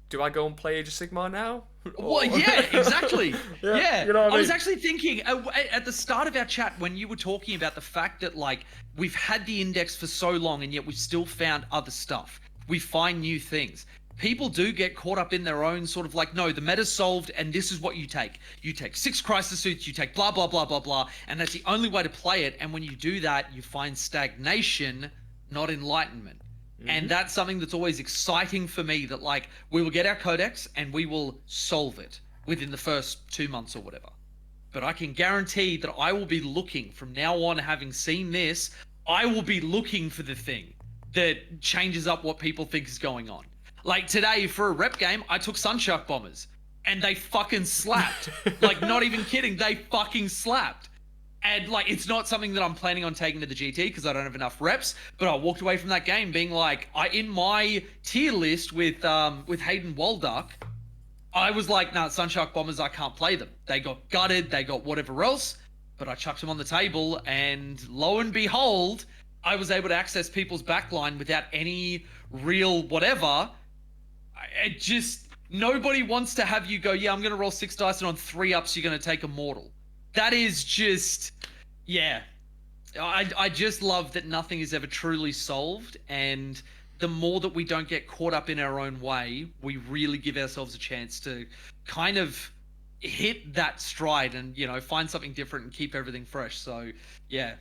do I go and play Age of Sigmar now? Well, yeah, exactly. Yeah. You know what I mean? was actually thinking at the start of our chat when you were talking about the fact that, like, we've had the index for so long and yet we've still found other stuff. We find new things. People do get caught up in their own sort of like, no, the meta's solved and this is what you take. You take 6 crisis suits, you take blah, blah, blah, blah, blah, and that's the only way to play it. And when you do that, you find stagnation, not enlightenment. And that's something that's always exciting for me, that like we will get our codex and we will solve it within the first 2 months or whatever. But I can guarantee that I will be looking from now on, having seen this, I will be looking for the thing that changes up what people think is going on. Like today for a rep game, I took Sunshark Bombers and they fucking slapped. Like, not even kidding, they fucking slapped. And like, it's not something that I'm planning on taking to the GT because I don't have enough reps. But I walked away from that game being like, in my tier list with Hayden Walduck, I was like, nah, Sunshark Bombers, I can't play them. They got gutted, they got whatever else. But I chucked them on the table, and lo and behold, I was able to access people's backline without any real whatever. It just, nobody wants to have you go, yeah, I'm going to roll 6 dice and on 3 ups you're going to take a mortal. That is just, yeah. I just love that nothing is ever truly solved, and the more that we don't get caught up in our own way, we really give ourselves a chance to kind of hit that stride and, you know, find something different and keep everything fresh. So, yeah.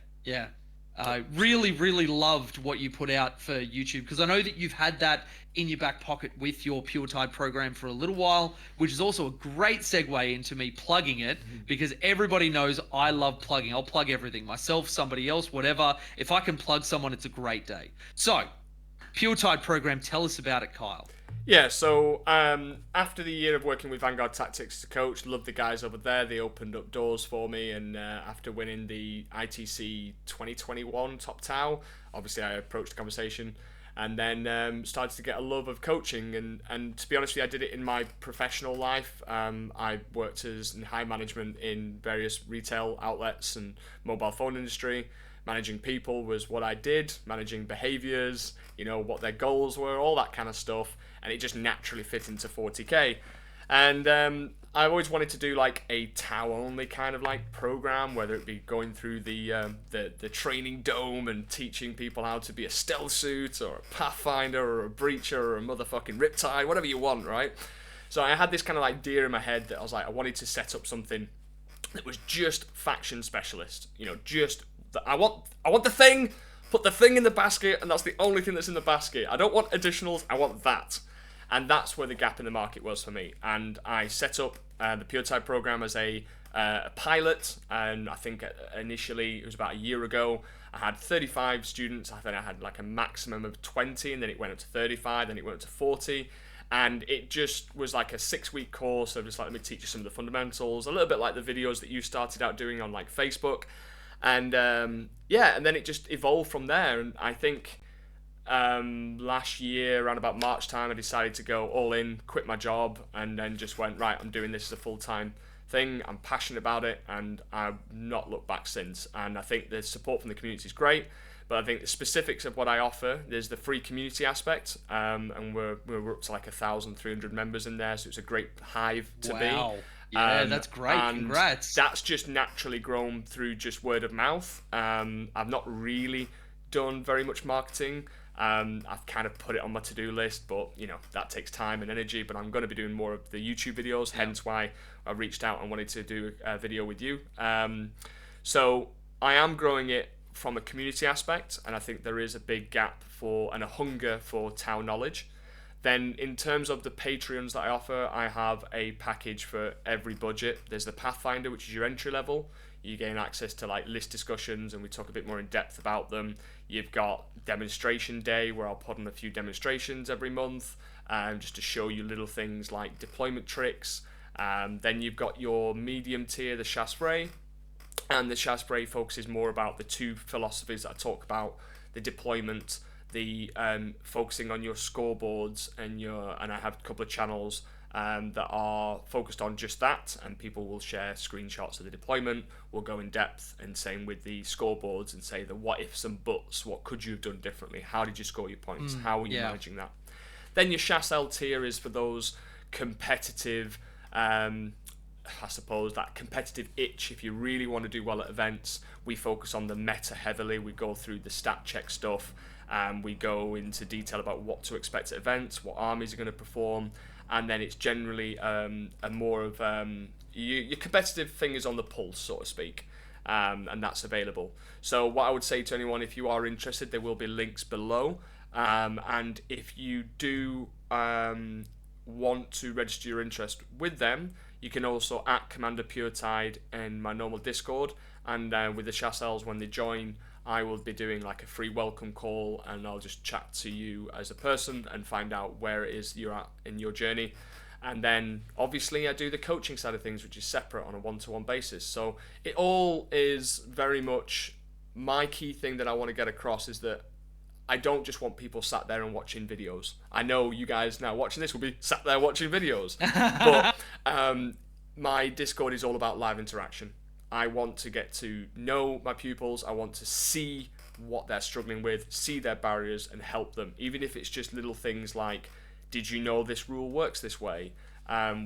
I really, really loved what you put out for YouTube, because I know that you've had that in your back pocket with your Puretide program for a little while, which is also a great segue into me plugging it, because everybody knows I love plugging. I'll plug everything, myself, somebody else, whatever. If I can plug someone, it's a great day. So, Puretide program, tell us about it, Kyle. Yeah, so after the year of working with Vanguard Tactics as a coach, loved the guys over there. They opened up doors for me, and after winning the ITC 2021 Top Tau, obviously I approached the conversation, and then started to get a love of coaching. And to be honest with you, I did it in my professional life. I worked as in high management in various retail outlets and mobile phone industry. Managing people was what I did, managing behaviors, you know, what their goals were, all that kind of stuff. And it just naturally fit into 40k. And I've always wanted to do like a Tau only kind of like program, whether it be going through the training dome and teaching people how to be a stealth suit or a pathfinder or a breacher or a motherfucking riptide, whatever you want, right? So I had this kind of idea in my head that I was like, I wanted to set up something that was just faction specialist, you know, just I want the thing, put the thing in the basket, and that's the only thing that's in the basket. I don't want additionals, I want that. And that's where the gap in the market was for me. And I set up the Puretide program as a pilot, and I think initially, it was about a year ago, I had 35 students. I think I had like a maximum of 20, and then it went up to 35, then it went up to 40. And it just was like a 6-week course of just like, let me teach you some of the fundamentals, a little bit like the videos that you started out doing on like Facebook. And and then it just evolved from there. And I think last year, around about March time, I decided to go all in, quit my job, and then just went, right, I'm doing this as a full-time thing. I'm passionate about it, and I've not looked back since. And I think the support from the community is great, but I think the specifics of what I offer, there's the free community aspect, and we're up to like 1,300 members in there, so it's a great hive to be. Yeah, that's great. Congrats. That's just naturally grown through just word of mouth. I've not really done very much marketing. I've kind of put it on my to-do list, but you know, that takes time and energy. But I'm going to be doing more of the YouTube videos, hence why I reached out and wanted to do a video with you. So I am growing it from a community aspect, and I think there is a big gap for and a hunger for Tau knowledge. Then in terms of the Patreons that I offer, I have a package for every budget. There's the Pathfinder, which is your entry level. You gain access to like list discussions, and we talk a bit more in depth about them. You've got demonstration day, where I'll put on a few demonstrations every month, just to show you little things like deployment tricks. Then you've got your medium tier, the Shas'Ui, and the Shas'Ui focuses more about the 2 philosophies that I talk about: the deployment, the focusing on your scoreboards, and I have a couple of channels that are focused on just that, and people will share screenshots of the deployment. We'll go in depth, and same with the scoreboards, and say the what ifs and buts. What could you have done differently? How did you score your points? How were you managing that? Then your Shas'L tier is for those competitive, I suppose, that competitive itch. If you really want to do well at events, we focus on the meta heavily. We go through the stat check stuff. We go into detail about what to expect at events, what armies are going to perform, and then it's generally a more of your competitive fingers on the pulse, so to speak, and that's available. So what I would say to anyone, if you are interested, there will be links below, and if you do want to register your interest with them, you can also at Commander Puretide in my normal Discord, and with the Shas'Ls, when they join, I will be doing like a free welcome call, and I'll just chat to you as a person and find out where it is you're at in your journey. And then obviously I do the coaching side of things, which is separate on a one-to-one basis. So it all is very much, my key thing that I want to get across is that I don't just want people sat there and watching videos. I know you guys now watching this will be sat there watching videos, but my Discord is all about live interaction. I want to get to know my pupils. I want to see what they're struggling with, see their barriers, and help them. Even if it's just little things like, did you know this rule works this way?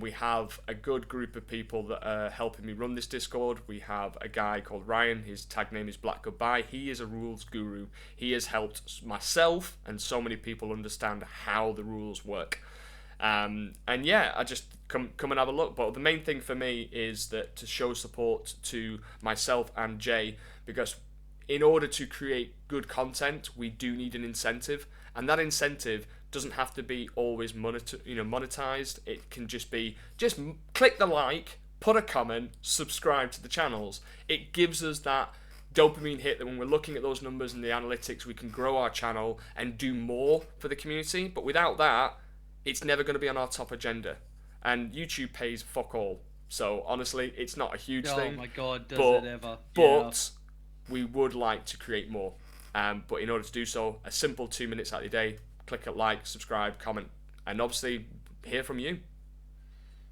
We have a good group of people that are helping me run this Discord. We have a guy called Ryan. His tag name is Black Goodbye. He is a rules guru. He has helped myself and so many people understand how the rules work. And yeah, I just come and have a look. But the main thing for me is that to show support to myself and Jay, because in order to create good content, we do need an incentive, and that incentive doesn't have to be always monetized. It can just be, just click the like, put a comment, subscribe to the channels. It gives us that dopamine hit that when we're looking at those numbers and the analytics, we can grow our channel and do more for the community. But without that, it's never going to be on our top agenda. And YouTube pays fuck all. So honestly, it's not a huge thing. Oh my God, does it ever. But we would like to create more. But in order to do so, a simple 2 minutes out of your day, click a like, subscribe, comment, and obviously hear from you.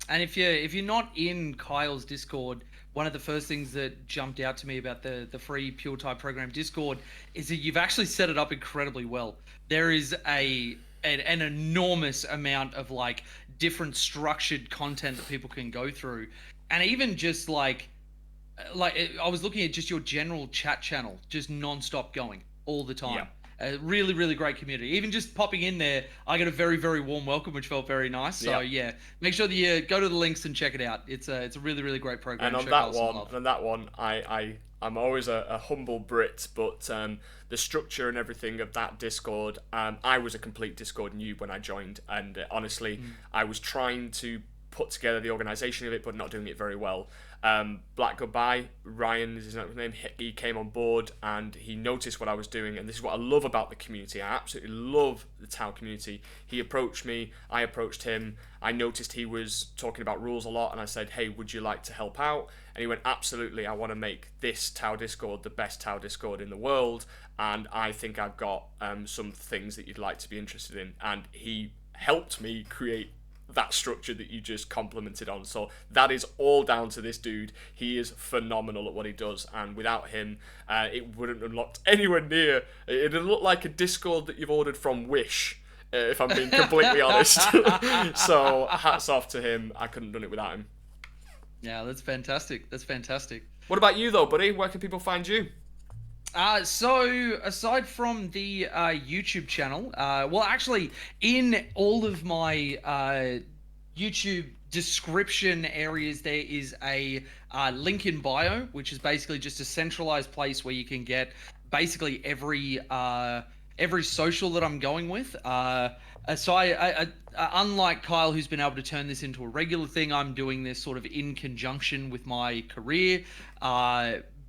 And if you're not in Kyle's Discord, one of the first things that jumped out to me about the free Puretide Program Discord is that you've actually set it up incredibly well. There is an enormous amount of like different structured content that people can go through, and even just like I was looking at just your general chat channel, just non-stop going all the time. Yeah. A really, really great community. Even just popping in there, I got a very, very warm welcome, which felt very nice. So yeah, make sure that you go to the links and check it out. It's a really, really great program. And on that one, I'm always a humble Brit, but the structure and everything of that Discord, I was a complete Discord noob when I joined, and honestly, I was trying to put together the organization of it, but not doing it very well. Black Goodbye, Ryan is his name, he came on board and he noticed what I was doing, and this is what I love about the community. I absolutely love the Tau community. He approached me, I approached him, I noticed he was talking about rules a lot, and I said, hey, would you like to help out? And he went, absolutely, I want to make this Tau Discord the best Tau Discord in the world, and I think I've got some things that you'd like to be interested in. And he helped me create that structure that you just complimented on. So that is all down to this dude. He is phenomenal at what he does, and without him, it wouldn't have looked anywhere near. It'd look like a Discord that you've ordered from Wish, if I'm being completely honest. So hats off to him. I couldn't have done it without him. Yeah, that's fantastic. That's fantastic. What about you though, buddy? Where can people find you? So aside from the YouTube channel, well, actually, in all of my YouTube description areas, there is a link in bio, which is basically just a centralized place where you can get basically every social that I'm going with. So I unlike Kyle, who's been able to turn this into a regular thing, I'm doing this sort of in conjunction with my career.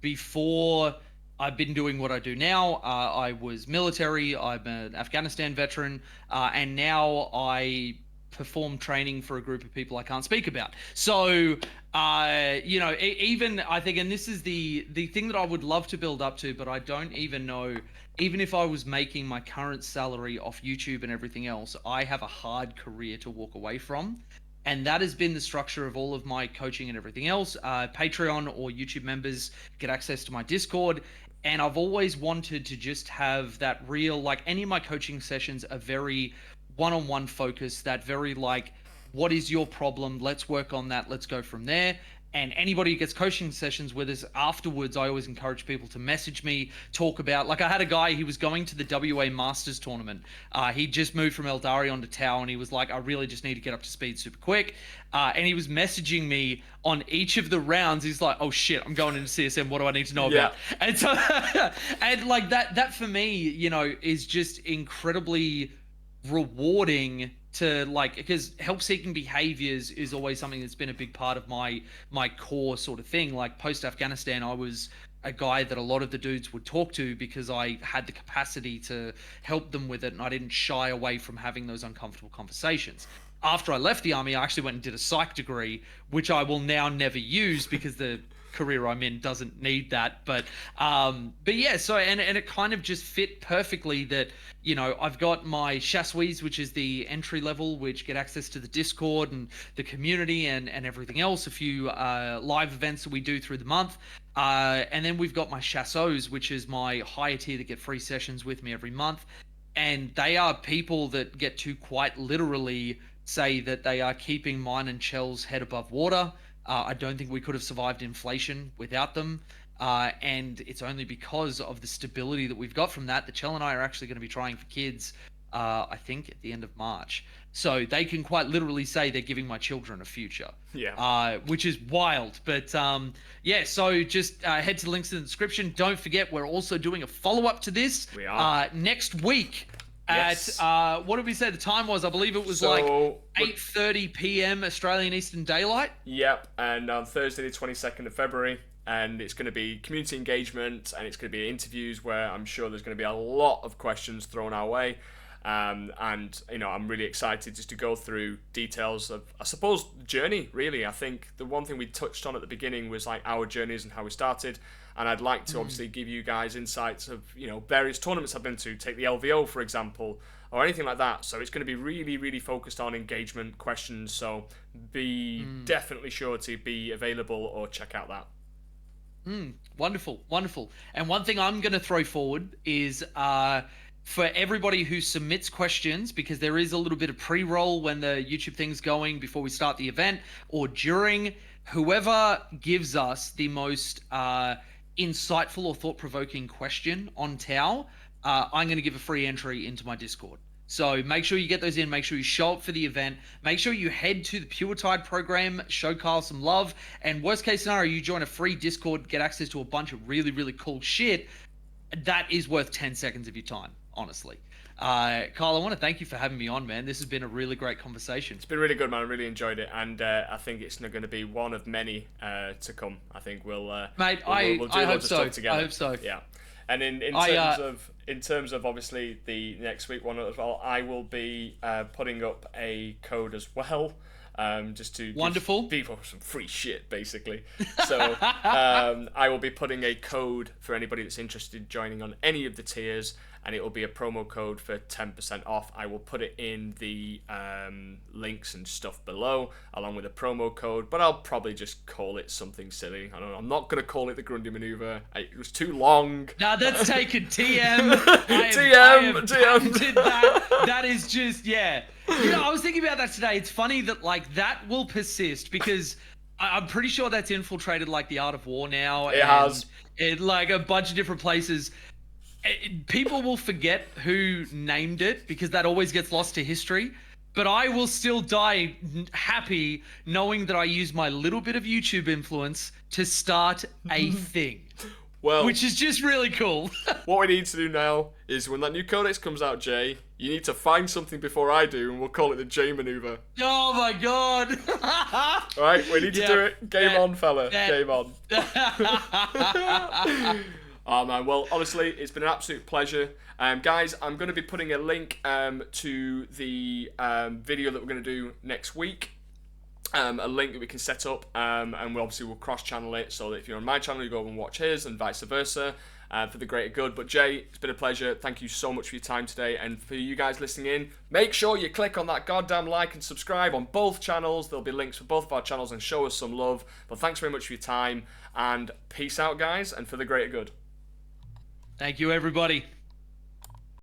Before I've been doing what I do now. I was military, I'm an Afghanistan veteran, and now I perform training for a group of people I can't speak about. So, even I think, and this is the thing that I would love to build up to, but I don't even know, even if I was making my current salary off YouTube and everything else, I have a hard career to walk away from. And that has been the structure of all of my coaching and everything else. Patreon or YouTube members get access to my Discord. And I've always wanted to just have that real, like any of my coaching sessions are very one-on-one focus, that very like, what is your problem? Let's work on that. Let's go from there. And anybody who gets coaching sessions with us afterwards, I always encourage people to message me, talk about, like I had a guy, he was going to the WA Masters tournament. He just moved from Eldarion to Tau, and he was like, I really just need to get up to speed super quick. And he was messaging me on each of the rounds. He's like, oh shit, I'm going into CSM. What do I need to know about? And so, and like that for me, you know, is just incredibly rewarding to like, because help seeking behaviors is always something that's been a big part of my core sort of thing. Like post Afghanistan, I was a guy that a lot of the dudes would talk to because I had the capacity to help them with it, and I didn't shy away from having those uncomfortable conversations. After I left the army, I actually went and did a psych degree, which I will now never use because the career I'm in doesn't need that. But yeah, so and it kind of just fit perfectly that, you know, I've got my Shas'uis, which is the entry level, which get access to the Discord and the community and everything else, a few live events that we do through the month. And then we've got my Shas'Os, which is my higher tier that get free sessions with me every month. And they are people that get to quite literally say that they are keeping mine and Chell's head above water. I don't think we could have survived inflation without them. And it's only because of the stability that we've got from that Chell and I are actually going to be trying for kids, I think, at the end of March. So they can quite literally say they're giving my children a future. Yeah. Which is wild. But yeah, so just head to the links in the description. Don't forget, we're also doing a follow-up to this. We are. Next week. Yes. At what did we say the time was? I believe it was like 8:30 p.m. Australian Eastern Daylight. Yep, and on Thursday the 22nd of February, and it's going to be community engagement, and it's going to be interviews where I'm sure there's going to be a lot of questions thrown our way. And you know, I'm really excited just to go through details of, I suppose, journey. Really, I think the one thing we touched on at the beginning was like our journeys and how we started. And I'd like to obviously give you guys insights of, you know, various tournaments I've been to. Take the LVO, for example, or anything like that. So it's going to be really, really focused on engagement questions. So be definitely sure to be available or check out that. Wonderful, wonderful. And one thing I'm going to throw forward is for everybody who submits questions, because there is a little bit of pre-roll when the YouTube thing's going before we start the event or during, whoever gives us the most insightful or thought-provoking question on Tau, I'm going to give a free entry into my Discord. So make sure you get those in. Make sure you show up for the event. Make sure you head to the Puretide Program, show Carl some love. And worst case scenario, you join a free Discord, get access to a bunch of really, really cool shit. That is worth 10 seconds of your time, honestly. Carl, I want to thank you for having me on, man. This has been a really great conversation. It's been really good, man. I really enjoyed it, and I think it's going to be one of many to come. I think we'll do I hope so. Together. I hope so. Yeah, and in terms of obviously the next week one as well, I will be putting up a code as well. Just to Wonderful. give people some free shit, basically. So I will be putting a code for anybody that's interested in joining on any of the tiers, and it will be a promo code for 10% off. I will put it in the links and stuff below, along with a promo code, but I'll probably just call it something silly. I don't know. I'm not going to call it the Grundy Maneuver. It was too long. Now that's taken TM. TM. That is just, yeah. You know, I was thinking about that today. It's funny that like that will persist because I'm pretty sure that's infiltrated like the Art of War now. It has. In like a bunch of different places. People will forget who named it because that always gets lost to history. But I will still die happy knowing that I used my little bit of YouTube influence to start a thing. Well, which is just really cool. What we need to do now is when that new codex comes out, Jay, you need to find something before I do, and we'll call it the J Maneuver. Oh my god! All right, we need to do it. Game on, fella. Game on. Oh man, well, honestly, it's been an absolute pleasure. Guys, I'm going to be putting a link to the video that we're going to do next week. A link that we can set up, and we'll cross-channel it, so that if you're on my channel, you go over and watch his, and vice versa, for the greater good. But Jay, it's been a pleasure. Thank you so much for your time today, and for you guys listening in, make sure you click on that goddamn like and subscribe on both channels. There'll be links for both of our channels, and show us some love. But thanks very much for your time, and peace out, guys, and for the greater good. Thank you, everybody.